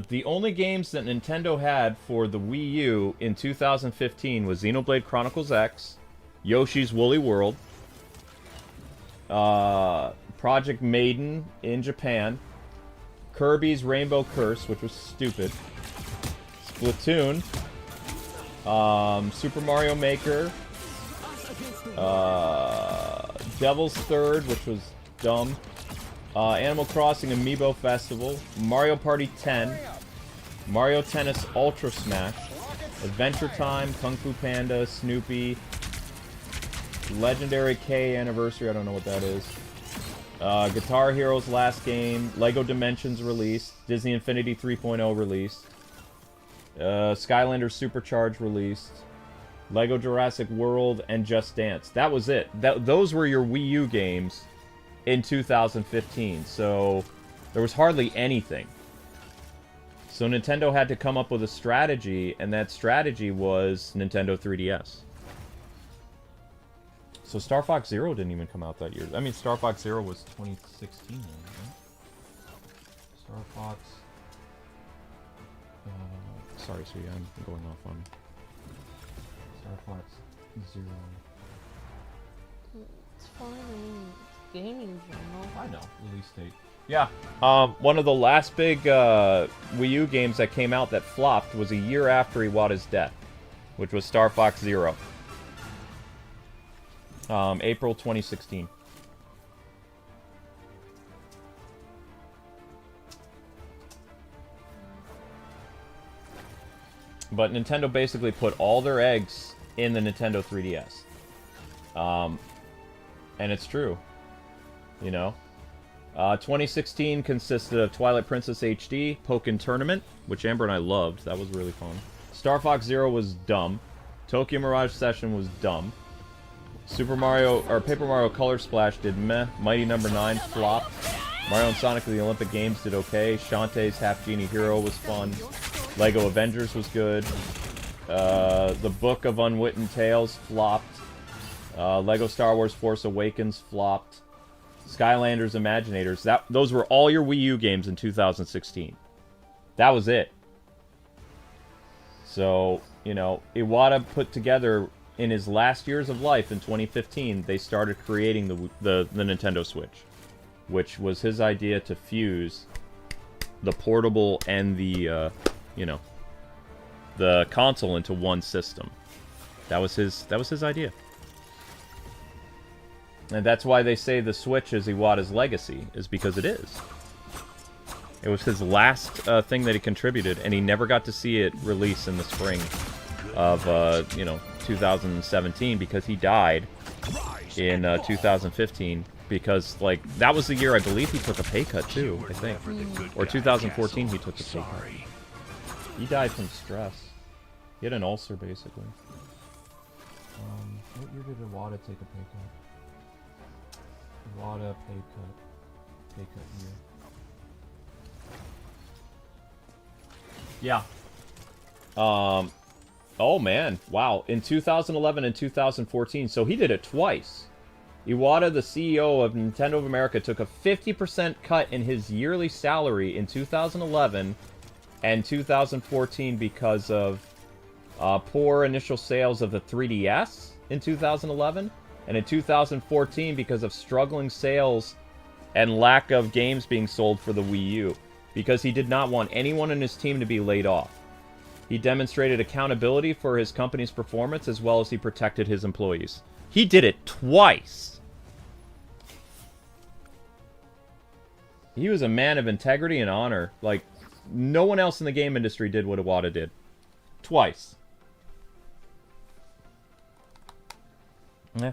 The only games that Nintendo had for the Wii U in 2015 was Xenoblade Chronicles X, Yoshi's Woolly World, Project Maiden in Japan, Kirby's Rainbow Curse, which was stupid, Splatoon, Super Mario Maker, Devil's Third, which was dumb, Animal Crossing Amiibo Festival, Mario Party 10, Mario Tennis Ultra Smash, Adventure Time, Kung Fu Panda, Snoopy, Legendary K Anniversary, I don't know what that is, Guitar Hero's Last Game, Lego Dimensions released, Disney Infinity 3.0 released, Skylanders Supercharged released, Lego Jurassic World, and Just Dance. That was it. Those were your Wii U games in 2015, so there was hardly anything. So Nintendo had to come up with a strategy, and that strategy was Nintendo 3DS. So Star Fox Zero didn't even come out that year. I mean, Star Fox Zero was 2016, right? Star Fox... sorry, so yeah, I'm going off on Star Fox Zero. It's fine. Gaming journal. I know. Release date. Yeah. One of the last big Wii U games that came out that flopped was a year after Iwata's death, which was Star Fox Zero. April 2016. But Nintendo basically put all their eggs in the Nintendo 3DS. And it's true. You know? 2016 consisted of Twilight Princess HD, Pokken Tournament, which Amber and I loved. That was really fun. Star Fox Zero was dumb. Tokyo Mirage Session was dumb. Super Mario, or Paper Mario Color Splash did meh. Mighty Number 9 flopped. Mario and Sonic at the Olympic Games did okay. Shantae's Half Genie Hero was fun. Lego Avengers was good. The Book of Unwritten Tales flopped. Lego Star Wars Force Awakens flopped. Skylanders Imaginators. Those were all your Wii U games in 2016. That was it. So, you know, Iwata put together, in his last years of life in 2015, they started creating the Nintendo Switch, which was his idea to fuse the portable and the, you know, the console into one system. That was his idea. And that's why they say the Switch is Iwata's legacy, is because it is. It was his last thing that he contributed, and he never got to see it release in the spring of, you know, 2017, because he died in 2015, because, like, that was the year I believe he took a pay cut, too, I think. Or 2014 he took a pay cut. He died from stress. He had an ulcer, basically. What year did Iwata take a pay cut? Iwata pay cut year. Yeah. Oh man, wow. In 2011 and 2014, so he did it twice. Iwata, the CEO of Nintendo of America, took a 50% cut in his yearly salary in 2011 and 2014 because of poor initial sales of the 3DS in 2011, and in 2014 because of struggling sales and lack of games being sold for the Wii U, because he did not want anyone in his team to be laid off. He demonstrated accountability for his company's performance as well as he protected his employees. He did it twice. He was a man of integrity and honor. Like, no one else in the game industry did what Iwata did. Twice. Yeah.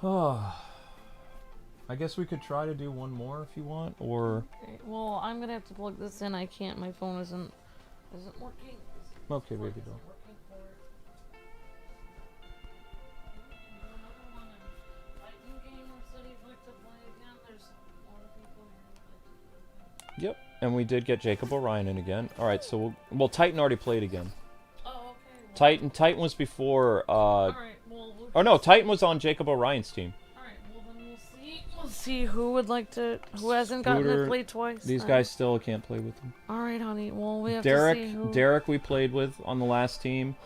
I guess we could try to do one more if you want, or... Okay, well, I'm gonna have to plug this in. I can't. My phone isn't working. Okay, baby doll. Yep, and we did get Jacob Orion in again. All right, so well, Titan already played again. Oh, okay. Well, Titan was before. all right. Well, Oh no, Titan was on Jacob Orion's team. all right. Well, then we'll see. We'll see who would like to. Who hasn't gotten to Scooter, play twice. These then. guys still can't play with him. All right, honey. Well, we have to see who. Derek, we played with on the last team.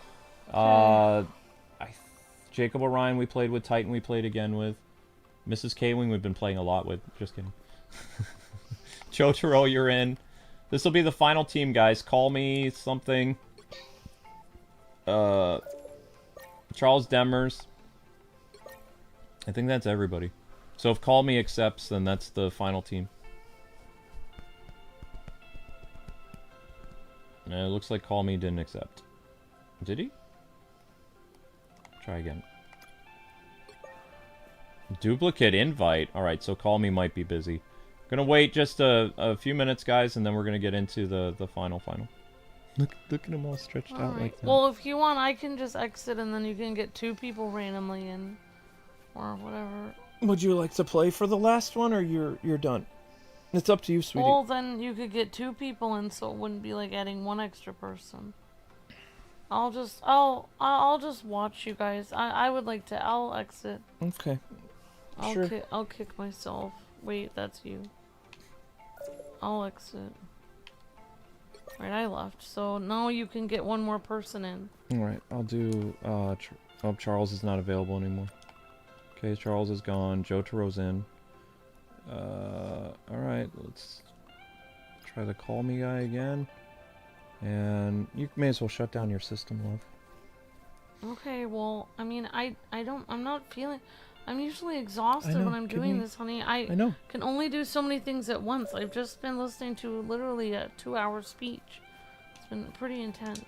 Jacob Orion, we played with. Titan, we played again with. Mrs. K-Wing, we've been playing a lot with. Just kidding. Chotaro, you're in. This will be the final team, guys. Call me something. Charles Demers. I think that's everybody. So if Call Me accepts, then that's the final team. And it looks like Call Me didn't accept. Did he? Try again. Duplicate invite. Alright, so Call Me might be busy. Gonna wait just a few minutes, guys, and then we're gonna get into the final. Look at him all stretched out like that. Well, if you want, I can just exit and then you can get 2 people randomly in, or whatever. Would you like to play for the last one, or you're done? It's up to you, sweetie. Well, then you could get 2 people in, so it wouldn't be like adding 1 extra person. I'll just watch you guys. I would like to. I'll exit. Okay. I'll kick myself. Wait, that's you. I'll exit. Right, I left. So now you can get 1 more person in. Alright, I'll do, Charles is not available anymore. Okay, Charles is gone. Jotaro's in. Alright, let's try the Call Me guy again. And you may as well shut down your system, love. Okay, well, I mean, I'm not feeling... I'm usually exhausted when I'm doing this, honey. I know. Can only do so many things at once. I've just been listening to literally a 2-hour speech. It's been pretty intense.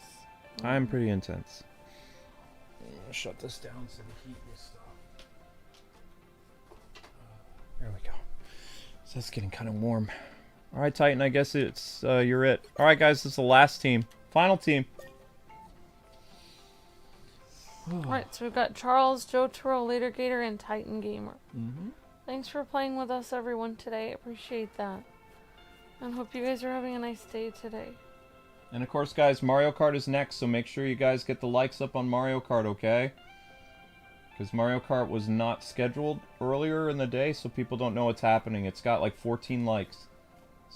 I'm pretty intense. Shut this down so the heat will stop. There we go. So it's getting kind of warm. Alright, Titan, I guess it's, you're it. Alright, guys, this is the last team. Final team. Alright, so we've got Charles, Jotaro, Later Gator, and Titan Gamer. Thanks for playing with us, everyone, today. I appreciate that. And hope you guys are having a nice day today. And of course, guys, Mario Kart is next, so make sure you guys get the likes up on Mario Kart, okay? Because Mario Kart was not scheduled earlier in the day, so people don't know what's happening. It's got like 14 likes.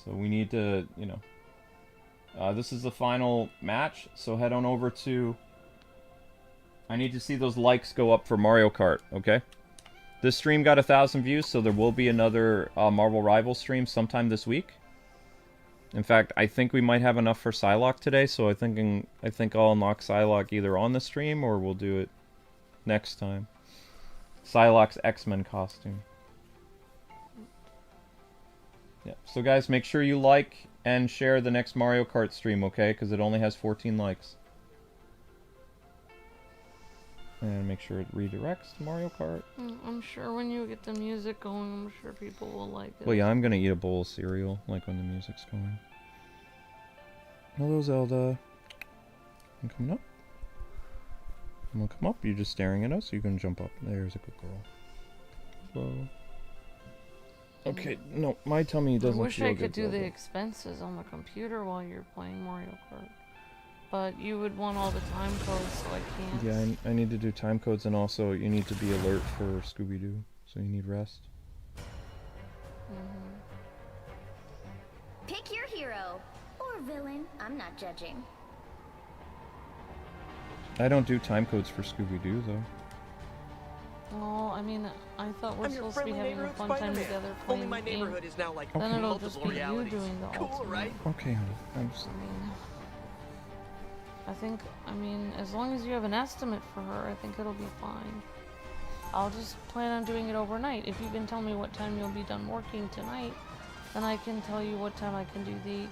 So we need to, you know... this is the final match, so head on over to... I need to see those likes go up for Mario Kart, okay? This stream got 1,000 views, so there will be another Marvel Rivals stream sometime this week. In fact, I think we might have enough for Psylocke today, so I think I'll unlock Psylocke either on the stream or we'll do it next time. Psylocke's X-Men costume. Yeah. So guys, make sure you like and share the next Mario Kart stream, okay? Because it only has 14 likes. And make sure it redirects to Mario Kart. I'm sure when you get the music going, I'm sure people will like it. Well, yeah, I'm gonna eat a bowl of cereal, like when the music's going. Hello, Zelda. You coming up? You wanna come up? You're just staring at us? You can jump up. There's a good girl. Hello. Okay, no, my tummy doesn't feel good. I wish I could do Zelda. the expenses on the computer while you're playing Mario Kart. But you would want all the time codes, so I can't. Yeah, I need to do time codes, and also you need to be alert for Scooby-Doo, so you need rest. Pick your hero or villain. I'm not judging. I don't do time codes for Scooby-Doo, though. Oh, I mean, I thought we're I'm your supposed to be friendly having a neighborhood fun time Spider-Man. together Only playing my the game. neighborhood is now like Then it'll just multiple be you realities. doing the Cool, ultimate. right? Okay, honey. I'm just... I mean, as long as you have an estimate for her, I think it'll be fine. I'll just plan on doing it overnight. If you can tell me what time you'll be done working tonight, then I can tell you what time I can do the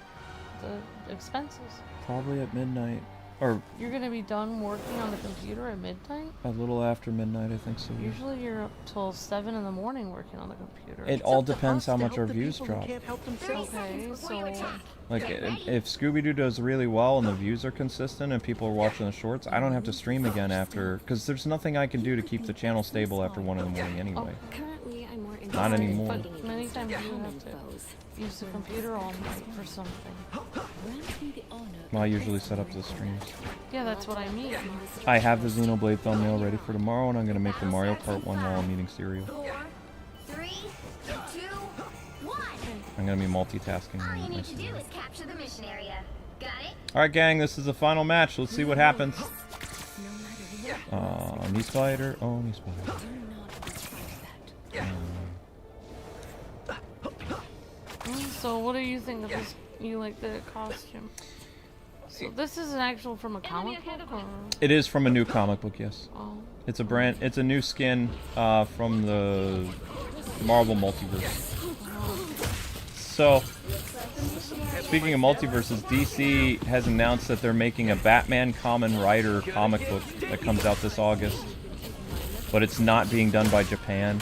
expenses. Probably at midnight. Or You're gonna be done working on the computer at midnight? a little after midnight, I think so. Yeah. Usually you're up till 7 in the morning working on the computer. It all depends how much our views drop. Three Okay, seconds before you so... attack. Like, if Scooby-Doo does really well and the views are consistent and people are watching the shorts, I don't have to stream again after... Because there's nothing I can do to keep the channel stable after 1 in the morning anyway. Currently, I'm more Not anymore. But many times you have to use the computer all night for something. Well, I usually set up the streams. Yeah, that's what I mean. I have the Xenoblade thumbnail ready for tomorrow, and I'm going to make the Mario Kart one while I'm eating cereal. 4, 3, 2, 1. I'm going to be multitasking. All you my need to do cereal. is capture the mission area. Got it? Alright, gang, this is the final match. Let's see what happens. Oni Spider. Oni Spider. So what do you think of this? You like the costume? So this is an actual from a comic book, or? It is from a new comic book, yes. Oh. It's a new skin from the Marvel multiverse. So, speaking of multiverses, DC has announced that they're making a Batman Kamen Rider comic book that comes out this August. But it's not being done by Japan,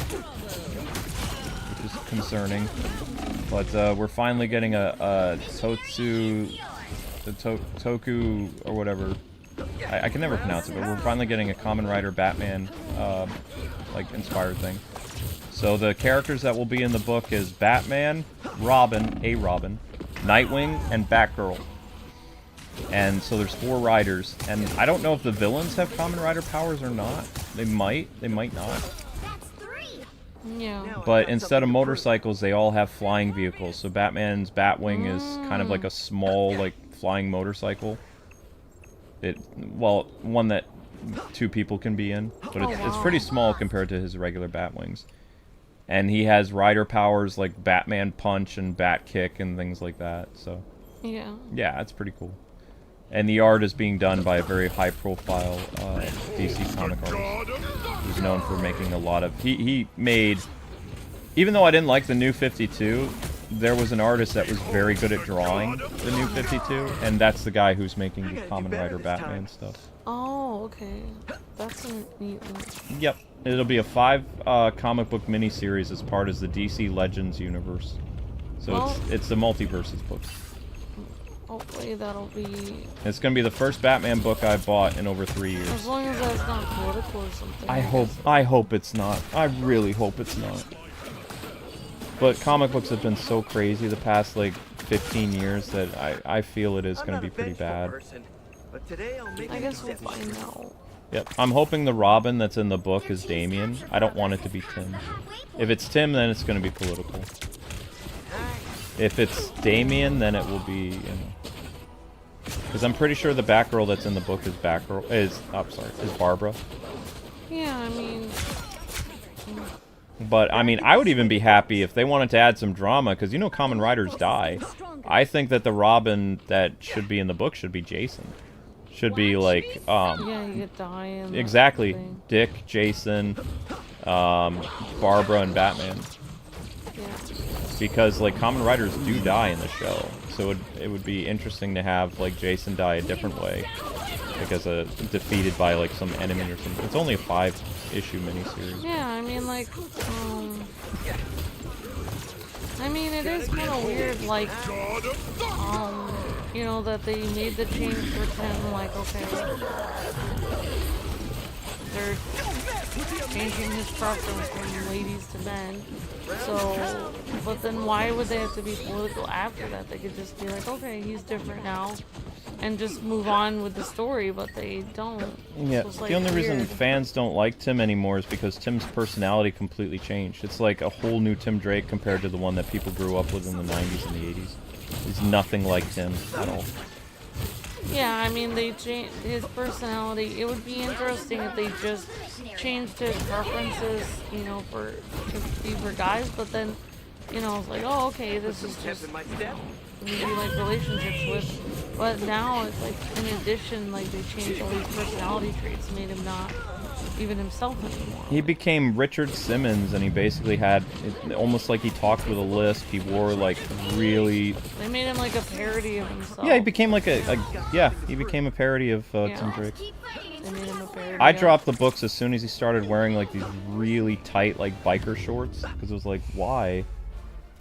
which is concerning. But we're finally getting a Toku, or whatever. I can never pronounce it, but we're finally getting a Kamen Rider Batman, like, inspired thing. So the characters that will be in the book is Batman, Robin, Nightwing, and Batgirl. And so there's 4 riders, and I don't know if the villains have Kamen Rider powers or not. They might not. That's 3. Yeah. But instead of motorcycles, they all have flying vehicles. So Batman's Batwing is kind of like a small, like, flying motorcycle. Well, one that 2 people can be in, but it's pretty small compared to his regular Batwings. And he has rider powers like Batman Punch and Bat Kick and things like that. So yeah, it's pretty cool. And the art is being done by a very high-profile DC comic artist who's known for making a lot of... He made... Even though I didn't like the New 52, there was an artist that was very good at drawing the New 52, and that's the guy who's making the Kamen Rider Batman stuff. Oh, okay. That's a neat one. Yep. It'll be a 5 comic book miniseries as part of the DC Legends universe. So Well- it's the multiverses book. Hopefully that'll be... It's going to be the first Batman book I've bought in over 3 years. As long as that's not political or something. I hope it's not. I really hope it's not. But comic books have been so crazy the past, like, 15 years that I feel it is going to be pretty bad. I guess we'll find out. Yep. I'm hoping the Robin that's in the book is Damian. I don't want it to be Tim. If it's Tim, then it's going to be political. If it's Damian, then it will be, you know... Because I'm pretty sure the Batgirl that's in the book is is Barbara. Yeah, I mean... But, I mean, I would even be happy if they wanted to add some drama, because, you know, Kamen Riders die. I think that the Robin that should be in the book should be Jason. Should be, like, Yeah, you could die in the exactly. thing. Dick, Jason, Barbara, and Batman. Yeah. Because, like, Kamen Riders do die in the show. So it would be interesting to have, like, Jason die a different way. Like, as defeated by, like, some enemy or something. It's only a 5-issue miniseries. Yeah, I mean, like, I mean, it is kind of weird, like, you know, that they made the change for Tim, like, okay, they're changing his preference from ladies to men, so, but then why would they have to be political after that? They could just be like, okay, he's different now, and just move on with the story, but they don't. Yeah, So it's, like, the only reason weird. fans don't like Tim anymore is because Tim's personality completely changed. It's like a whole new Tim Drake compared to the one that people grew up with in the 90s and the 80s. He's nothing like Tim at all. Yeah, I mean, they changed his personality. It would be interesting if they just changed his preferences, you know, to be for guys, but then, you know, it's like, oh, okay, this is just, Stepping my step. maybe like relationships with, but now it's like, in addition, like they changed all these personality traits, made him not even himself anymore. He became Richard Simmons, and he basically had, almost like he talked with a lisp. He wore like really... They made him like a parody of himself. Yeah, he became like he became a parody of Tim Drake. They made him a parody. I of- dropped the books as soon as he started wearing like these really tight like biker shorts, because it was like, why?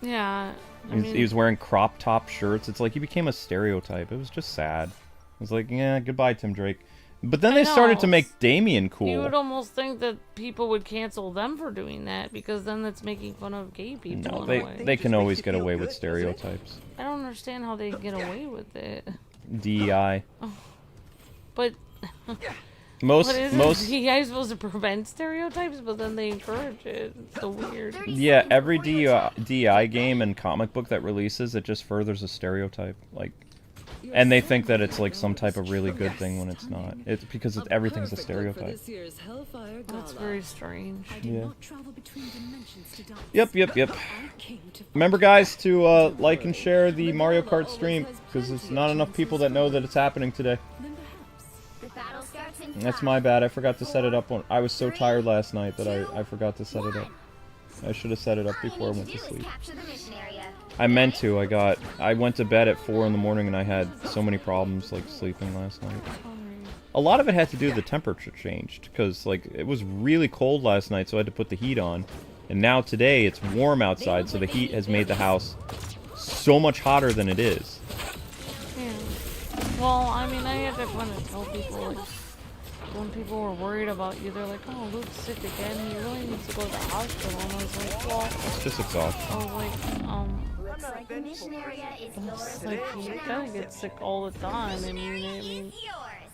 Yeah. He was wearing crop top shirts. It's like he became a stereotype. It was just sad. It was like, yeah, goodbye, Tim Drake. But then I they started know. to make Damien You cool. would almost think that people would cancel them for doing that, because then that's making fun of gay people No, in a way. they can just always makes you get feel away good, with doesn't it? stereotypes. I don't understand how they get away with it. DEI. But Most what is it? most You guys supposed to prevent stereotypes, but then they encourage it. It's so weird. yeah, every DEI game and comic book that releases, it just furthers a stereotype. Like, and they think that it's like some type of really good thing when it's not. It's because everything's a stereotype. That's very strange. Yeah. Yep. Remember, guys, to like and share the Mario Kart stream, because there's not enough people that know that it's happening today. The battle starts in That's 5, my bad. I forgot to set it up. I was so tired last night that I forgot to set it up. I should have set it up All you before I need went to to do is sleep. capture the mission area. I meant to. I went to bed at 4 in the morning and I had so many problems like sleeping last night. A lot of it had to do with the temperature changed, because like it was really cold last night, so I had to put the heat on. And now today it's warm outside, so the heat has made the house so much hotter than it is. Yeah. Well, I mean, I had to kind of tell people, like, when people were worried about you, they're like, oh, Luke's sick again, he really needs to go to the hospital. And I was like, well, It's just exhaustion. I was like, Looks like the mission area is yours. it's like, you gotta get sick all the time. I mean,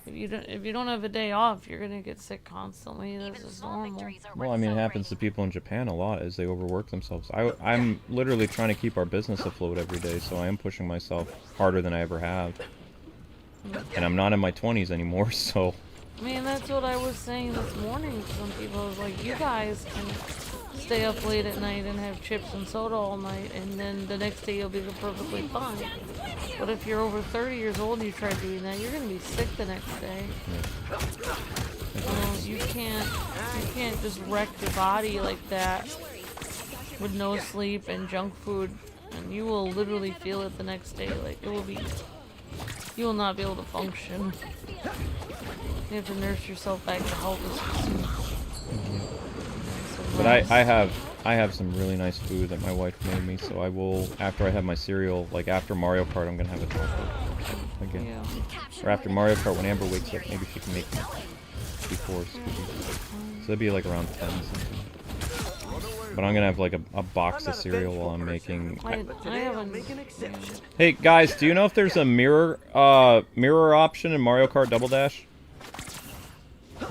if you don't have a day off, you're gonna get sick constantly. This is normal. Well, I mean, it happens to people in Japan a lot as they overwork themselves. I'm literally trying to keep our business afloat every day, so I am pushing myself harder than I ever have. And I'm not in my 20s anymore, so... I mean, that's what I was saying this morning to some people. I was like, you guys can stay up late at night and have chips and soda all night, and then the next day you'll be perfectly fine. But if you're over 30 years old and you try doing that, you're gonna be sick the next day. You can't just wreck your body like that with no sleep and junk food, and you will literally feel it the next day. Like, you will not be able to function. You have to nurse yourself back to health as soon. But I have some really nice food that my wife made me, so I will, after I have my cereal, like after Mario Kart, I'm gonna have a chocolate again. Yeah. Or after Mario Kart, when Amber wakes up, maybe she can make me before Scooby. So that'd be like around 10 something. But I'm gonna have like a box of cereal while I'm making. I Today I'll haven't. make an exception. Hey guys, do you know if there's a mirror option in Mario Kart Double Dash?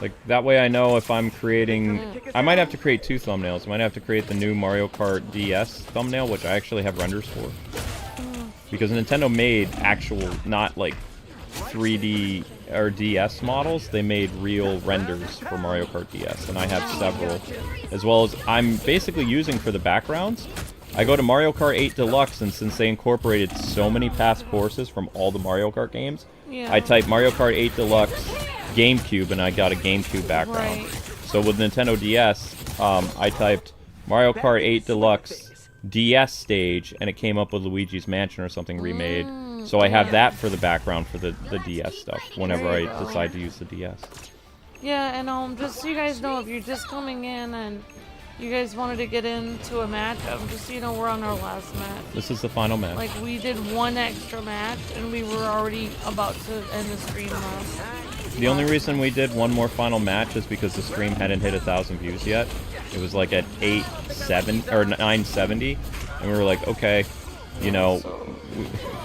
Like, that way I know if I'm creating... I might have to create 2 thumbnails. I might have to create the new Mario Kart DS thumbnail, which I actually have renders for. Because Nintendo made actual, not like 3D or DS models. They made real renders for Mario Kart DS, and I have several. As well as I'm basically using for the backgrounds. I go to Mario Kart 8 Deluxe, and since they incorporated so many past courses from all the Mario Kart games, Yeah. I type Mario Kart 8 Deluxe GameCube, and I got a GameCube background. Right. So with Nintendo DS, I typed Mario Kart 8 Deluxe DS stage, and it came up with Luigi's Mansion or something remade. So I have that for the background for the DS stuff whenever There I you go. decide to use the DS. Yeah, and just so you guys know, if you're just coming in and you guys wanted to get into a match, just so you know, we're on our last match. This is the final match. Like, we did one extra match, and we were already about to end the stream last. The only reason we did one more final match is because the stream hadn't hit 1,000 views yet. It was like at 970, and we were like, okay, you know,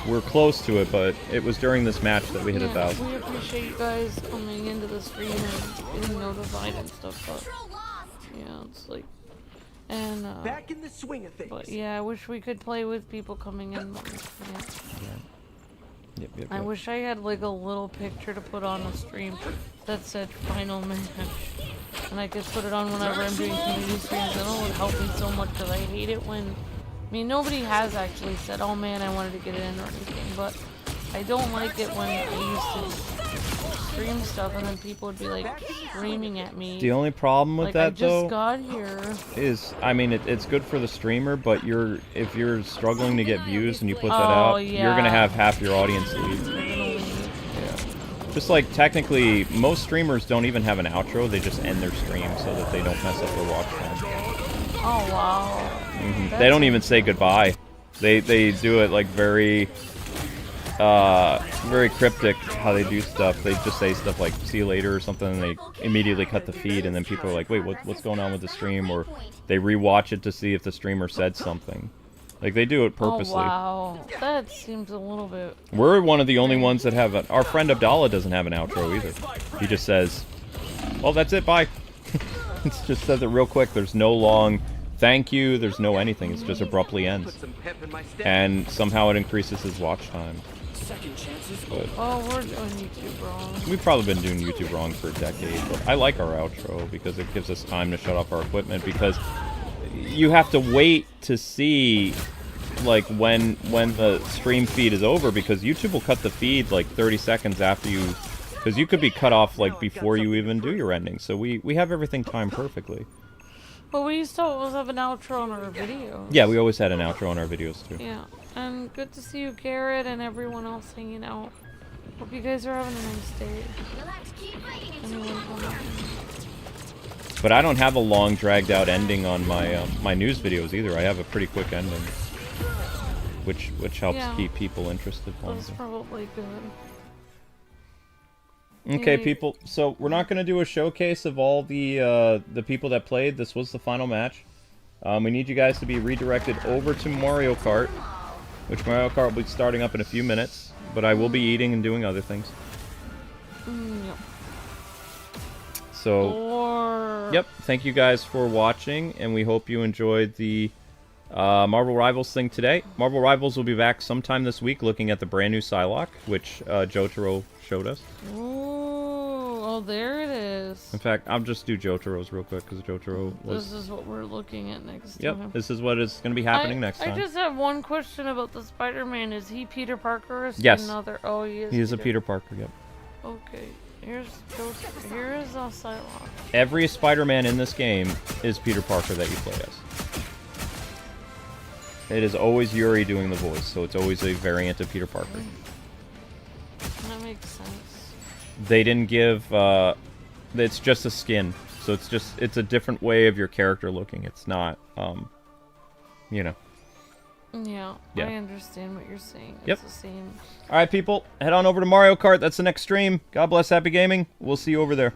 we're close to it, but it was during this match that we hit 1,000. We appreciate you guys coming into the stream and getting notified and stuff, but yeah, it's like, and Back in the swing of things. but yeah, I wish we could play with people coming in more. Yeah. Yep. I wish I had like a little picture to put on a stream that said final match, and I could put it on whenever I'm doing community streams. And it would help me so much because I hate it when, I mean, nobody has actually said, oh man, I wanted to get in or anything, but I don't like it when I used to stream stuff and then people would be like screaming at me. The only problem with like, that I just though got here. is, I mean, it's good for the streamer, but if you're struggling to get views and you put that out, you're gonna have half your audience leave. Yeah. Just like technically, most streamers don't even have an outro; they just end their stream so that they don't mess up their watch time. Oh wow. They don't even say goodbye. They do it like very cryptic how they do stuff. They just say stuff like "see you later" or something, and they immediately cut the feed, and then people are like, "Wait, what's going on with the stream?" Or they rewatch it to see if the streamer said something. Like they do it purposely. Oh wow, that seems a little bit. We're one of the only ones that have our friend Abdallah doesn't have an outro either. He just says, "Well, that's it. Bye." It just says it real quick. There's no long thank you. There's no anything. It's just abruptly ends. And somehow it increases his watch time. But Oh, we're doing YouTube wrong. we've probably been doing YouTube wrong for a decade, but I like our outro because it gives us time to shut off our equipment, because you have to wait to see like when the stream feed is over, because YouTube will cut the feed like 30 seconds after you, because you could be cut off like before you even do your ending. So we have everything timed perfectly. But we used to always have an outro on our videos. Yeah, we always had an outro on our videos too. Yeah, and good to see you, Garrett, and everyone else hanging out. Hope you guys are having a nice day. You'll have to keep fighting Anyone coming in. But I don't have a long dragged out ending on my my news videos either. I have a pretty quick ending, which helps keep people interested. That's probably good. Okay, people. So we're not going to do a showcase of all the people that played. This was the final match. We need you guys to be redirected over to Mario Kart, which Mario Kart will be starting up in a few minutes. But I will be eating and doing other things. Yep. So, yep. Thank you guys for watching, and we hope you enjoyed the Marvel Rivals thing today. Marvel Rivals will be back sometime this week, looking at the brand new Psylocke, which Jotaro showed us. Oh, there it is. In fact, I'll just do Jotaro's real quick, because Jotaro was... This is what we're looking at next Yep, time. this is what is going to be happening next time. I just have one question about the Spider-Man. Is he Peter Parker or is Yes. he another? Oh, he is. He is a Peter Parker, yep. Okay, here is Psylocke. Every Spider-Man in this game is Peter Parker that you play as. It is always Yuri doing the voice, so it's always a variant of Peter Parker. That makes sense. They didn't give, it's just a skin, so it's a different way of your character looking. It's not, you know. Yeah, Yeah. I understand what you're saying. Yep. It's the same. Alright, people, head on over to Mario Kart. That's the next stream. God bless, happy gaming. We'll see you over there.